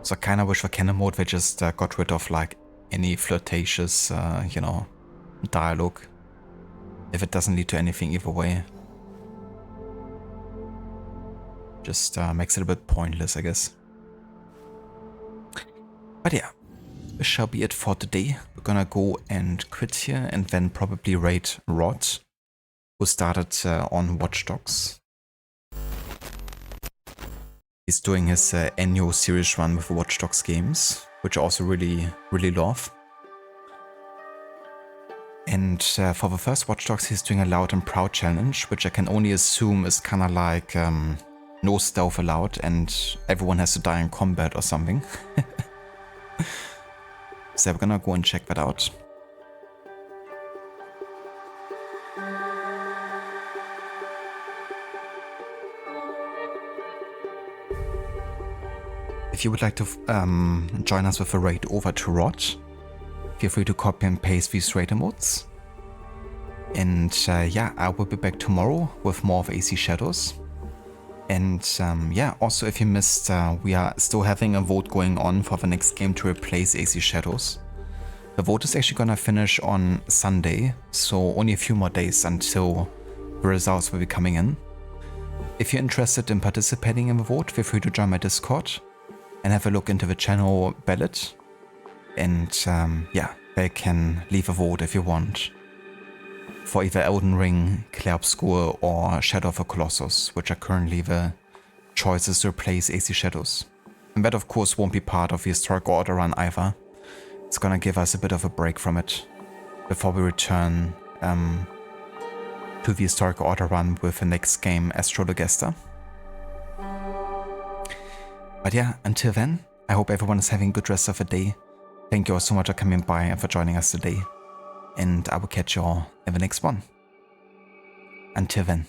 So I kind of wish for canon mode they just got rid of like any flirtatious, you know, dialogue. If it doesn't lead to anything either way. Just makes it a bit pointless, I guess. But yeah, this shall be it for today. We're gonna go and quit here and then probably raid Rod, who started on Watch Dogs. He's doing his annual series run with Watch Dogs games, which I also really love. And for the first Watch Dogs, he's doing a Loud and Proud challenge, which I can only assume is kind of like no stealth allowed and everyone has to die in combat or something. So we're gonna go and check that out. If you would like to join us with a raid over to Rod, feel free to copy and paste these raid emotes. And yeah, I will be back tomorrow with more of AC Shadows. And yeah, also if you missed, we are still having a vote going on for the next game to replace AC Shadows. The vote is actually gonna finish on Sunday, so only a few more days until the results will be coming in. If you're interested in participating in the vote, feel free to join my Discord and have a look into the channel ballot. And yeah, they can leave a vote if you want for either Elden Ring, Clair Obscur or Shadow of the Colossus, which are currently the choices to replace AC Shadows. And that of course won't be part of the Historic Order run either. It's gonna give us a bit of a break from it before we return to the Historic Order run with the next game, Astrologesta. But yeah, until then, I hope everyone is having a good rest of the day. Thank you all so much for coming by and for joining us today. And I will catch you all in the next one. Until then.